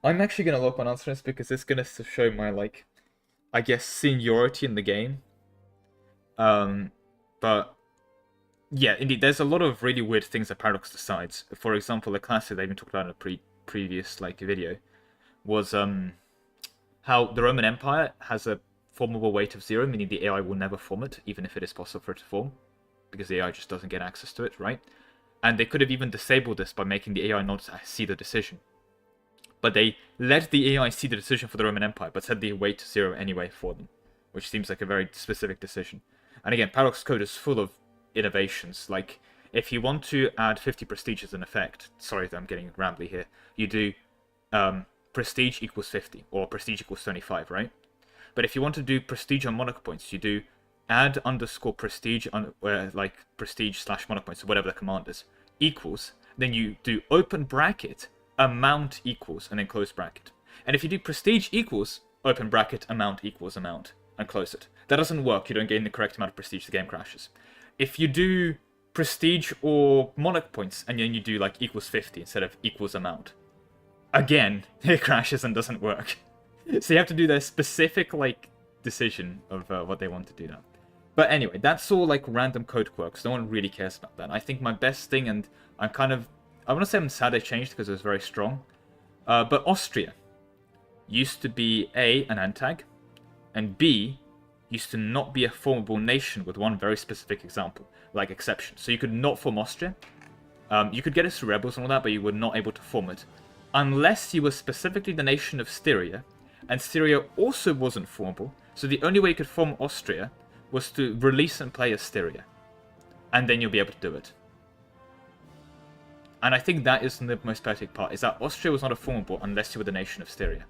I'm actually gonna look on answer this because it's gonna show my like, I guess, seniority in the game. But yeah, indeed, there's a lot of really weird things that Paradox decides. For example, the classic they even talked about in a previous like video was how the Roman Empire has a formable weight of 0, meaning the AI will never form it, even if it is possible for it to form, because the AI just doesn't get access to it, right? And they could have even disabled this by making the AI not see the decision. But they let the AI see the decision for the Roman Empire, but set the weight to 0 anyway for them, which seems like a very specific decision. And again, Paradox code is full of innovations. Like, if you want to add 50 prestige as an effect, sorry that I'm getting rambly here, you do prestige equals 50, or prestige equals 25, right? But if you want to do prestige on monarch points, you do add underscore prestige on like prestige slash monarch points, or whatever the command is, equals, then you do open bracket amount equals, and then close bracket. And if you do prestige equals open bracket amount equals amount and close it, that doesn't work. You don't gain the correct amount of prestige, the game crashes. If you do prestige or monarch points and then you do like equals 50 instead of equals amount, again it crashes and doesn't work. So you have to do their specific like decision of what they want to do now. But anyway, that's all like random code quirks. No one really cares about that. I think my best thing, and I want to say I'm sad they changed because it was very strong. But Austria used to be A, an antag, and B, used to not be a formable nation with one very specific example, like exception. So you could not form Austria. You could get it through rebels and all that, but you were not able to form it unless you were specifically the nation of Styria, and Styria also wasn't formable. So the only way you could form Austria was to release and play as Styria, and then you'll be able to do it. And I think that is the most pathetic part, is that Austria was not a formable unless you were the nation of Styria.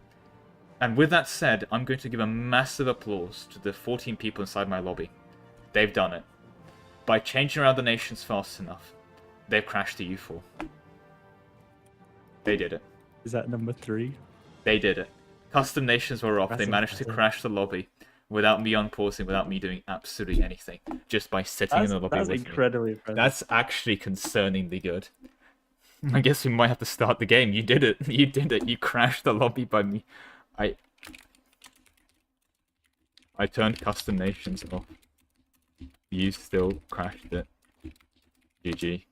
And with that said, I'm going to give a massive applause to the 14 people inside my lobby. They've done it. By changing around the nations fast enough, they've crashed the EU4. They did it. Is that number 3? They did it. Custom nations were off. That's They managed to crash the lobby without me unpausing, without me doing absolutely anything. Just by sitting in the lobby with me. That's incredibly impressive. That's actually concerningly good. I guess we might have to start the game. You did it. You did it. You crashed the lobby by me. I turned custom nations off. You still crashed it. GG.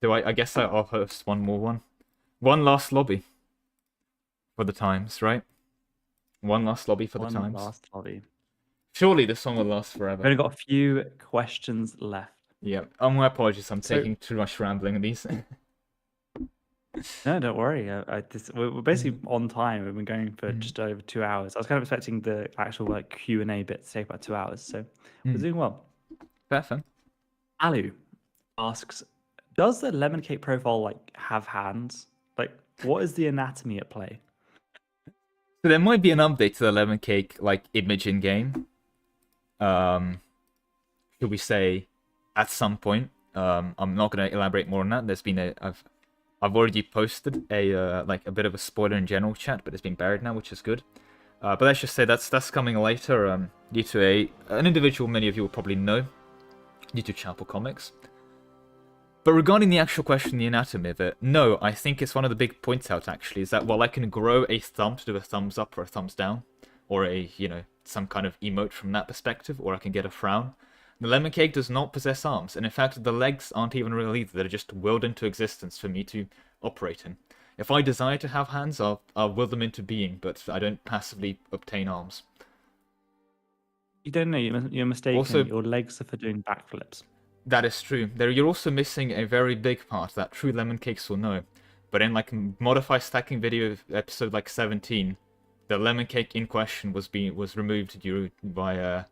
I guess I'll host one more one. One last lobby. For the times, right? One last lobby for the times. One last lobby. Surely this one will last forever. We've only got a few questions left. Yeah. My apologies. I'm taking too much rambling in these. No, don't worry. We're basically on time. We've been going for just over 2 hours. I was kind of expecting the actual like Q&A bit to take about 2 hours, so we're doing well. Fair. Alu asks, does the lemon cake profile like have hands? Like, what is the anatomy at play? So there might be an update to the lemon cake like image in game. Should we say at some point? I'm not going to elaborate more on that. There's been I've already posted a like a bit of a spoiler in general chat, but it's been buried now, which is good. But let's just say that's coming later. Due to an individual many of you will probably know, due to Chapel Comics. But regarding the actual question, the anatomy of it, no, I think it's one of the big points out actually, is that while I can grow a thumb to do a thumbs up or a thumbs down, or some kind of emote from that perspective, or I can get a frown, the lemon cake does not possess arms, and in fact the legs aren't even real either. They're just willed into existence for me to operate in. If I desire to have hands, I'll will them into being, but I don't passively obtain arms. You don't know, you're mistaken. Also, your legs are for doing backflips. That is true. You're also missing a very big part that true lemon cakes will know. But in like modify stacking video episode like 17, the lemon cake in question was removed by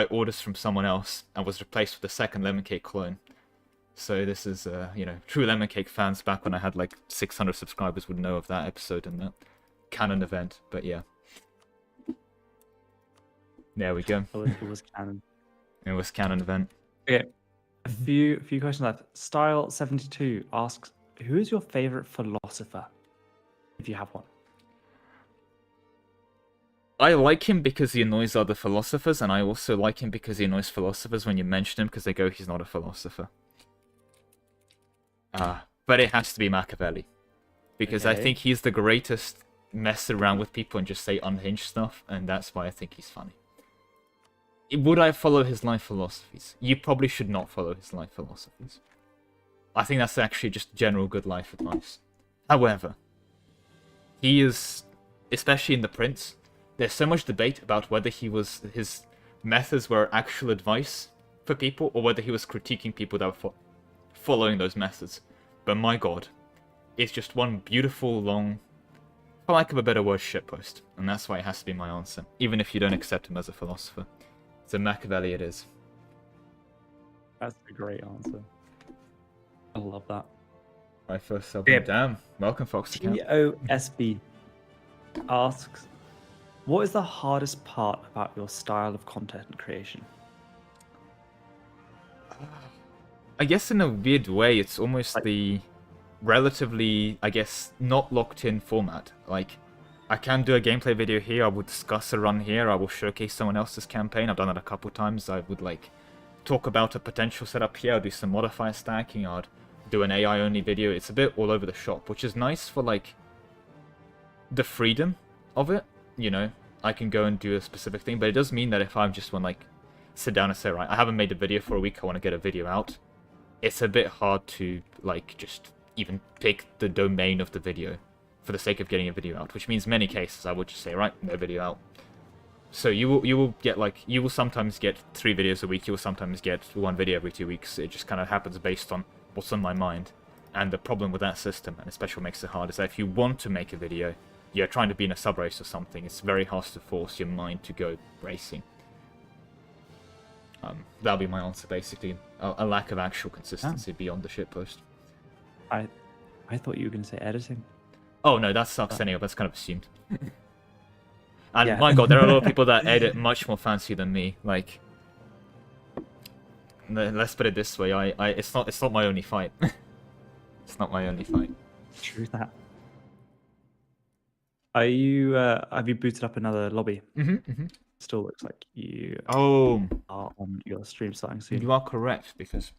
orders from someone else and was replaced with a second lemon cake clone. So this is true lemon cake fans back when I had like 600 subscribers would know of that episode and that canon event. But yeah. There we go. It was canon. It was canon event. Okay. A few questions left. Style72 asks, who is your favorite philosopher, if you have one? I like him because he annoys other philosophers, and I also like him because he annoys philosophers when you mention him because they go, he's not a philosopher. But it has to be Machiavelli. because I Okay. think he's the greatest mess around with people and just say unhinged stuff, and that's why I think he's funny. Would I follow his life philosophies? You probably should not follow his life philosophies. I think that's actually just general good life advice. However, he is, especially in The Prince, there's so much debate about whether his methods were actual advice for people or whether he was critiquing people that were following those methods. But my god, it's just one beautiful, long, for lack of a better word, shitpost. And that's why it has to be my answer, even if you don't accept him as a philosopher. So Machiavelli it is. That's a great answer. I love that. My first sub. Yeah. Damn. Welcome, Fox account. TOSB asks, what is the hardest part about your style of content creation? I guess in a weird way, it's almost the relatively, I guess, not locked in format. Like, I can do a gameplay video here, I will discuss a run here, I will showcase someone else's campaign. I've done that a couple times. I would like talk about a potential setup here, I'll do some modifier stacking, I'd do an AI only video. It's a bit all over the shop, which is nice for like the freedom of it, you know. I can go and do a specific thing, but it does mean that if I just want like sit down and say, right, I haven't made a video for a week, I want to get a video out, it's a bit hard to like just even pick the domain of the video for the sake of getting a video out, which means in many cases I would just say, right, no video out. So you will get like, you will sometimes get 3 videos a week, you will sometimes get 1 video every 2 weeks. It just kind of happens based on what's on my mind. And the problem with that system, and especially what makes it hard, is that if you want to make a video, you're trying to be in a sub race or something, it's very hard to force your mind to go racing. That'll be my answer, basically. A lack of actual consistency beyond the shitpost. I thought you were going to say editing. Oh no, that sucks anyway, that's kind of assumed. And Yeah. my god, there are a lot of people that edit much more fancy than me. Like, let's put it this way, it's not my only fight. It's not my only fight. True that. Are you, have you booted up another lobby? Still looks like you Oh, are on your stream starting soon. you are correct, because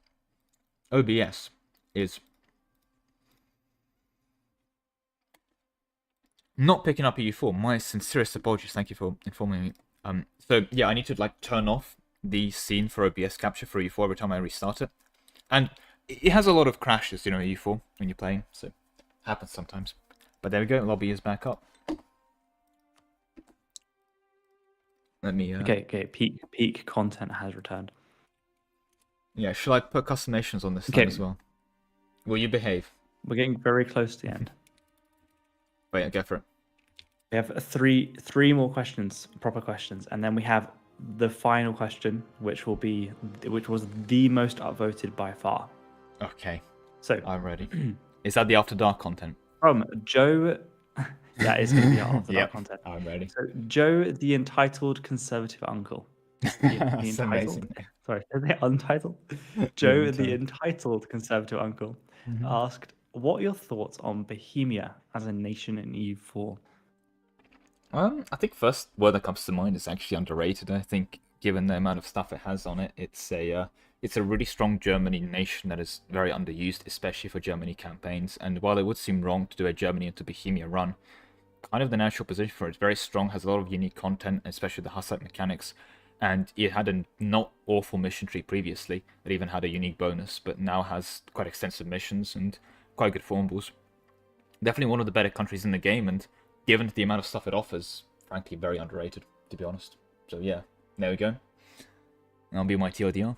OBS is not picking up EU4. My sincerest apologies. Thank you for informing me. So yeah, I need to like turn off the scene for OBS capture for EU4 every time I restart it, and it has a lot of crashes, you know, EU4 when you're playing. So it happens sometimes. But there we go. Lobby is back up. Let me. Okay. Peak content has returned. Yeah, shall I put custom nations on this time as well? Will you behave? We're getting very close to the end. Wait, yeah, go for it. We have three more questions, proper questions, and then we have the final question, which was the most upvoted by far. Okay, So I'm ready. Is that the After Dark content? from Joe, that is going to be our After Dark content. I'm ready. So Joe, the entitled conservative uncle. That's amazing. Sorry, is it untitled? Joe, the entitled conservative uncle, asked, what are your thoughts on Bohemia as a nation in EU4? I think first word that comes to mind is actually underrated. I think given the amount of stuff it has on it, it's a really strong Germany nation that is very underused, especially for Germany campaigns. And while it would seem wrong to do a Germany into Bohemia run, kind of the natural position for it. It's very strong, has a lot of unique content, especially the Hussite mechanics. And it had a not awful mission tree previously. It even had a unique bonus, but now has quite extensive missions and quite good formables. Definitely one of the better countries in the game, and given the amount of stuff it offers, frankly, very underrated, to be honest. So yeah, there we go. That'll be my TLDR.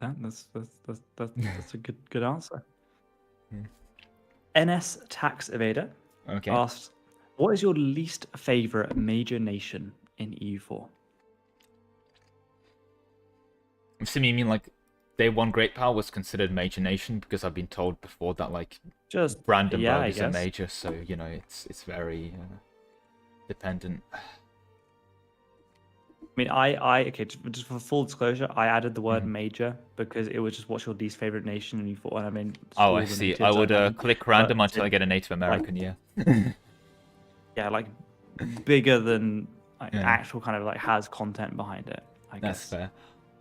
That's a good answer. NS Tax Evader asked, what is your least favorite major nation in EU4? I'm assuming you mean like Day 1 Great Power was considered major nation, because I've been told before that like Just Brandenburg is a major, so you know it's very dependent. I mean, okay, just for full disclosure, I added the word major because it was just what's your least favorite nation, and you thought, and I mean, oh, I see. I would click random until I get a Native American, yeah. Yeah, like bigger than like, actual kind of like has content behind it, I guess. That's fair.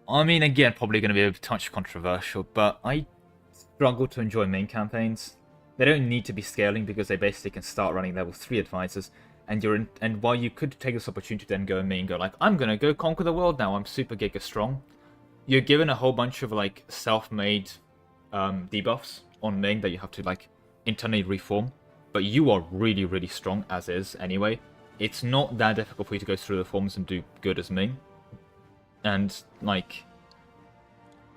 I mean, again, probably going to be a touch controversial, but I struggle to enjoy main campaigns. They don't need to be scaling because they basically can start running level 3 advisors. And while you could take this opportunity to then go and go like, I'm gonna go conquer the world now, I'm super giga strong, you're given a whole bunch of like self-made debuffs on Ming that you have to like internally reform. But you are really, really strong as is anyway. It's not that difficult for you to go through the forms and do good as Ming. And like,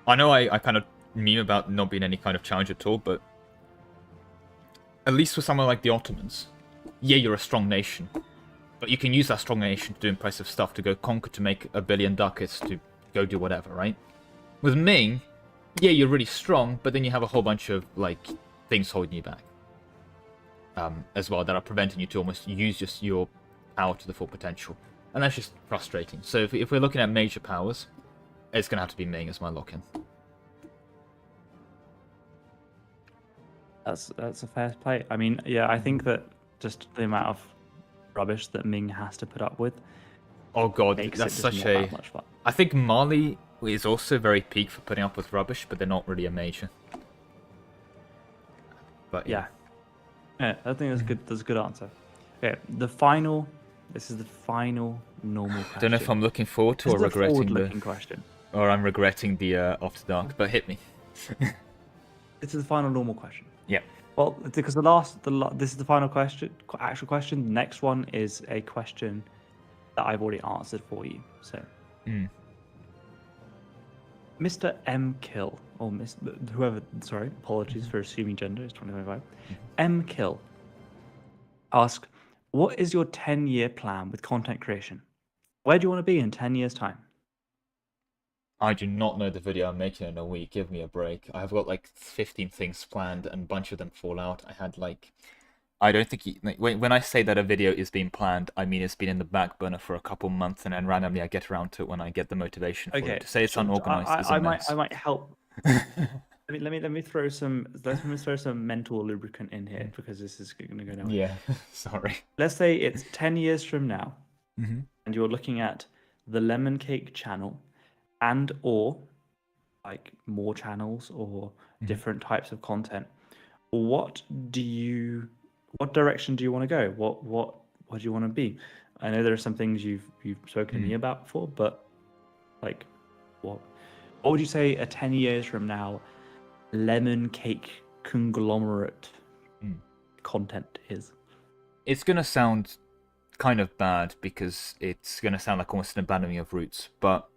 I know I kind of meme about not being any kind of challenge at all, but at least for someone like the Ottomans, yeah, you're a strong nation, but you can use that strong nation to do impressive stuff, to go conquer, to make 1 billion ducats, to go do whatever, right? With Ming, yeah, you're really strong, but then you have a whole bunch of like things holding you back as well that are preventing you to almost use just your power to the full potential, and that's just frustrating. So if we're looking at major powers, it's gonna have to be Ming as my lock-in. That's a fair play. I mean, yeah, I think that just the amount of rubbish that Ming has to put up with. Oh god, makes that's it such just not that much fun. I think Mali is also very peak for putting up with rubbish, but they're not really a major. But yeah, I think that's good. That's a good answer. Okay, this is the final normal question. I don't know if I'm looking forward to this or regretting the question. Or I'm regretting the After Dark, but hit me. This is the final normal question. Yeah. Well, because this is the final question, actual question. The next one is a question that I've already answered for you. So, Mr. M Kill, or whoever, sorry, apologies for assuming gender, it's 2025. M Kill asks, what is your 10-year plan with content creation? Where do you want to be in 10 years' time? I do not know the video I'm making in a week. Give me a break. I've got like 15 things planned and a bunch of them fall out. I had like... I don't think... when I say that a video is being planned, I mean it's been in the back burner for a couple months and then randomly I get around to it when I get the motivation for it. To say it's unorganized is a mess. I might help. let me throw some mental lubricant in here because this is going to go nowhere. Yeah, sorry. Let's say it's 10 years from now and you're looking at the Lemon Cake channel and or like more channels or different types of content. What direction do you want to go? What do you want to be? I know there are some things you've spoken to me about before, but like what would you say a 10 years from now Lemon Cake conglomerate content is? It's gonna sound kind of bad because it's gonna sound like almost an abandoning of roots, but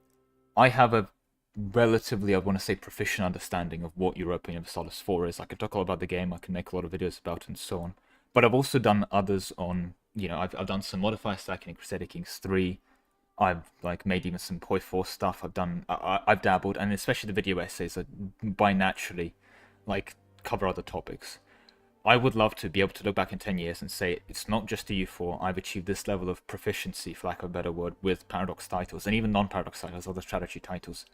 I have a relatively, I want to say, proficient understanding of what Europa Universalis 4 is. I can talk a lot about the game, I can make a lot of videos about it and so on. But I've also done others on, I've done some modifier stacking in Crusader Kings 3. I've like made even some Poi 4 stuff. I've dabbled, and especially the video essays that by naturally like cover other topics. I would love to be able to look back in 10 years and say, it's not just EU4, I've achieved this level of proficiency, for lack of a better word, with Paradox titles, and even non-Paradox titles, other strategy titles,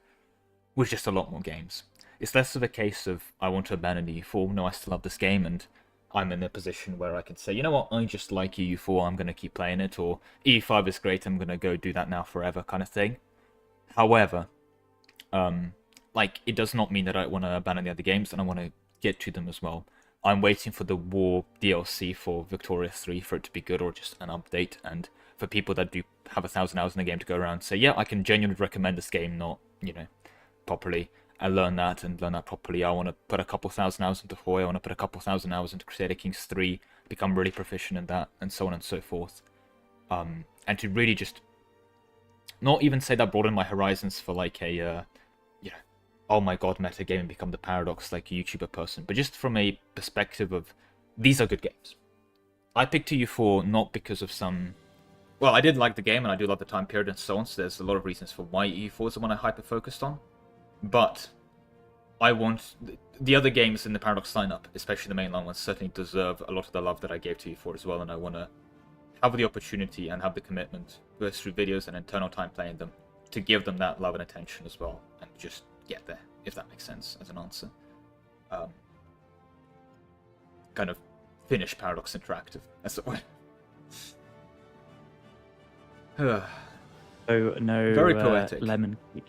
with just a lot more games. It's less of a case of, I want to abandon EU4, no, I still love this game, and I'm in a position where I can say, you know what, I just like EU4, I'm going to keep playing it, or EU5 is great, I'm going to go do that now forever, kind of thing. However, it does not mean that I want to abandon the other games, and I want to get to them as well. I'm waiting for the War DLC for Victorious 3 for it to be good, or just an update, and for people that do have 1,000 hours in the game to go around and say, yeah, I can genuinely recommend this game, not, properly. I learn that properly. I want to put a couple thousand hours into Hoi, I want to put a couple thousand hours into Crusader Kings 3, become really proficient in that, and so on and so forth. And to really just not even say that broaden my horizons for like a, oh my god, meta game and become the Paradox like YouTuber person, but just from a perspective of, these are good games. I picked EU4 not because of some... Well, I did like the game and I do love the time period and so on, so there's a lot of reasons for why EU4 is the one I hyper-focused on. But I want... The other games in the Paradox lineup, especially the mainline ones, certainly deserve a lot of the love that I gave to EU4 as well, and I want to have the opportunity and have the commitment, both through videos and internal time playing them, to give them that love and attention as well, and just get there, if that makes sense as an answer. Kind of finish Paradox Interactive, as it were. So no very poetic. lemon cake.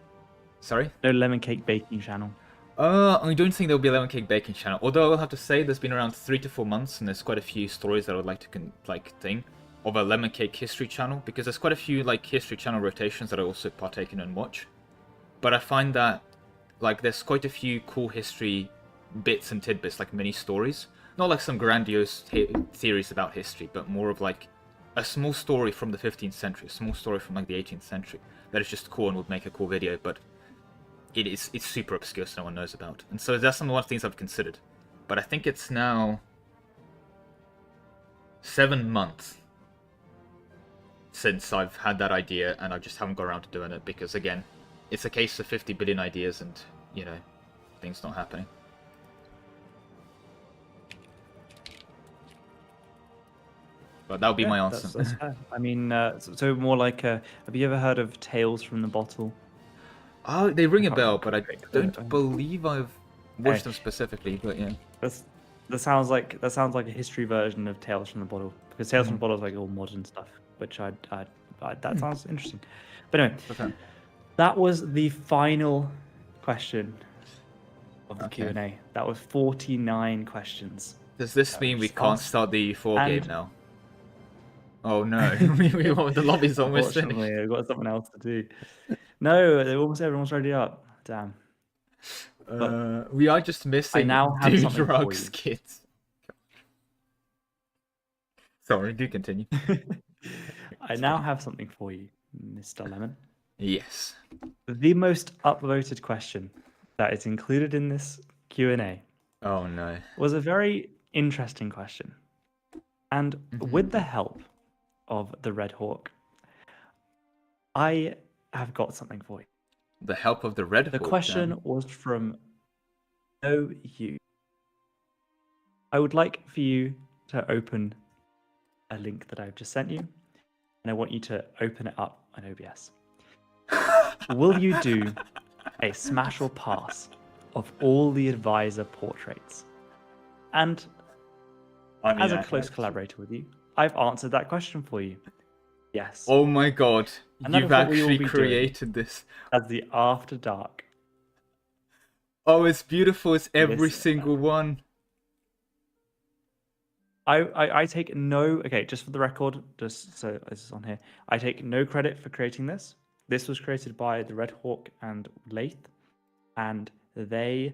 Sorry? No lemon cake baking channel. I don't think there'll be a lemon cake baking channel. Although I will have to say, there's been around 3 to 4 months, and there's quite a few stories that I would like to think of a lemon cake history channel, because there's quite a few like history channel rotations that I also partake in and watch. But I find that like there's quite a few cool history bits and tidbits, like mini stories, not like some grandiose theories about history, but more of like a small story from the 15th century, a small story from like the 18th century that is just cool and would make a cool video, but it's super obscure, so no one knows about. And so that's some of the things I've considered. But I think it's now 7 months since I've had that idea, and I just haven't got around to doing it, because again, it's a case of 50 billion ideas and, you know, things not happening. But that would be my answer. That's fair. I mean, so more like, have you ever heard of Tales from the Bottle? Oh, they ring a bell, but I don't believe I've watched them specifically. But yeah, that sounds like a history version of Tales from the Bottle, because Tales from the Bottle is like all modern stuff, which that sounds interesting. But anyway, okay. That was the final question of the Q&A. That was 49 questions. Does this mean we can't start the EU4 game now? Oh no, the lobby's almost finished. We've got something else to do. No, everyone's ready up. Damn. We are just missing I now have something drugs for you. kits. Sorry, do continue. I now have something for you, Mr. Lemon. Yes. The most upvoted question that is included in this Q&A. Oh no. Was a very interesting question. And with the help of the Red Hawk, I have got something for you. The help of the Red Hawk? The question was from No You. I would like for you to open a link that I've just sent you, and I want you to open it up on OBS. Will you do a smash or pass of all the advisor portraits? And as a close collaborator with you, I've answered that question for you. Yes. Oh my god, you've actually created this. As the After Dark. Oh, it's beautiful. It's every single one. I take no... Okay, just for the record, just so this is on here. I take no credit for creating this. This was created by the Red Hawk and Lath. And they...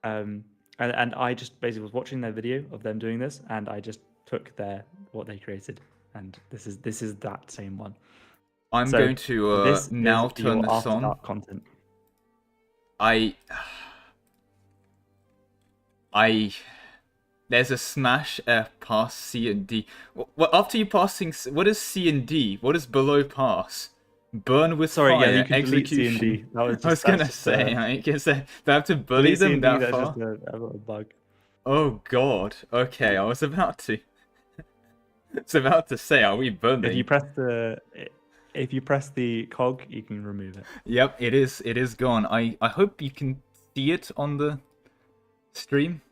and I just basically was watching their video of them doing this, and I just took what they created, and this is that same one. I'm going to now turn this on. Content. There's a smash pass C and D. Well, after you passing, what is C and D? What is below pass? Burn with fire. Yeah, you can execution. Delete C and D. I was gonna say, I guess they have to bully them that far. That's just a little bug. Oh god. Okay, I was about to. It's about to say, are we burning? If you press the cog, you can remove it. Yep, it is gone. I hope you can see it on the stream.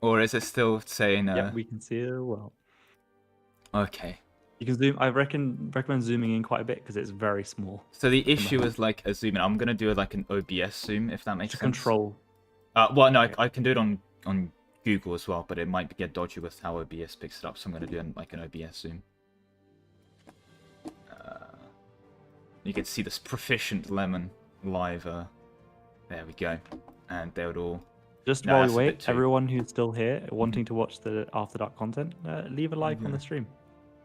Or is it still saying Yep, we can see it well. Okay. You can zoom. I recommend zooming in quite a bit because it's very small. So the issue is like a zoom in. I'm gonna do like an OBS zoom if that makes sense. Control. Well, no, I can do it on Google as well, but it might get dodgy with how OBS picks it up. So I'm gonna do like an OBS zoom. You can see this Proficient Lemon live. There we go, and they would all. Just while we wait, everyone who's still here wanting to watch the After Dark content, leave a like on the stream.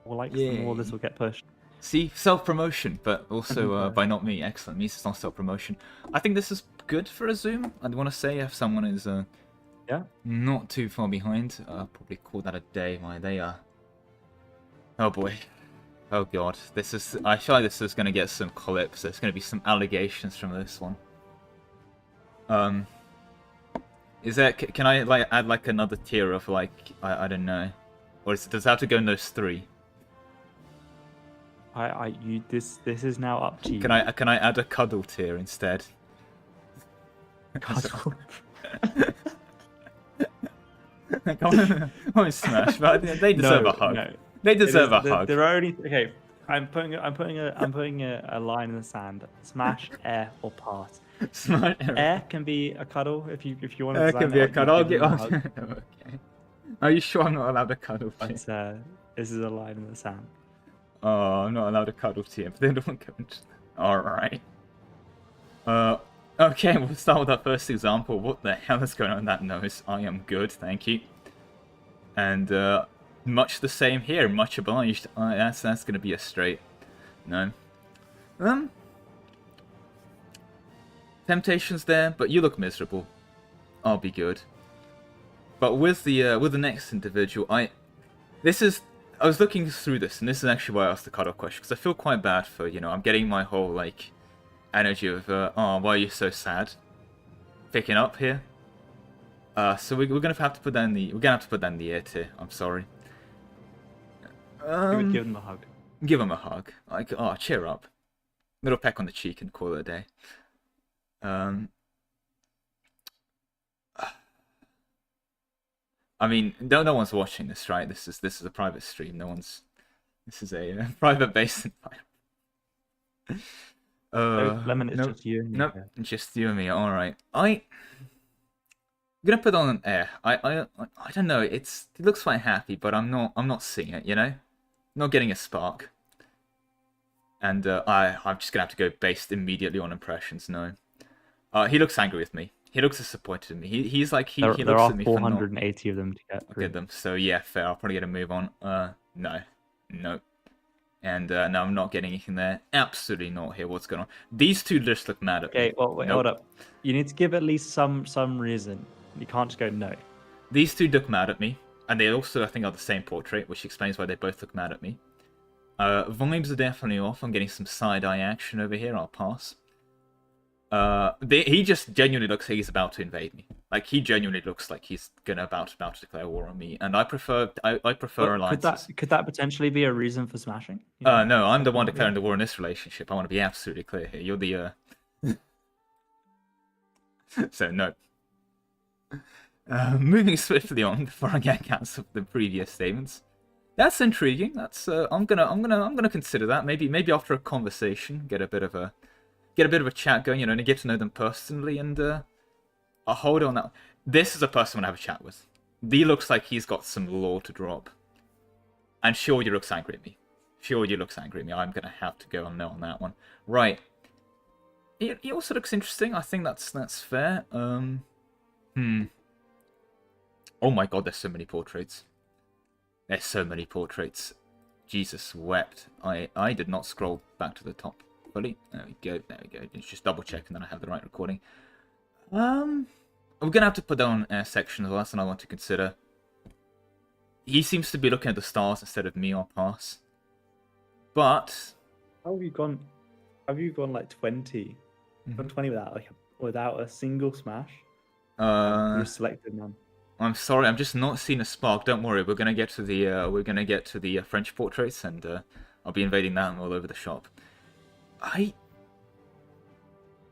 More likes, the more this will get pushed. See, self-promotion, but also by not me. Excellent. Means it's not self-promotion. I think this is good for a Zoom. I'd want to say if someone is not too far behind, probably call that a day. Why they are. Oh boy. Oh god. This is. I feel like this is going to get some clips. There's going to be some allegations from this one. Is there? Can I like add like another tier of like I don't know, or does it have to go in those three? This is now up to you. Can I add a cuddle tier instead? Cuddle. Come on, Smash, but they deserve a hug. No. They deserve a hug. There are only I'm putting a line in the sand. Smash, air, or pass. Smart arrow. Air can be a cuddle if you want to That design could be it, a or you cuddle. I'll give get them a on. hug. Okay. Are you sure I'm not allowed to cuddle to you? But this is a line in the sand. Oh, I'm not allowed to cuddle to you. But they don't go into... Alright. Okay, we'll start with our first example. What the hell is going on in that nose? I am good, thank you. And, much the same here. Much obliged. That's going to be a straight. No. Temptation's there, but you look miserable. I'll be good. But with the next individual, I was looking through this, and this is actually why I asked the cutoff question, because I feel quite bad for, I'm getting my whole, like, energy of, oh, why are you so sad? Picking up here. So we're gonna have to put that in the ear tier. I'm sorry. You would give them a hug. Give him a hug. Like, oh, cheer up. Little peck on the cheek and call it a day. I mean, no one's watching this, right? This is a private stream. This is a private base environment. Lemon, it's just you and me. Nope, just you and me. All right. I'm gonna put on an air. I don't know. It looks quite happy, but I'm not seeing it. Not getting a spark. And I'm just gonna have to go based immediately on impressions. No. He looks angry with me. He looks disappointed in me. He's like he looks at me for not... 480 of them to get through. Get them. So yeah, fair. I'll probably get a move on. No. And no, I'm not getting anything there. Absolutely not here. What's going on? These two just look mad at me. Okay, well, wait, hold up. You need to give at least some reason. You can't just go no. These two look mad at me, and they also, I think, are the same portrait, which explains why they both look mad at me. Vibes are definitely off. I'm getting some side-eye action over here. I'll pass. He just genuinely looks like he's about to invade me. Like, he genuinely looks like he's about to declare war on me, and I prefer alliances. Could that potentially be a reason for smashing? No, I'm the one declaring the war in this relationship. I want to be absolutely clear here. You're the So no. Moving swiftly on before I get cancelled for the previous statements. That's intriguing. That's I'm gonna consider that. Maybe after a conversation, get a bit of a chat going, and get to know them personally, and I'll hold on that. This is a person I want to have a chat with. He looks like he's got some lore to drop. And sure, you looks angry at me. I'm gonna have to go on no on that one. Right. He also looks interesting. I think that's fair. Oh my god, there's so many portraits. Jesus wept. I did not scroll back to the top fully. There we go. It's just double checking that I have the right recording. We're gonna have to put down air section as well. That's another one to consider. He seems to be looking at the stars instead of me. I'll pass. But how have you gone? Have you gone like 20? Gone 20 without a single smash? You're selected none. I'm sorry, I'm just not seeing a spark. Don't worry, we're gonna get to the French portraits, and I'll be invading that all over the shop. I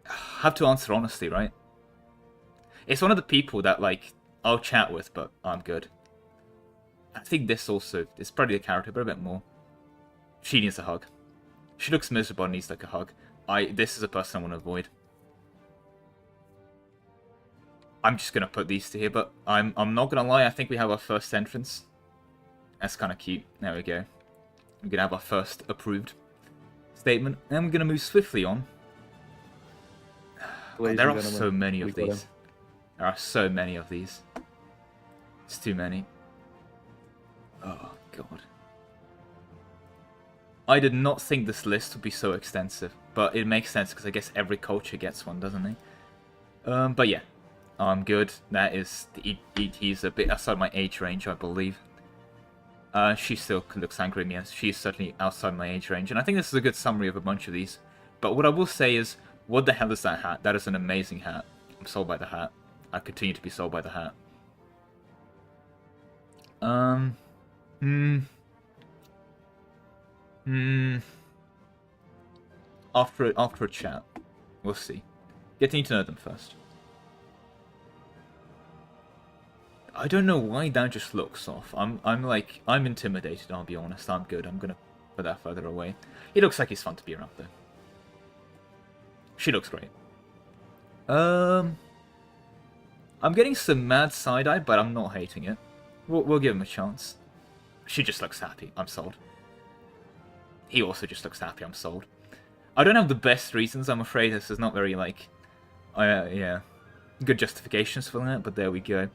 have to answer honestly, right? It's one of the people that I'll chat with, but I'm good. I think this also is probably a character, but a bit more. She needs a hug. She looks miserable and needs a hug. This is a person I want to avoid. I'm just gonna put these two here, but I'm not gonna lie. I think we have our first entrance. That's kind of cute. There we go. We're gonna have our first approved statement, and we're gonna move swiftly on. There are so many of these. There are so many of these. It's too many. Oh god. I did not think this list would be so extensive, but it makes sense because I guess every culture gets one, doesn't it? But yeah. I'm good. That is... He's a bit outside my age range, I believe. She still looks angry at me. She's certainly outside my age range. And I think this is a good summary of a bunch of these. But what I will say is, what the hell is that hat? That is an amazing hat. I'm sold by the hat. I continue to be sold by the hat. After a chat. We'll see. Getting to know them first. I don't know why that just looks off. I'm intimidated, I'll be honest. I'm good. I'm gonna put that further away. He looks like he's fun to be around though. She looks great. Um, I'm getting some mad side-eye, but I'm not hating it. We'll give him a chance. She just looks happy. I'm sold. He also just looks happy. I'm sold. I don't have the best reasons, I'm afraid. This is not very, like... yeah. Good justifications for that, but there we go.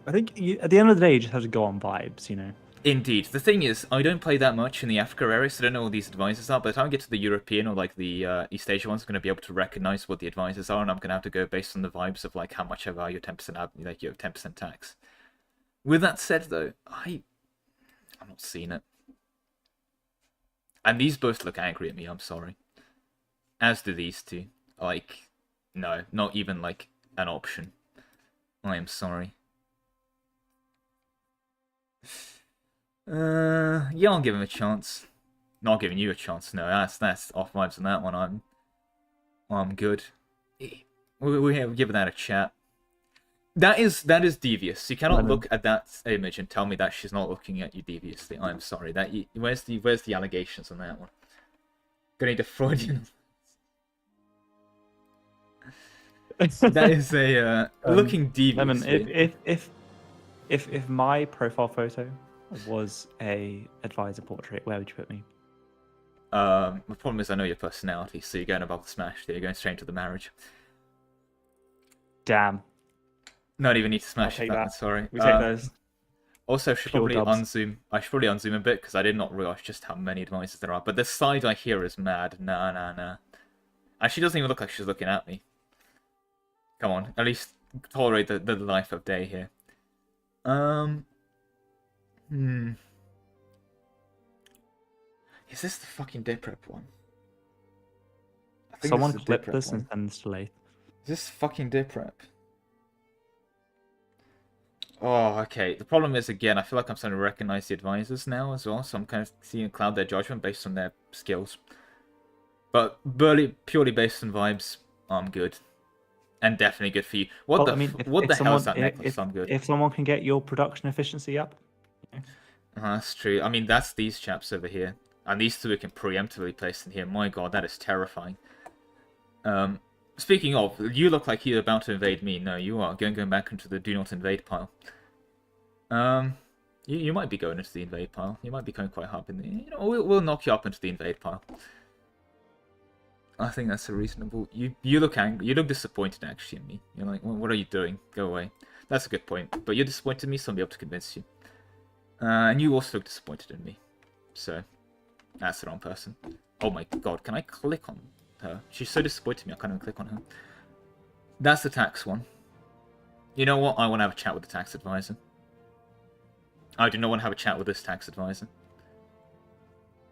I think at the end of the day, you just have to go on vibes, you know? Indeed. The thing is, I don't play that much in the Africa area, so I don't know what these advisors are. By the time I get to the European or like the East Asia ones, I'm going to be able to recognize what the advisors are, and I'm going to have to go based on the vibes of like how much I value 10%, like your 10% tax. With that said, though, I'm not seeing it. And these both look angry at me, I'm sorry. As do these two. Like, no, not even like an option. I am sorry. Yeah, I'll give him a chance. Not giving you a chance. No, that's off vibes on that one. I'm good. We'll give that a chat. That is devious. You cannot look at that image and tell me that she's not looking at you deviously. I'm sorry. Where's the allegations on that one? Gonna need a Freudian. That is a looking deviously. If my profile photo was a advisor portrait, where would you put me? The problem is I know your personality, so you're going above the smash. You're going straight to the marriage. Damn. Not even need to smash that. that. Sorry. We take those. Also, I should probably unzoom. I should probably unzoom a bit because I did not realize just how many advisors there are. But the side eye here is mad. Nah. And she doesn't even look like she's looking at me. Come on, at least tolerate the life of day here. Is this the fucking dip rep one? Someone clip this and send this to Lathe. Is this fucking dip rep? Oh, okay. The problem is, again, I feel like I'm starting to recognize the advisors now as well, so I'm kind of seeing cloud their judgment based on their skills. But purely based on vibes, I'm good. And definitely good for you. What the hell is that necklace? I'm good. If someone can get your production efficiency up. That's true. I mean, that's these chaps over here. And these two we can preemptively place in here. My god, that is terrifying. Speaking of, you look like you're about to invade me. No, you are going back into the do not invade pile. You might be going into the invade pile. You might be going quite hard in the... You know, we'll knock you up into the invade pile. I think that's a reasonable... You look angry. You look disappointed, actually, in me. You're like, well, what are you doing? Go away. That's a good point. But you're disappointed in me, so I'll be able to convince you. And you also look disappointed in me. So, that's the wrong person. Oh my god, can I click on her? She's so disappointed in me, I can't even click on her. That's the tax one. You know what? I want to have a chat with the tax advisor. I do not want to have a chat with this tax advisor.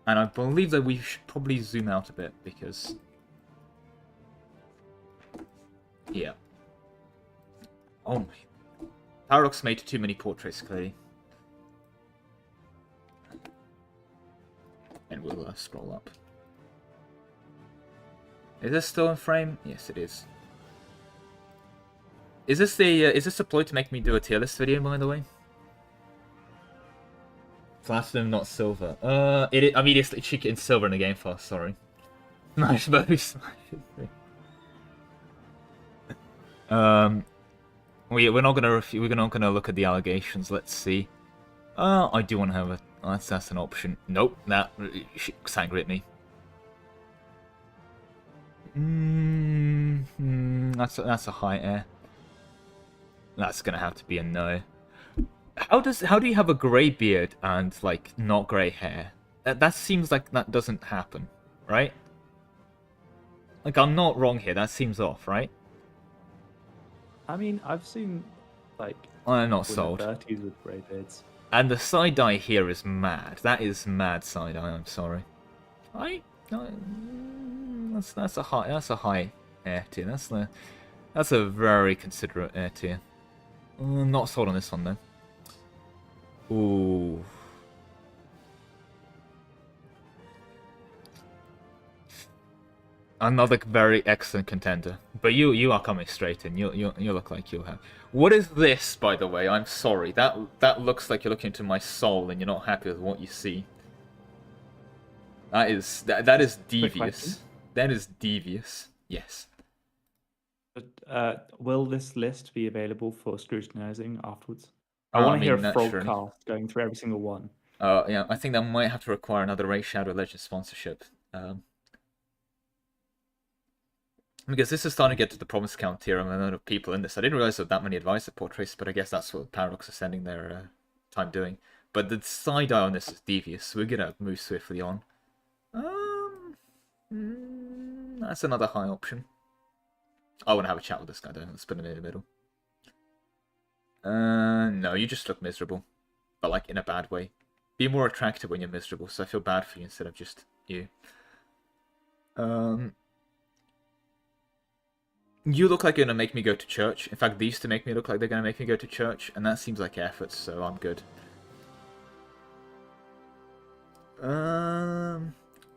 And I believe that we should probably zoom out a bit, because... Yeah. Oh my... Paradox made too many portraits, clearly. And we'll scroll up. Is this still in frame? Yes, it is. Is this a ploy to make me do a tier list video, by the way? Platinum, not silver. I mean, it's in silver in the game fast. Sorry. Smash, baby, smash. We're not gonna look at the allegations. Let's see. I do want to have a. That's an option. Nope, that she's angry at me. That's a high air. That's gonna have to be a no. How do you have a grey beard and like not grey hair? That seems like that doesn't happen, right? Like I'm not wrong here. That seems off, right? I mean, I've seen like I'm not sold. 30s with grey beards. And the side eye here is mad. That is mad side eye. I'm sorry. That's a high air tier. That's a very considerate air tier. Not sold on this one though. Ooh. Another very excellent contender. But you are coming straight in. You look like you'll have. What is this, by the way? I'm sorry. That looks like you're looking into my soul and you're not happy with what you see. That is devious. That is devious. Yes. But will this list be available for scrutinizing afterwards? I I want to hear a mean, naturally. frogcast going through every single one. Yeah, I think that might have to require another Ray Shadow Legend sponsorship. Because this is starting to get to the promise count here and the amount of people in this. I didn't realize there were that many advisor portraits, but I guess that's what Paradox is spending their time doing. But the side eye on this is devious, so we're gonna move swiftly on. That's another high option. I want to have a chat with this guy, though. Let's put him in the middle. No, you just look miserable. But, like, in a bad way. Be more attractive when you're miserable, so I feel bad for you instead of just you. You look like you're gonna make me go to church. In fact, these two make me look like they're gonna make me go to church, and that seems like effort, so I'm good.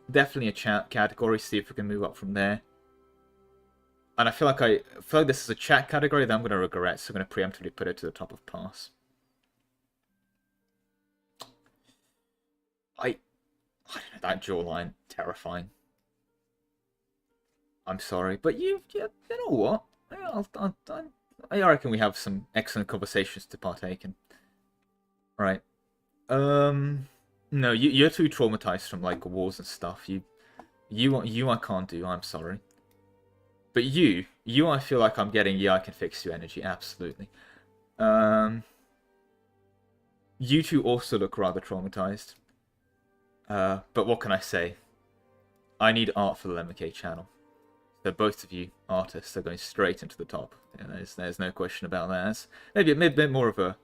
Definitely a chat category. See if we can move up from there. And I feel like this is a chat category that I'm gonna regret, so I'm gonna preemptively put it to the top of pass. I don't know, that jawline, terrifying. I'm sorry, but you know what? I reckon we have some excellent conversations to partake in. Right. No, you're too traumatized from like wars and stuff. You I can't do. I'm sorry. But you I feel like I'm getting I can fix you energy. Absolutely. You two also look rather traumatized. But what can I say? I need art for the MK channel. So both of you artists are going straight into the top. Yeah, there's no question about that. It's maybe a bit more of a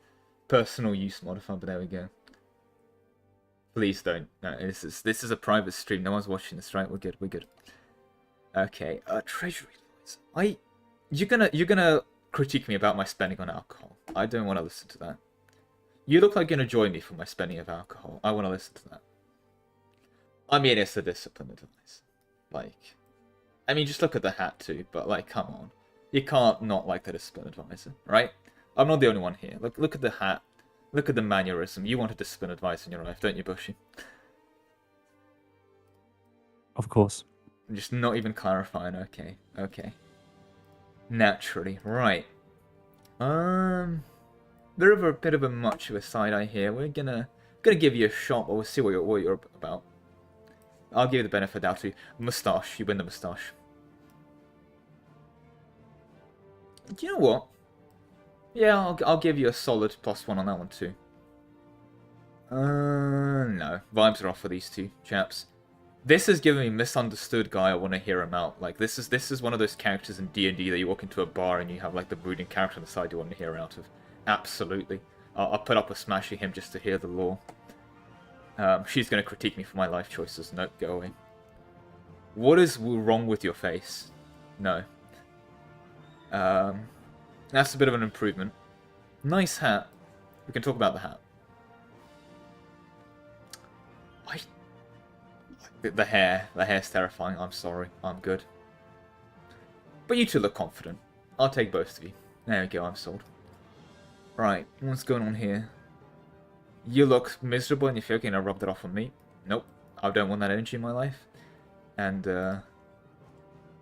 personal use modifier, but there we go. Please don't. No, this is a private stream. No one's watching this, right? We're good. We're good. Okay. Treasury laws. You're gonna critique me about my spending on alcohol. I don't want to listen to that. You look like you're gonna join me for my spending of alcohol. I want to listen to that. I mean, it's a discipline advice. Like, I mean, just look at the hat too. But like, come on, you can't not like the discipline advisor, right? I'm not the only one here. Look at the hat. Look at the mannerism. You want a discipline advice in your life, don't you, Bushy? Of course. I'm just not even clarifying. Okay, okay. Naturally, right. Bit of a much of a side eye here. We're gonna give you a shot, but we'll see what you're about. I'll give you the benefit of the doubt to you. Moustache. You win the moustache. Do you know what? Yeah, I'll give you a solid +1 on that one too. No. Vibes are off for these two chaps. This is giving me misunderstood guy. I want to hear him out. Like this is one of those characters in D&D that you walk into a bar and you have like the brooding character on the side you want to hear out of. Absolutely. I'll put up with smashing him just to hear the lore. She's going to critique me for my life choices. Nope, go away. What is wrong with your face? No. That's a bit of an improvement. Nice hat. We can talk about the hat. The hair's terrifying. I'm sorry. I'm good. But you two look confident. I'll take both of you. There we go. I'm sold. Right. What's going on here? You look miserable and you feel gonna rub that off on me. Nope. I don't want that energy in my life. And,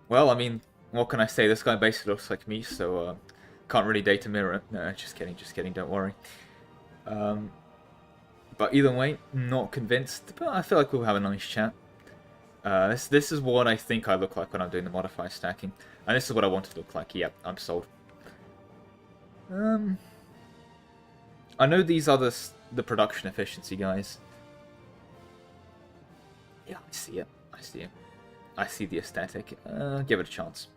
well, I mean, what can I say? This guy basically looks like me, so, can't really date a mirror. No, just kidding, don't worry. But either way, not convinced, but I feel like we'll have a nice chat. This is what I think I look like when I'm doing the modifier stacking. And this is what I want to look like. Yep, I'm sold. I know these are the production efficiency guys. Yeah, I see it. I see it. I see the aesthetic. Give it a chance.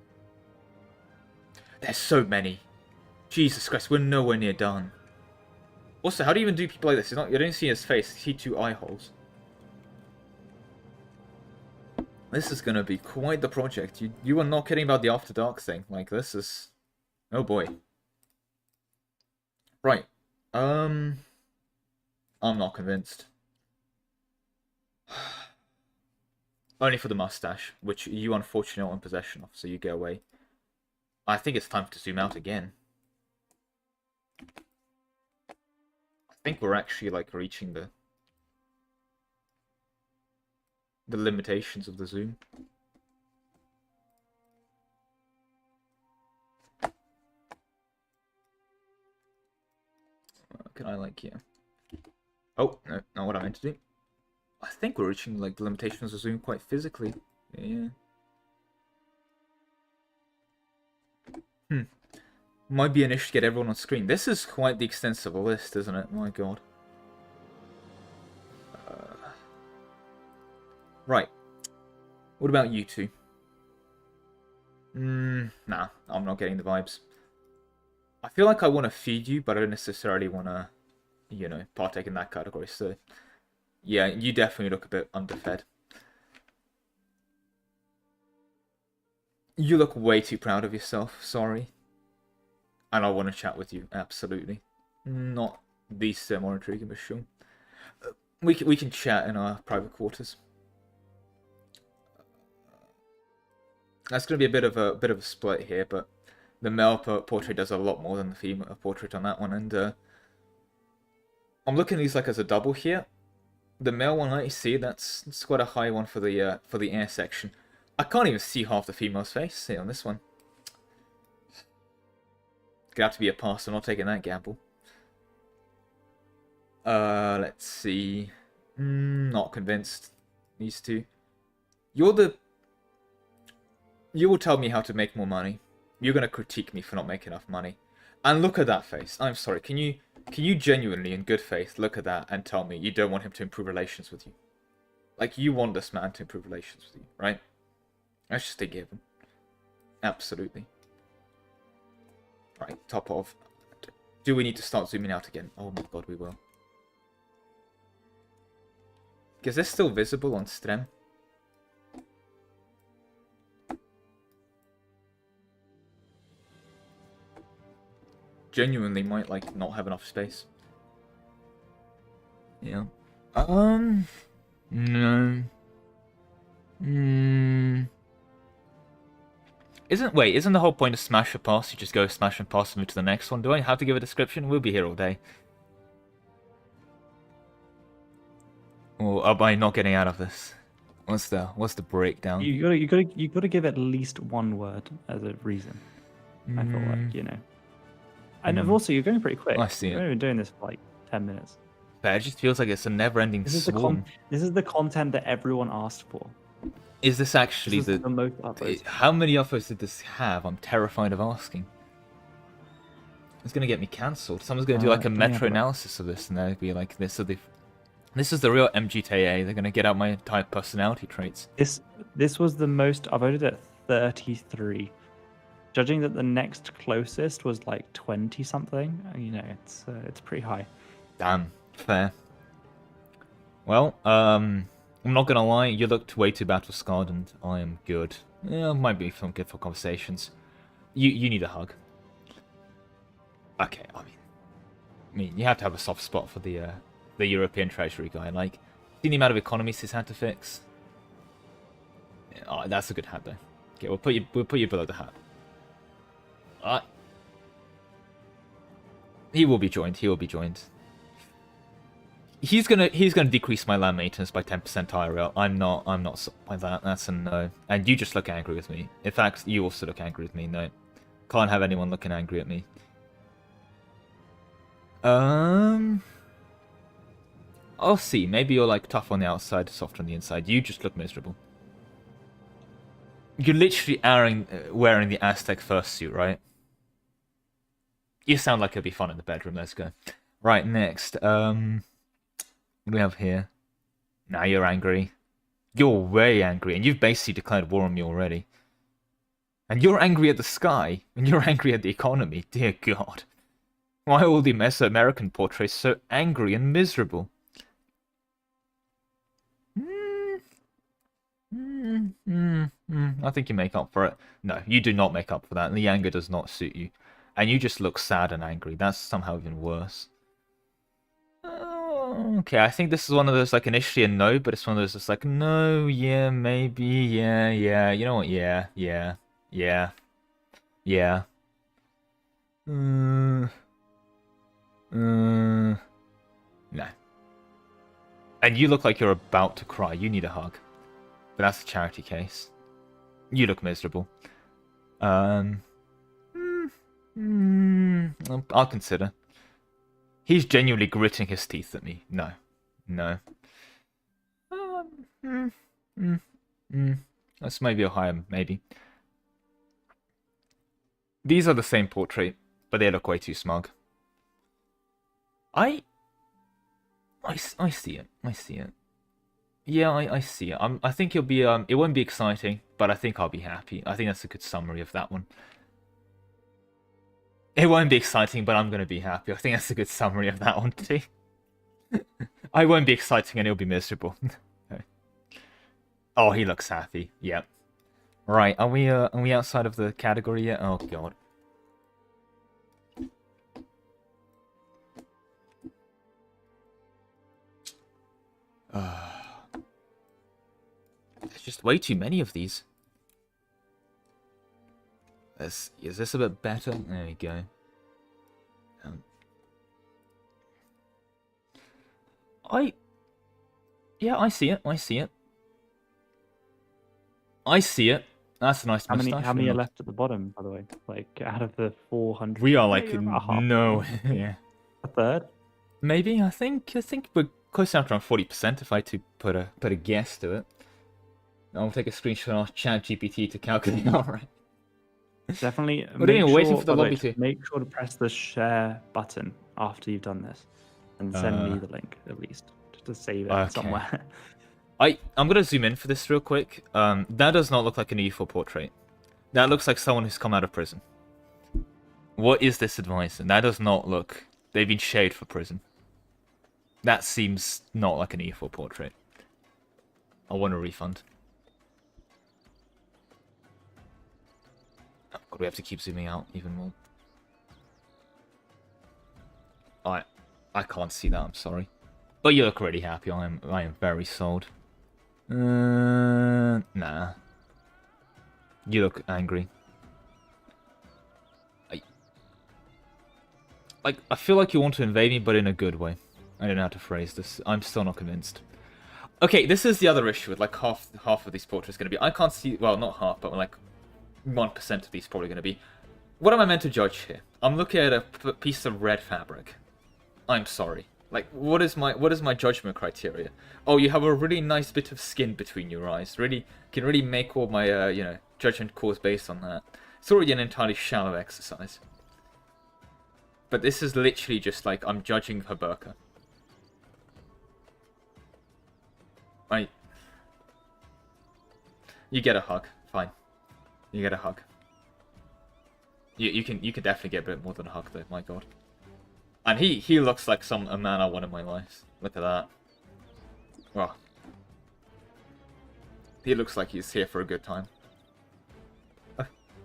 There's so many. Jesus Christ, we're nowhere near done. Also, how do you even do people like this? You don't see his face. You see 2 eye holes. This is gonna be quite the project. You are not kidding about the After Dark thing. Like, this is... Oh boy. Right. I'm not convinced. Only for the mustache, which you unfortunately are in possession of, so you go away. I think it's time to zoom out again. I think we're actually, like, reaching the limitations of the zoom. can I like here? Oh, no, not what I meant to do. I think we're reaching like the limitations of Zoom quite physically. Yeah. Might be an issue to get everyone on screen. This is quite the extensive list, isn't it? My god. Right. What about you two? Nah, I'm not getting the vibes. I feel like I want to feed you, but I don't necessarily want to, you know, partake in that category. So, yeah, you definitely look a bit underfed. You look way too proud of yourself, sorry. And I want to chat with you, absolutely. Not these more intriguing, but sure. We can chat in our private quarters. That's going to be a bit of a split here, but the male portrait does a lot more than the female portrait on that one, and I'm looking at these like as a double here. The male one, I see, that's quite a high one for the air section. I can't even see half the female's face here on this one. Gonna have to be a pass. I'm not taking that gamble. Let's see. Not convinced. These two. You will tell me how to make more money. You're gonna critique me for not making enough money. And look at that face. I'm sorry. Can you genuinely, in good faith, look at that and tell me you don't want him to improve relations with you? Like, you want this man to improve relations with you, right? That's just a given. Absolutely. Right, top of. Do we need to start zooming out again? Oh my god, we will. Is this still visible on Strem? Genuinely might, like, not have enough space. Yeah. No. Isn't the whole point of smash or pass? You just go smash and pass and move to the next one. Do I have to give a description? We'll be here all day. Or am I not getting out of this? What's the breakdown? You gotta give at least one word as a reason. I feel like, you know. And also, you're going pretty quick. I see it. You've only been doing this for like 10 minutes. But it just feels like it's a never-ending swarm. This is the content that everyone asked for. Is this actually the most upvotes? How many upvotes did this have? I'm terrified of asking. It's gonna get me cancelled. Someone's gonna do like a meta-analysis of this, and they'll be like, "This is the real MGTA." They're gonna get out my entire personality traits. This was the most. I voted at 33. Judging that the next closest was like 20 something, you know, it's pretty high. Damn, fair. Well, I'm not gonna lie, you looked way too battle scarred, and I am good. Yeah, might be some good for conversations. You need a hug. Okay, I mean, you have to have a soft spot for the European Treasury guy. Like, see the amount of economies he's had to fix. Yeah, oh, that's a good hat though. Okay, we'll put you below the hat. He will be joined. He will be joined. He's gonna decrease my land maintenance by 10% IRL. I'm not by that. That's a no. And you just look angry with me. In fact, you also look angry with me. No, can't have anyone looking angry at me. I'll see. Maybe you're like tough on the outside, soft on the inside. You just look miserable. You're literally wearing the Aztec fursuit, right? You sound like it'll be fun in the bedroom. Let's go. Right, next. What do we have here? Now you're angry. You're way angry, and you've basically declared war on me already. And you're angry at the sky, and you're angry at the economy. Dear God. Why are all the Mesoamerican portraits so angry and miserable? I think you make up for it. No, you do not make up for that. The anger does not suit you. And you just look sad and angry. That's somehow even worse. Okay, I think this is one of those, like, initially a no, but it's one of those just like, no, yeah, maybe, yeah, you know what, yeah. No. And you look like you're about to cry. You need a hug. But that's a charity case. You look miserable. I'll consider. He's genuinely gritting his teeth at me. No. No. Mm, mm, mm. That's maybe a higher, maybe. These are the same portrait, but they look way too smug. I see it. I see it. Yeah, I see it. I think it'll be it won't be exciting, but I think I'll be happy. I think that's a good summary of that one. It won't be exciting, but I'm gonna be happy. I think that's a good summary of that one too. I won't be exciting and it'll be miserable. Oh, he looks happy. Yep. Right, are we outside of the category yet? Oh god. There's just way too many of these. Is this a bit better? There we go. Yeah, I see it. I see it. I see it. That's a nice mustache. How many are left at the bottom, by the way? Like, out of the 400? We are like, no. Yeah. A third? Maybe, I think we're close enough to around 40% if I had to put a guess to it. I'll take a screenshot of ChatGPT to calculate it. Alright. Definitely. Waiting for the lobby to make sure to press the share button after you've done this, and send me the link at least, just to save it somewhere. I'm gonna zoom in for this real quick. That does not look like an EU4 portrait. That looks like someone who's come out of prison. What is this advisor? That does not look. They've been shaved for prison. That seems not like an EU4 portrait. I want a refund. Oh god, we have to keep zooming out even more. I can't see that. I'm sorry, but you look really happy. I am very sold. Nah. You look angry. I feel like you want to invade me, but in a good way. I don't know how to phrase this. I'm still not convinced. Okay, this is the other issue with like half of these portraits going to be. I can't see. Well, not half, but like 1% of these probably going to be. What am I meant to judge here? I'm looking at a piece of red fabric. I'm sorry. Like, what is my judgment criteria? Oh, you have a really nice bit of skin between your eyes. Really, can really make all my, judgment calls based on that. It's already an entirely shallow exercise. But this is literally just like, I'm judging her burqa. You get a hug. Fine. You get a hug. You can definitely get a bit more than a hug though, my god. And he looks like a man I want in my life. Look at that. Well, he looks like he's here for a good time.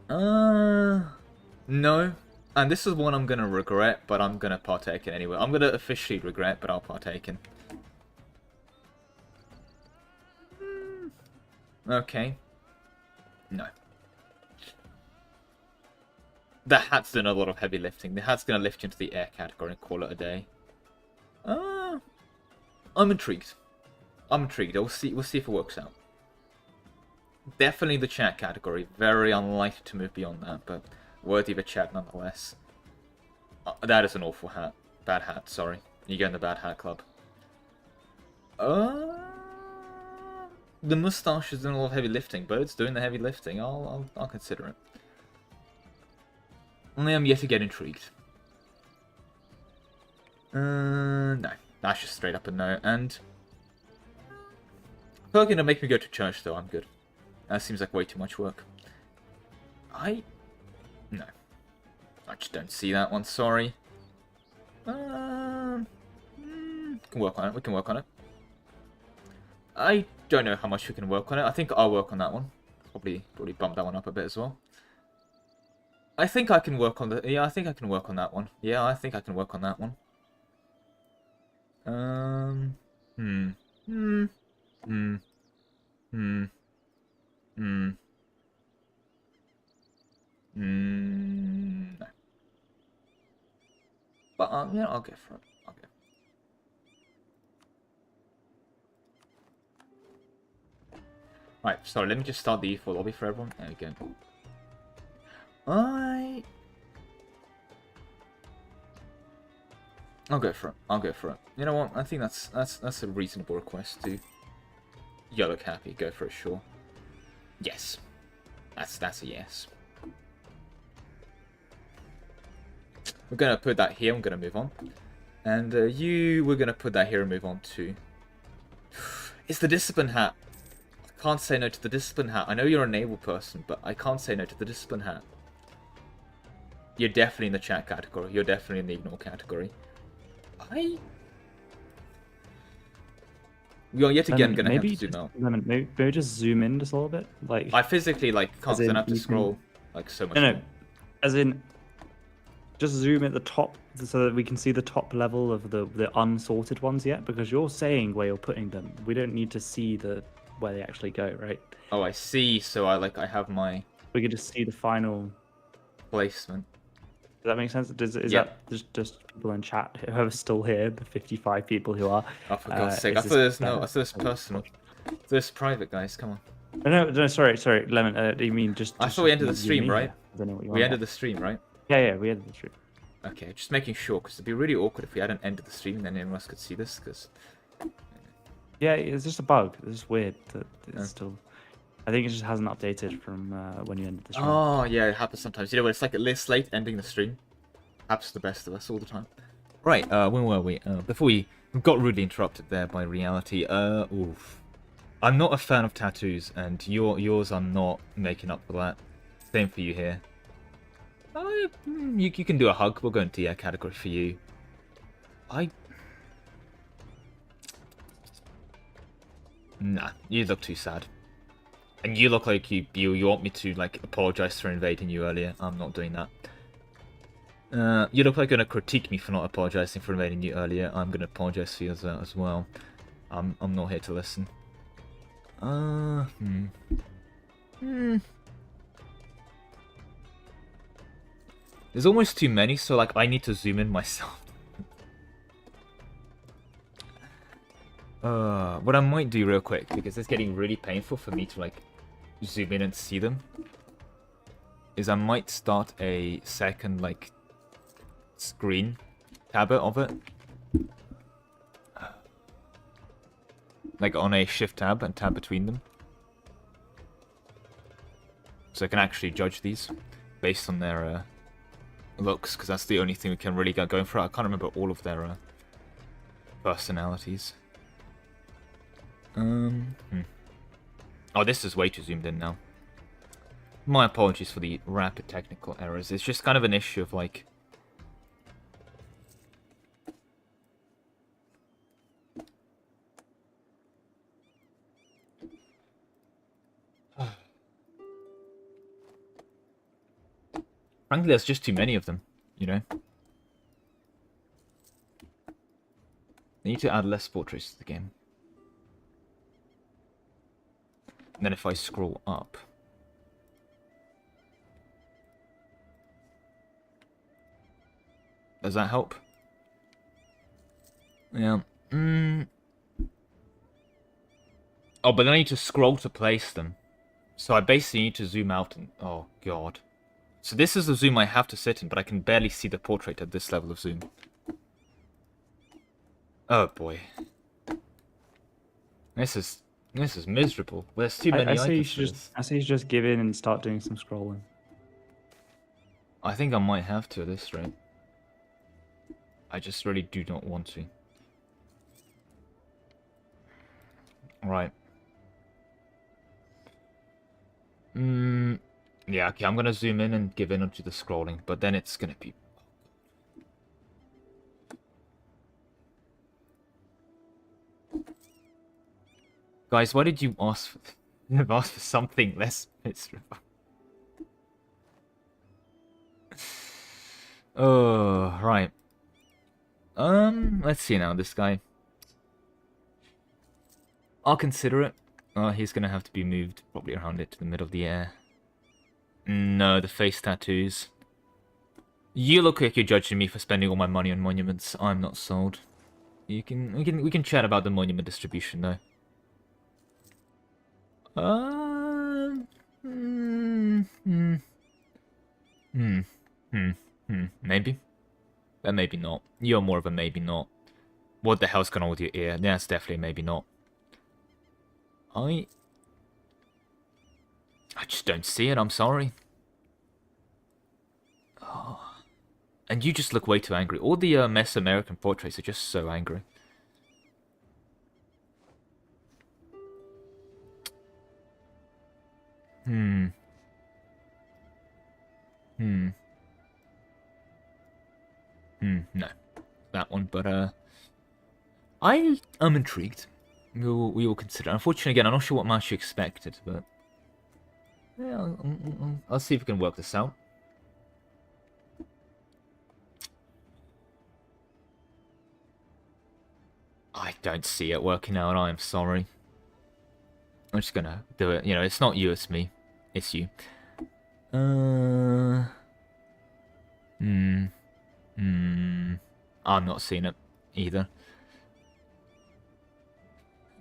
No. And this is one I'm gonna regret, but I'm gonna partake in anyway. I'm gonna officially regret, but I'll partake in. Okay. No. The hat's doing a lot of heavy lifting. The hat's going to lift you into the air category and call it a day. I'm intrigued. I'm intrigued. We'll see if it works out. Definitely the chat category. Very unlikely to move beyond that, but worthy of a chat nonetheless. That is an awful hat. Bad hat, sorry. You go in the bad hat club. The moustache is doing a lot of heavy lifting, but it's doing the heavy lifting. I'll consider it. Only I'm yet to get intrigued. No. That's just straight up a no. And if you're gonna make me go to church, though, I'm good. That seems like way too much work. No. I just don't see that one, sorry. We can work on it, we can work on it. I don't know how much we can work on it. I think I'll work on that one. Probably bump that one up a bit as well. I think I can work on the... Yeah, I think I can work on that one. Yeah, I think I can work on that one. No. But, yeah, I'll go for it. I'll go. Right, sorry, let me just start the EU4 lobby for everyone. There we go. I'll go for it. I'll go for it. You know what? I think that's a reasonable request to yellow cappy. Go for it, sure. Yes. That's a yes. We're gonna put that here. I'm gonna move on. And we're gonna put that here and move on to. It's the discipline hat. I can't say no to the discipline hat. I know you're a naval person, but I can't say no to the discipline hat. You're definitely in the chat category. You're definitely in the ignore category. Well, yet again, gonna have to zoom out. Maybe just zoom in just a little bit. Like I physically can't. Then have to scroll so much. No, as in, just zoom at the top so that we can see the top level of the unsorted ones yet. Because you're saying where you're putting them. We don't need to see where they actually go, right? Oh, I see. So I have my. We can just see the final placement. Does that make sense? Is that just people in chat who are still here, the 55 people who are? Oh, for God's sake. I thought it was personal. This private, guys. Come on. No, sorry, Lemon. Do you mean just I thought we ended the stream, right? I don't know what you we ended the stream, right? Yeah, we ended the stream. Okay, just making sure, because it'd be really awkward if we hadn't ended the stream and then anyone else could see this, because... Yeah, it's just a bug. It's just weird that it's still... I think it just hasn't updated from when you ended the stream. Oh, yeah, it happens sometimes. You know, it's like a list late ending the stream. Happens to the best of us all the time. Right, when were we? Before we got rudely interrupted there by reality. Oof. I'm not a fan of tattoos, and yours are not making up for that. Same for you here. You can do a hug. We'll go into the category for you. Nah, you look too sad. And you look like you want me to apologize for invading you earlier. I'm not doing that. You look like you're gonna critique me for not apologizing for invading you earlier. I'm gonna apologize for you as well. I'm not here to listen. There's almost too many, so I need to zoom in myself. What I might do real quick, because it's getting really painful for me to zoom in and see them, is I might start a second screen tab of it. On a shift tab and tab between them. So I can actually judge these based on their looks, because that's the only thing we can really get going for. I can't remember all of their personalities. Oh, this is way too zoomed in now. My apologies for the rapid technical errors. It's just kind of an issue of frankly, there's just too many of them, you know? I need to add less portraits to the game. And then if I scroll up... Does that help? Yeah. Oh, but then I need to scroll to place them. So I basically need to zoom out and... Oh, God. So this is the zoom I have to sit in, but I can barely see the portrait at this level of zoom. Oh, boy. This is miserable. There's too many icons. I say you should just give in and start doing some scrolling. I think I might have to at this rate. I just really do not want to. Right. Yeah, okay, I'm gonna zoom in and give in onto the scrolling, but then it's gonna be... Guys, why did you ask for... You've asked for something less miserable? Oh, right. Let's see now, this guy. I'll consider it. He's gonna have to be moved probably around it to the middle of the air. No, the face tattoos. You look like you're judging me for spending all my money on monuments. I'm not sold. We can chat about the monument distribution though. Maybe. Maybe not. You're more of a maybe not. What the hell's going on with your ear? Yeah, it's definitely a maybe not. I just don't see it, I'm sorry. Oh. And you just look way too angry. All the Mesoamerican portraits are just so angry. No. That one, but I am intrigued. We will consider. Unfortunately, again, I'm not sure what match you expected, but yeah, I'll see if we can work this out. I don't see it working out. I am sorry. I'm just gonna do it. You know, it's not you, it's me. It's you. I'm not seeing it either.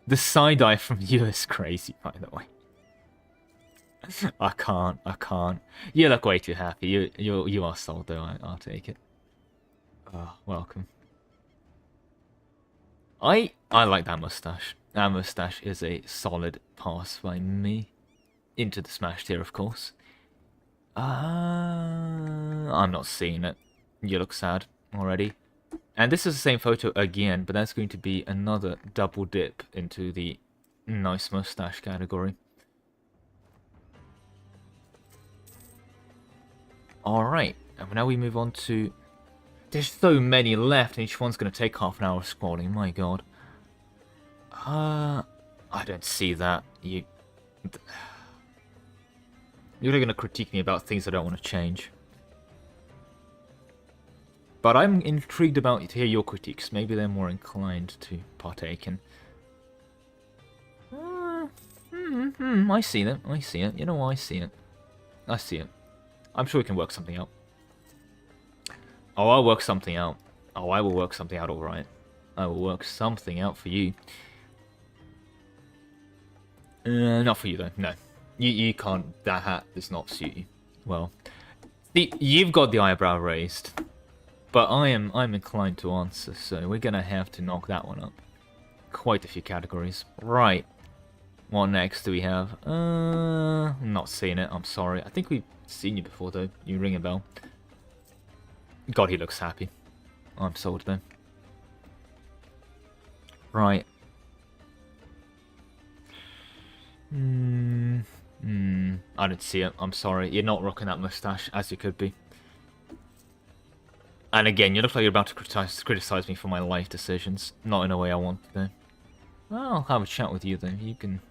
The side eye from you is crazy, by the way. I can't. You look way too happy. You are sold though. I'll take it. Oh, welcome. I like that mustache. That mustache is a solid pass by me. Into the Smash tier, of course. I'm not seeing it. You look sad already. And this is the same photo again, but that's going to be another double dip into the nice mustache category. Alright, and now we move on to... There's so many left, and each one's going to take half an hour of scrolling, my god. I don't see that. You're going to critique me about things I don't want to change. But I'm intrigued about to hear your critiques. Maybe they're more inclined to partake in. I see it. I see it. You know, I see it. I see it. I'm sure we can work something out. Oh, I'll work something out. Oh, I will work something out, alright. I will work something out for you. Not for you, though. No. You can't. That hat does not suit you. Well, you've got the eyebrow raised. But I'm inclined to answer, so we're gonna have to knock that one up. Quite a few categories. Right. What next do we have? I'm not seeing it, I'm sorry. I think we've seen you before, though. You ring a bell. God, he looks happy. I'm sold, though. Right. I didn't see it, I'm sorry. You're not rocking that mustache, as you could be. And again, you look like you're about to criticize me for my life decisions. Not in a way I want to. Well, I'll have a chat with you then. You can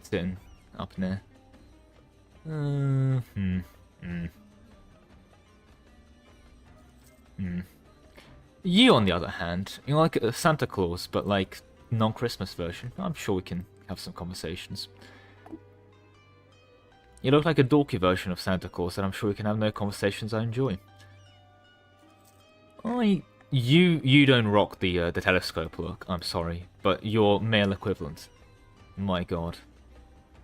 sit in up there. You, on the other hand, you're like a Santa Claus, but like non-Christmas version. I'm sure we can have some conversations. You look like a dorky version of Santa Claus, and I'm sure we can have no conversations I enjoy. You don't rock the telescope look, I'm sorry, but your male equivalent. My god.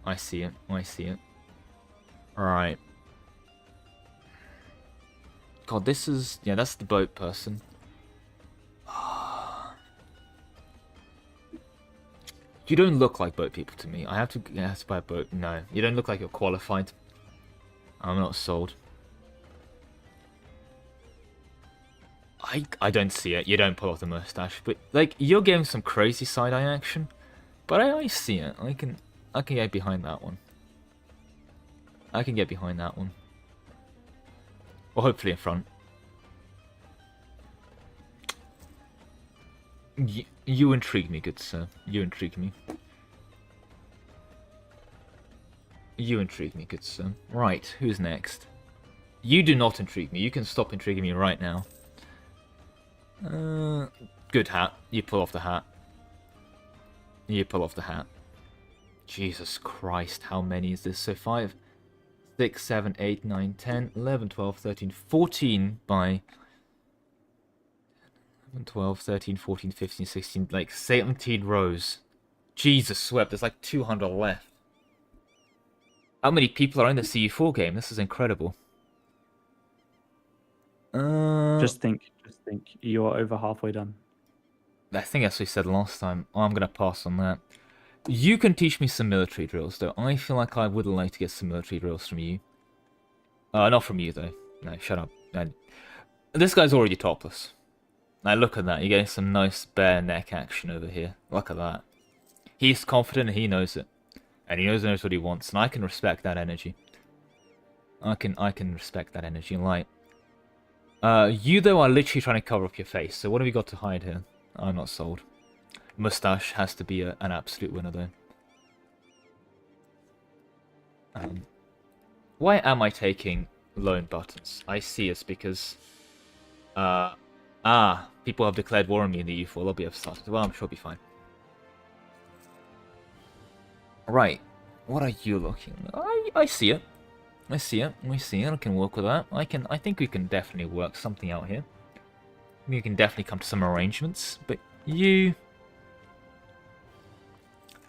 I see it, I see it. Alright. God, this is... Yeah, that's the boat person. You don't look like boat people to me. I have to buy a boat. No, you don't look like you're qualified. I'm not sold. I don't see it. You don't pull off the mustache, but like you're getting some crazy side eye action. But I see it. I can get behind that one. I can get behind that one. Or hopefully in front. You intrigue me, good sir. You intrigue me. You intrigue me, good sir. Right, who's next? You do not intrigue me. You can stop intriguing me right now. Good hat. You pull off the hat. You pull off the hat. Jesus Christ, how many is this? So 5, 6, 7, 8, 9, 10, 11, 12, 13, 14 by 11, 12, 13, 14, 15, 16, like 17 rows. Jesus swept, there's like 200 left. How many people are in the EU4 game? This is incredible. Just think. You're over halfway done. I think that's what you said last time. I'm gonna pass on that. You can teach me some military drills, though. I feel like I would like to get some military drills from you. Not from you, though. No, shut up. This guy's already topless. Now look at that. You're getting some nice bare neck action over here. Look at that. He's confident and he knows it. And he knows what he wants, and I can respect that energy. I can respect that energy and light. You, though, are literally trying to cover up your face, so what have you got to hide here? I'm not sold. Mustache has to be an absolute winner, though. Why am I taking loan buttons? I see it's because... people have declared war on me in the EU4 lobby have started. Well, I'm sure it'll be fine. Right. What are you looking? I see it. I see it. We see it. I can work with that. I think we can definitely work something out here. We can definitely come to some arrangements. But you...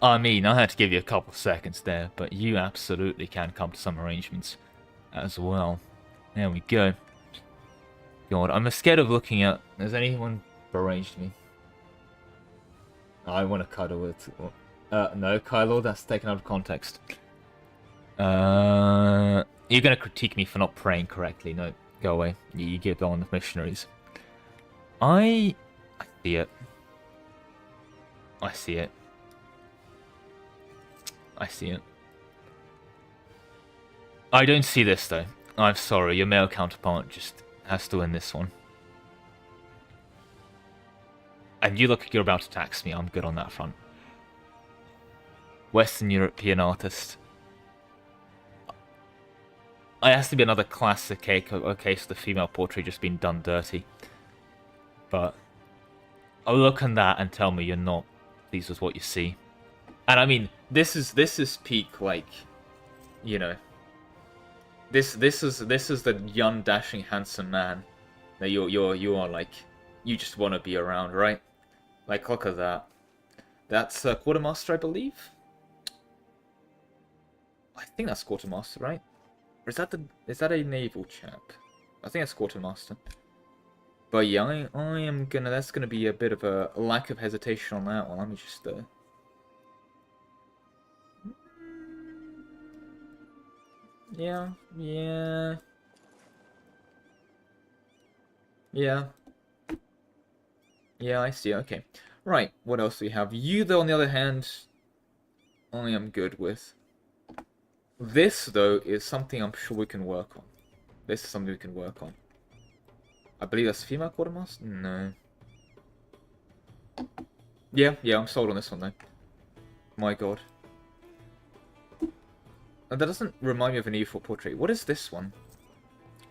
I mean, I had to give you a couple of seconds there, but you absolutely can come to some arrangements as well. There we go. God, I'm scared of looking at... Has anyone arranged me? I want to cuddle with... no, Kylo, that's taken out of context. You're going to critique me for not praying correctly. No, go away. You give on the missionaries. I see it. I see it. I see it. I don't see this, though. I'm sorry, your male counterpart just has to win this one. And you look like you're about to tax me. I'm good on that front. Western European artist. It has to be another classic case of the female portrait just being done dirty. But I'll look on that and tell me you're not pleased with what you see. And I mean, this is peak, like, you know, this is the young, dashing, handsome man that you are like, you just want to be around, right? Like, look at that. That's quartermaster, I believe. I think that's quartermaster, right? Or is that a naval chap? I think that's quartermaster. But yeah, I am gonna. That's gonna be a bit of a lack of hesitation on that one. Let me just. Yeah. Yeah, I see. Okay. Right, what else do we have? You, though, on the other hand, I am good with. This, though, is something I'm sure we can work on. This is something we can work on. I believe that's female quartermaster? No. Yeah, I'm sold on this one, though. My god. And that doesn't remind me of an EU4 portrait. What is this one?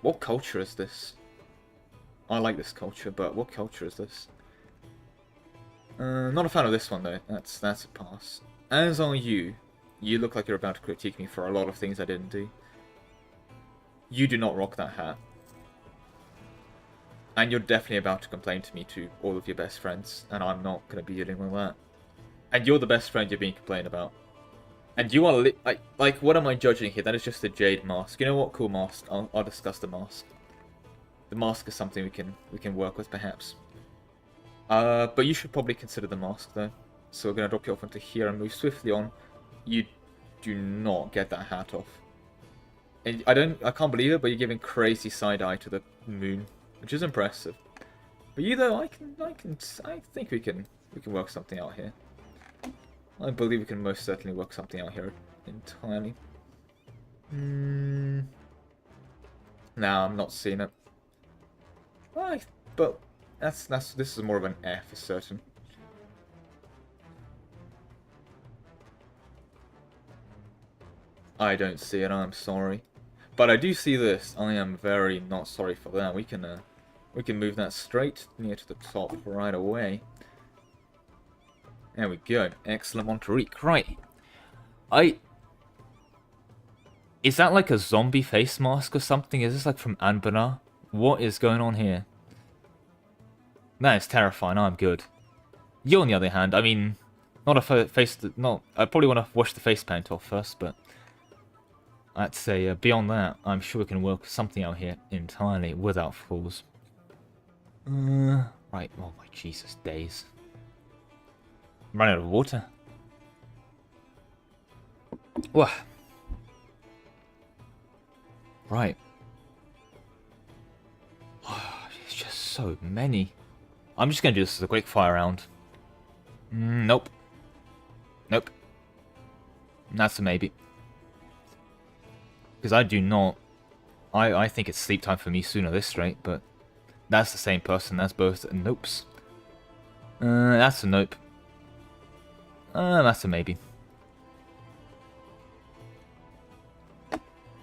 What culture is this? I like this culture, but what culture is this? Not a fan of this one, though. That's a pass. As are you. You look like you're about to critique me for a lot of things I didn't do. You do not rock that hat. And you're definitely about to complain to me to all of your best friends, and I'm not going to be dealing with that. And you're the best friend you're being complained about. And you are like, what am I judging here? That is just a jade mask. You know what? Cool mask. I'll discuss the mask. The mask is something we can work with, perhaps. But you should probably consider the mask, though. So we're going to drop you off into here and move swiftly on. You do not get that hat off. And I can't believe it, but you're giving crazy side eye to the moon, which is impressive. But you, though, I think we can work something out here. I believe we can most certainly work something out here entirely. Nah, I'm not seeing it. But this is more of an F for certain. I don't see it. I'm sorry, but I do see this. I am very not sorry for that. We can move that straight near to the top right away. There we go. Excellent, Monterique. Right. Is that like a zombie face mask or something? Is this like from Anbennar? What is going on here? That is terrifying. I'm good. You, on the other hand, I mean, not a face... I probably want to wash the face paint off first, but... I'd say beyond that, I'm sure we can work something out here entirely without flaws. Right, oh my Jesus days. I'm running out of water. Whoa. Right. It's just so many. I'm just going to do this as a quick fire round. Nope. Nope. That's a maybe. Because I do not... I think it's sleep time for me sooner this rate, but that's the same person. That's both nopes. That's a nope. That's a maybe.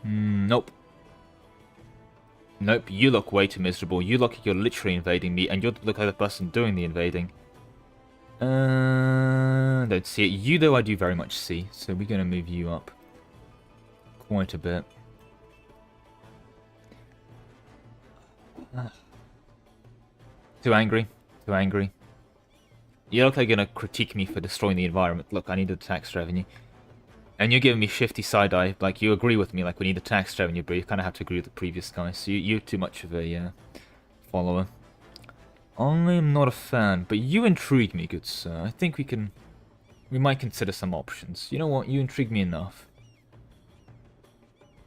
Nope. Nope, you look way too miserable. You look like you're literally invading me, and you look like the person doing the invading. Don't see it. You, though, I do very much see, so we're going to move you up quite a bit. Too angry. Too angry. You look like you're going to critique me for destroying the environment. Look, I need the tax revenue. And you're giving me shifty side-eye, like you agree with me, like we need the tax revenue, but you kind of have to agree with the previous guy, so you're too much of a follower. I am not a fan, but you intrigue me, good sir. I think we might consider some options. You know what, you intrigue me enough.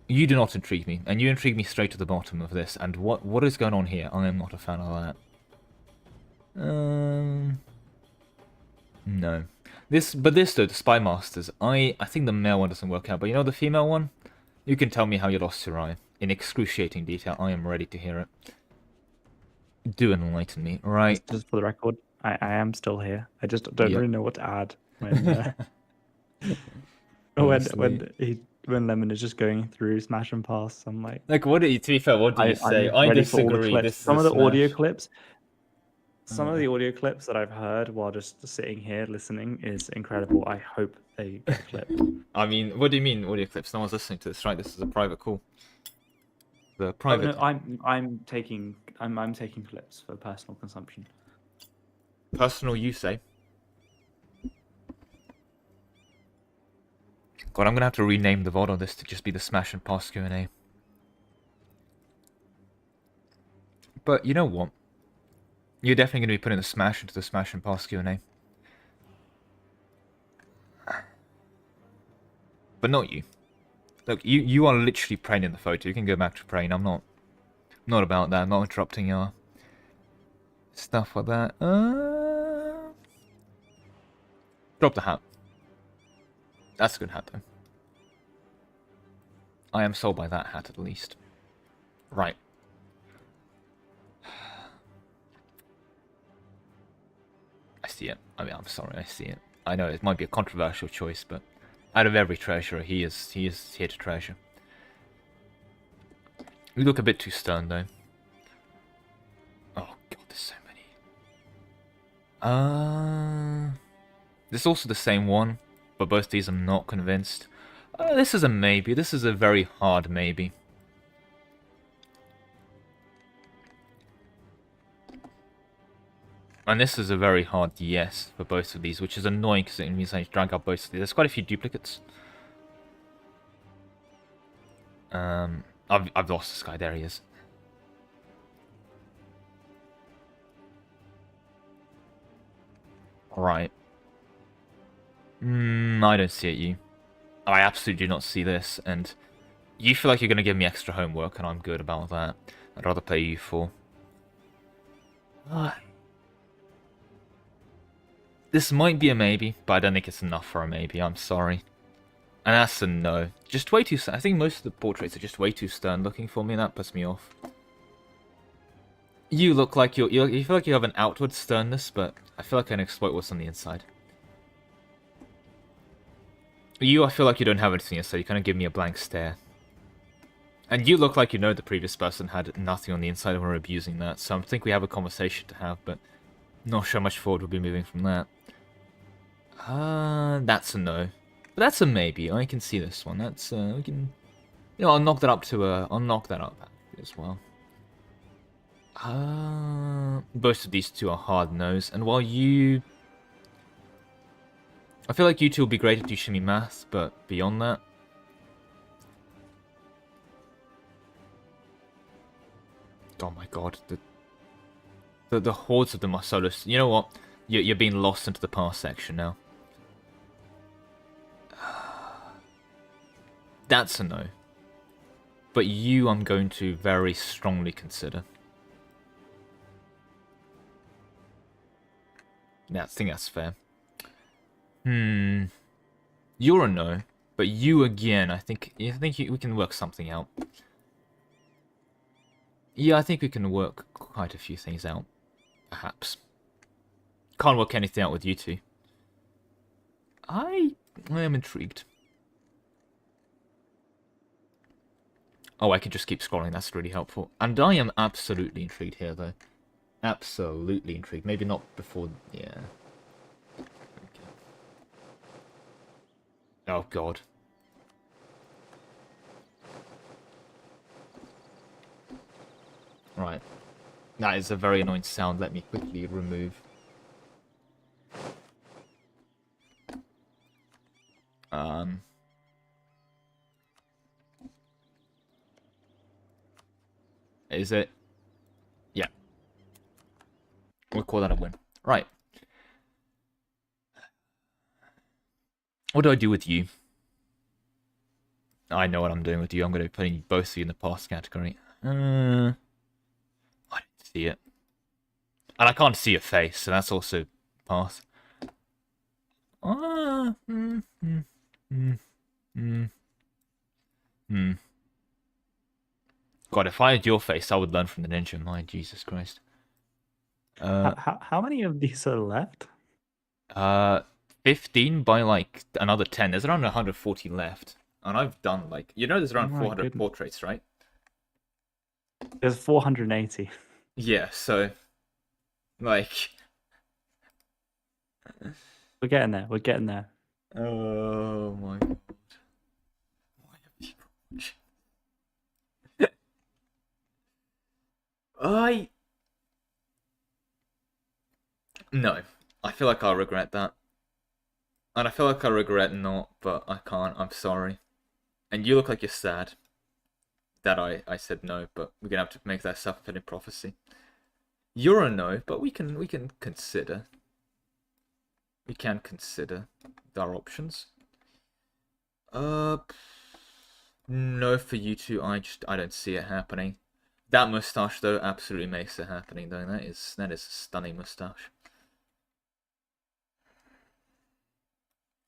You do not intrigue me, and you intrigue me straight to the bottom of this, and what is going on here? I am not a fan of that. No. But this though, the Spy Masters, I think the male one doesn't work out, but you know the female one? You can tell me how you lost your eye. In excruciating detail, I am ready to hear it. Do enlighten me, right? Just for the record, I am still here. I just don't really know what to add when when Lemon is just going through Smash and Pass. I'm like what do you? To be fair, what do you say? I disagree. Some of the audio clips. Some of the audio clips that I've heard while just sitting here listening is incredible. I hope they get clipped. I mean, what do you mean audio clips? No one's listening to this, right? This is a private call. The private. Oh, no, I'm taking clips for personal consumption. Personal, you say? God, I'm gonna have to rename the VOD on this to just be the Smash and Pass Q&A. But you know what? You're definitely going to be putting the Smash into the Smash and Pass Q&A. But not you. Look, you are literally praying in the photo. You can go back to praying. I'm not about that. I'm not interrupting your stuff like that. Drop the hat. That's a good hat, though. I am sold by that hat, at least. Right. I see it. I mean, I'm sorry, I see it. I know it might be a controversial choice, but out of every treasurer, he is here to treasure. You look a bit too stern, though. Oh god, there's so many. This is also the same one, but both these I'm not convinced. This is a maybe. This is a very hard maybe. And this is a very hard yes for both of these, which is annoying because it means I need to drag out both of these. There's quite a few duplicates. I've lost this guy. There he is. Alright. I don't see it, you. I absolutely do not see this, and you feel like you're going to give me extra homework, and I'm good about that. I'd rather play EU4. This might be a maybe, but I don't think it's enough for a maybe, I'm sorry. And that's a no. Just way too stern. I think most of the portraits are just way too stern looking for me, and that puts me off. You look like you feel like you have an outward sternness, but I feel like I can exploit what's on the inside. You, I feel like you don't have anything inside, you kind of give me a blank stare. And you look like you know the previous person had nothing on the inside and we're abusing that, so I think we have a conversation to have, but not sure how much forward we'll be moving from that. That's a no. But that's a maybe. I can see this one. That's we can, you know, I'll knock that up as well. Both of these two are hard no's, and while you, I feel like you two will be great at teaching me math, but beyond that, Oh my god, the hordes of the Marcellus. You know what? You're being lost into the past section now. That's a no. But you, I'm going to very strongly consider. Yeah, I think that's fair. You're a no, but you again. I think we can work something out. Yeah, I think we can work quite a few things out. Perhaps. Can't work anything out with you two. I am intrigued. Oh, I can just keep scrolling. That's really helpful. And I am absolutely intrigued here, though. Absolutely intrigued. Maybe not before... Yeah. Okay. Oh, God. Right. That is a very annoying sound. Let me quickly remove. Is it? Yeah. We'll call that a win. Right. What do I do with you? I know what I'm doing with you. I'm going to be putting both of you in the pass category. I didn't see it. And I can't see your face, so that's also pass. God, if I had your face, I would learn from the ninja. My Jesus Christ. How many of these are left? 15 by like another 10. There's around 140 left. And I've done like, there's around 400 portraits, right? There's 480. Yeah, so like We're getting there. We're getting there. Oh my god. Why have you watched? No. I feel like I'll regret that. And I feel like I regret not, but I can't. I'm sorry. And you look like you're sad that I said no, but we're gonna have to make that self-fulfilling prophecy. You're a no, but we can consider. We can consider our options. No for you two. I don't see it happening. That mustache though absolutely makes it happening though. That is a stunning mustache.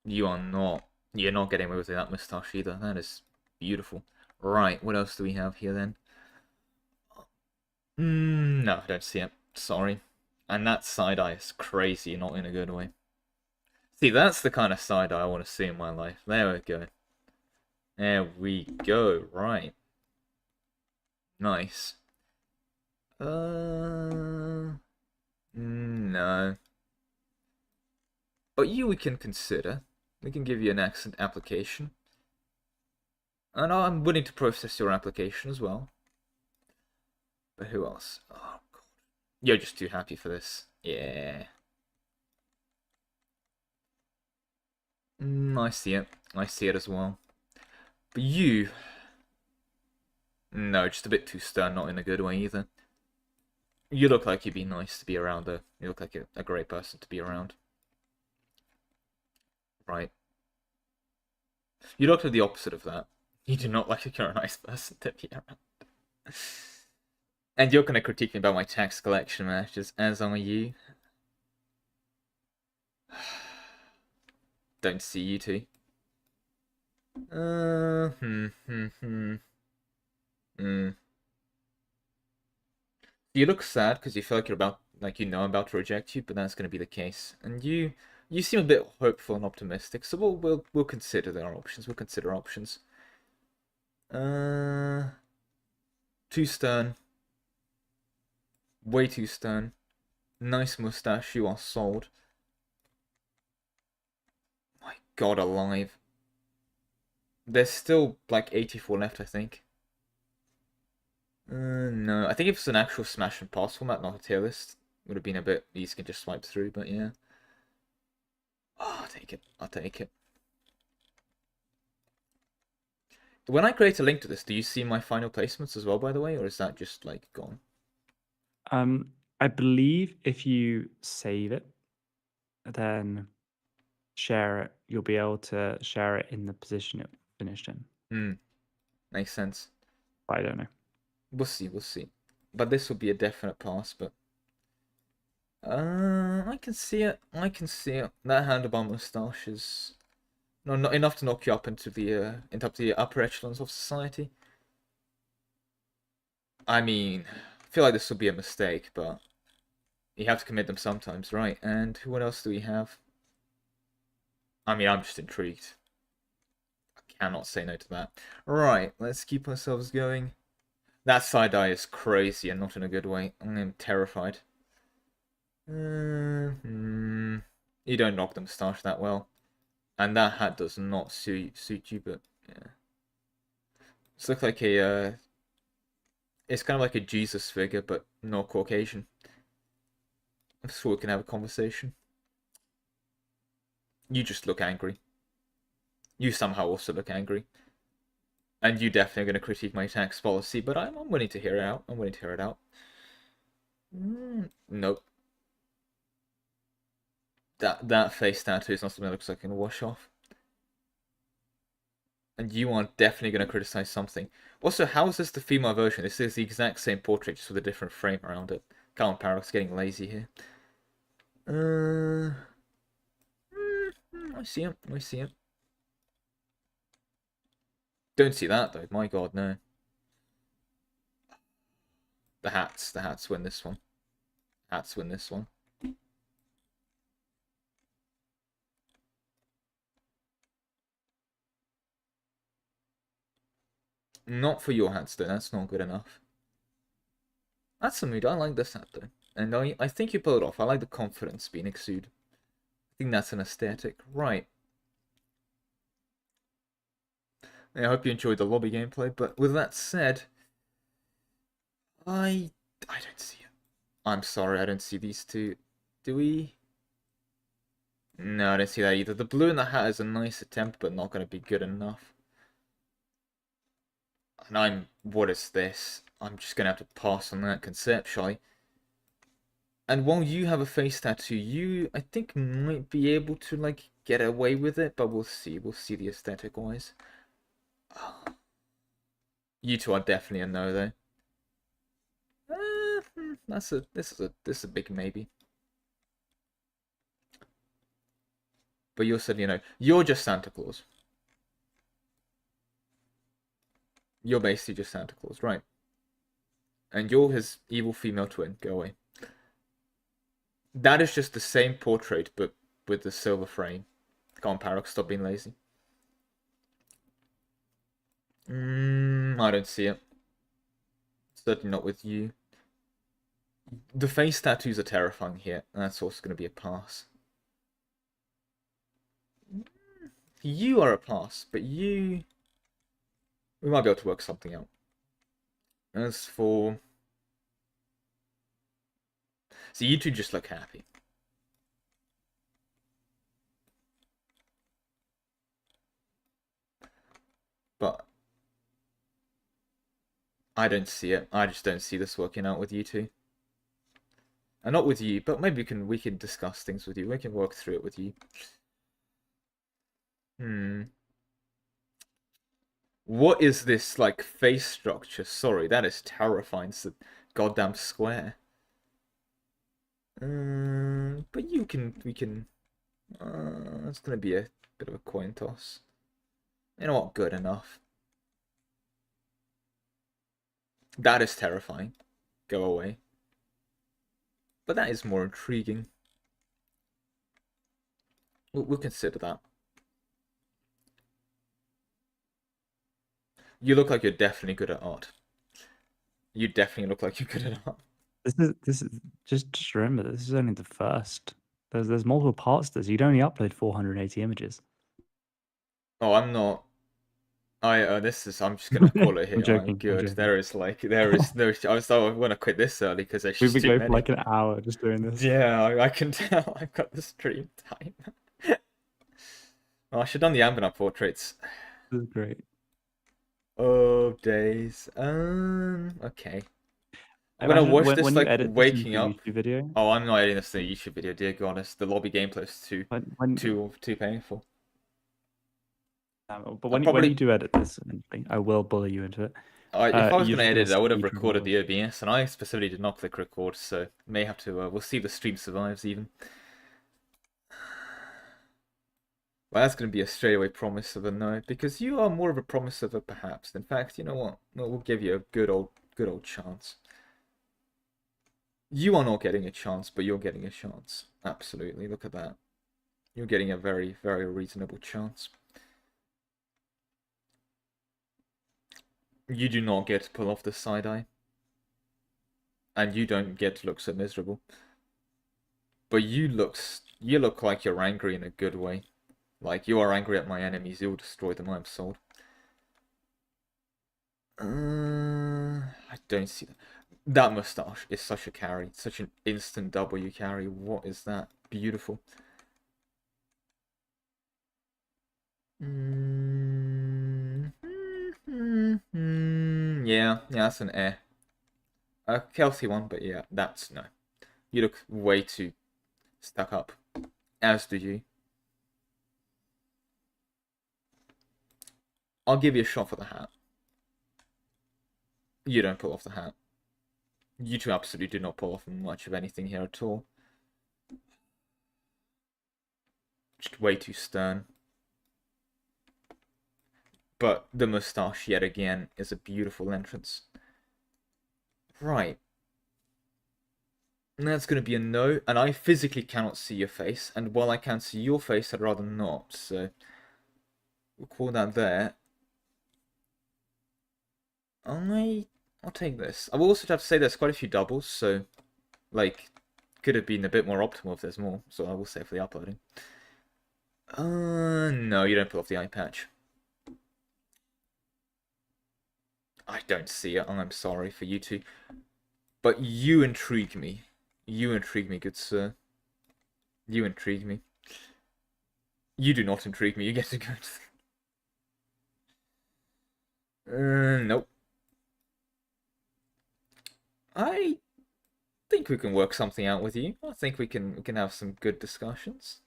You're not getting away with that mustache either. That is beautiful. Right, what else do we have here then? No, I don't see it. Sorry. And that side eye is crazy, not in a good way. See, that's the kind of side eye I want to see in my life. There we go. There we go. Right. Nice. No. But you we can consider. We can give you an accent application. And I'm willing to process your application as well. But who else? Oh, God. You're just too happy for this. Yeah. I see it. I see it as well. But you... No, just a bit too stern, not in a good way either. You look like you'd be nice to be around, though. You look like a great person to be around. Right. You look like the opposite of that. You do not look like you're a nice person to be around. And you're going to critique me about my tax collection matches, as are you. Don't see you two. You look sad because you feel like I'm about to reject you, but that's going to be the case. And you seem a bit hopeful and optimistic, so we'll consider our options. We'll consider options. Too stern. Way too stern. Nice mustache. You are sold. My God, alive. There's still like 84 left, I think. No, I think if it's an actual smash and pass format, not a tier list, would have been a bit easy to just swipe through, but yeah. Oh, I'll take it. I'll take it. When I create a link to this, do you see my final placements as well, by the way, or is that just like gone? I believe if you save it, then share it, you'll be able to share it in the position it finished in. Makes sense. But I don't know. We'll see, we'll see. But this will be a definite pass, but... I can see it. I can see it. That handlebar moustache is... No, not enough to knock you up into the upper echelons of society. I mean, I feel like this will be a mistake, but... You have to commit them sometimes, right? And what else do we have? I mean, I'm just intrigued. I cannot say no to that. Right, let's keep ourselves going. That side eye is crazy and not in a good way. I'm terrified. You don't knock the moustache that well. And that hat does not suit you, but yeah. It's look like a it's kind of like a Jesus figure, but not Caucasian. I'm sure we can have a conversation. You just look angry. You somehow also look angry. And you definitely are going to critique my tax policy, but I'm willing to hear it out. I'm willing to hear it out. Nope. That face tattoo is not something that looks like I can wash off. And you are definitely going to criticize something. Also, how is this the female version? This is the exact same portrait, just with a different frame around it. Come on, Paradox, getting lazy here. I see him. I see him. Don't see that, though. My god, no. The hats win this one. Hats win this one. Not for your hats, though. That's not good enough. That's a mood. I like this hat, though. And I think you pull it off. I like the confidence being exuded. I think that's an aesthetic. Right. I hope you enjoyed the lobby gameplay, but with that said, I don't see it. I'm sorry, I don't see these two. Do we? No, I don't see that either. The blue in the hat is a nice attempt, but not going to be good enough. And what is this? I'm just going to have to pass on that conceptually. And while you have a face tattoo, you, I think, might be able to, like, get away with it, but we'll see. We'll see the aesthetic-wise. You two are definitely a no, though. This is a big maybe. But you're saying, you're just Santa Claus. You're basically just Santa Claus, right? And you're his evil female twin. Go away. That is just the same portrait, but with the silver frame. Come on, Paradox, stop being lazy. I don't see it. Certainly not with you. The face tattoos are terrifying here, and that's also going to be a pass. You are a pass, but we might be able to work something out. As for... So you two just look happy. But I don't see it. I just don't see this working out with you two. And not with you, but maybe we can discuss things with you. We can work through it with you. What is this, like, face structure? Sorry, that is terrifying. It's a goddamn square. But we can... it's gonna be a bit of a coin toss. You know what? Good enough. That is terrifying. Go away. But that is more intriguing. We'll consider that. You look like you're definitely good at art. You definitely look like you're good at art. This is just remember, this is only the first. There's multiple parts to this. You'd only upload 480 images. Oh, I'm not. I'm just gonna call it here. I'm joking. Good. I'm joking. There is I want to quit this early because there's We've just been too going for many. like an hour just doing this. Yeah, I can tell. I've got the stream time. Oh, I should have done the Anbennar portraits. This is great. Oh days. Okay. I'm gonna Imagine watch this when you like edit this into waking a up. YouTube video. Oh, I'm not editing this in a YouTube video, dear God. The lobby gameplay is When too painful. but I when you probably do edit this, eventually, I will bully you into it. if I was You're gonna just gonna edit it, I would have speed run recorded all the OBS, and I specifically did not click record, so may have to. We'll see if the stream survives even. Well, that's gonna be a straightaway promise of a no, because you are more of a promise of a perhaps. In fact, you know what? We'll give you a good old chance. You are not getting a chance, but you're getting a chance. Absolutely, look at that. You're getting a very, very reasonable chance. You do not get to pull off the side eye. And you don't get to look so miserable. But you look like you're angry in a good way. Like, you are angry at my enemies, you'll destroy them, I'm sold. I don't see that. That moustache is such a carry, such an instant W carry. What is that? Beautiful. Yeah, that's an air. A Kelsey one, but yeah, that's no. You look way too stuck up. As do you. I'll give you a shot for the hat. You don't pull off the hat. You two absolutely do not pull off much of anything here at all. Just way too stern. But the moustache, yet again, is a beautiful entrance. Right. And that's going to be a no, and I physically cannot see your face, and while I can see your face, I'd rather not, so we'll call that there. I'll take this. I will also have to say there's quite a few doubles, so, like, could have been a bit more optimal if there's more, so I will say for the uploading. No, you don't pull off the eye patch. I don't see it, I'm sorry for you two. But you intrigue me. You intrigue me, good sir. You intrigue me. You do not intrigue me, you get to go to... nope. I think we can work something out with you. I think we can have some good discussions.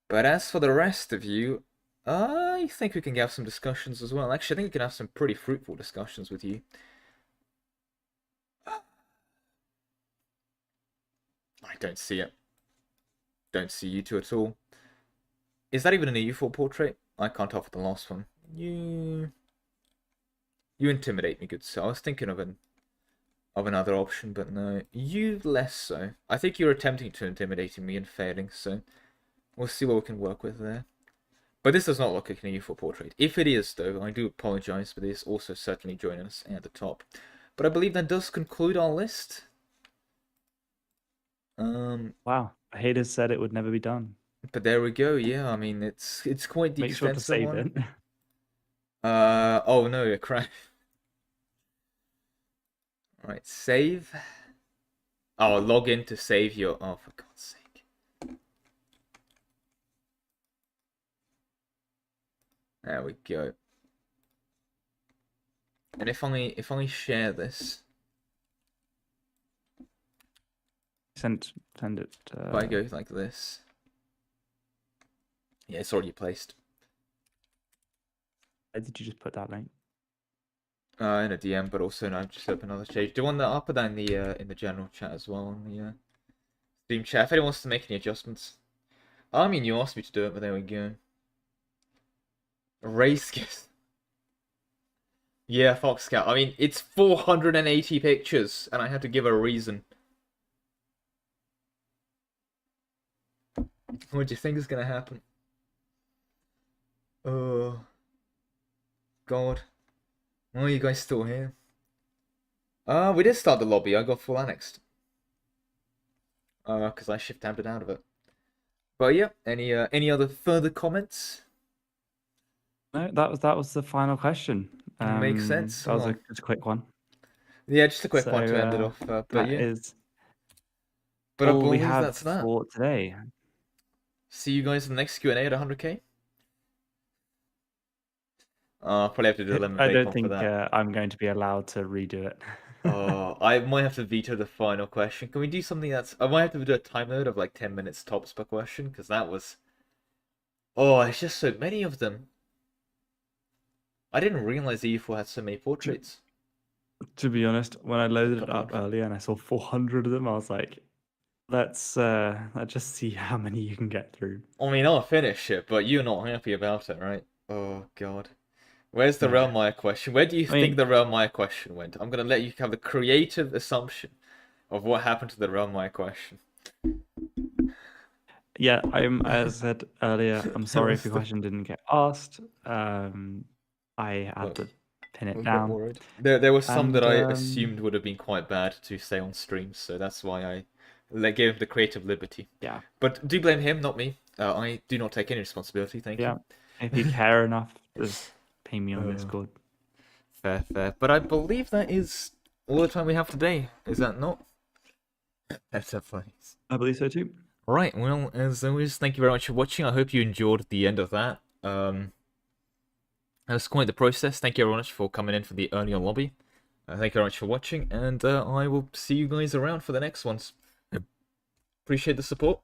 But as for the rest of you, I think we can have some discussions as well. Actually, I think we can have some pretty fruitful discussions with you. I don't see it. Don't see you two at all. Is that even an EU4 portrait? I can't tell for the last one. You intimidate me, good sir. I was thinking of another option, but no. You less so. I think you're attempting to intimidate me and failing, so we'll see what we can work with there. But this does not look like an EU4 portrait. If it is, though, I do apologize for this. Also, certainly join us at the top. But I believe that does conclude our list. Wow, haters said it would never be done. But there we go. Yeah, I mean it's quite the Make sure to extensive save one. it. Oh no, crap. Right, save. Oh, log in to save your. Oh, for God's sake. There we go. And if I share this, Send it. if I go like this, yeah, it's already placed. Where did you just put that link? In a DM, but also no, I've just opened another page. Do you want that? I'll put that in the general chat as well on the Steam chat. If anyone wants to make any adjustments, I mean you asked me to do it, but there we go. Race skis. Yeah, Fox Scout. I mean, it's 480 pictures, and I had to give a reason. What do you think is gonna happen? Oh, God. Why are you guys still here? We did start the lobby. I got full annexed. Because I shift-tabbed it out of it. But yeah, any other further comments? No, that was the final question. Makes sense. That was just a quick one. Yeah, just a quick one to end it off. But that yeah. is but I all we believe have that's that. for today. See you guys in the next Q&A at 100k. I'll probably have to do a lemon I bake don't off think for that. I'm going to be allowed to redo it. Oh, I might have to veto the final question. Can we do something that's... I might have to do a time limit of like 10 minutes tops per question, because that was... Oh, it's just so many of them. I didn't realize EU4 had so many portraits. To be honest, when I loaded it God. up earlier and I saw 400 of them, I was like, let's just see how many you can get through. I mean, I'll finish it, but you're not happy about it, right? Oh, God. Where's the No. Realmire question? Where do you I mean- think the Realmire question went? I'm going to let you have the creative assumption of what happened to the Realmire question. Yeah, as I said earlier, I'm sorry if your question didn't get asked. I had to pin it down. There were some And, that I assumed would have been quite bad to say on streams, so that's why I gave him the creative liberty. Yeah, But do blame him, not me. I do not take any responsibility, thank yeah. you. If you care enough, just ping me on Oh. Discord. Fair, fair. But I believe that is all the time we have today. Is that not? Better place. I believe so too. Right, well, as always, thank you very much for watching. I hope you enjoyed the end of that. That was quite the process. Thank you very much for coming in for the earlier lobby. Thank you very much for watching, and I will see you guys around for the next ones. Appreciate the support.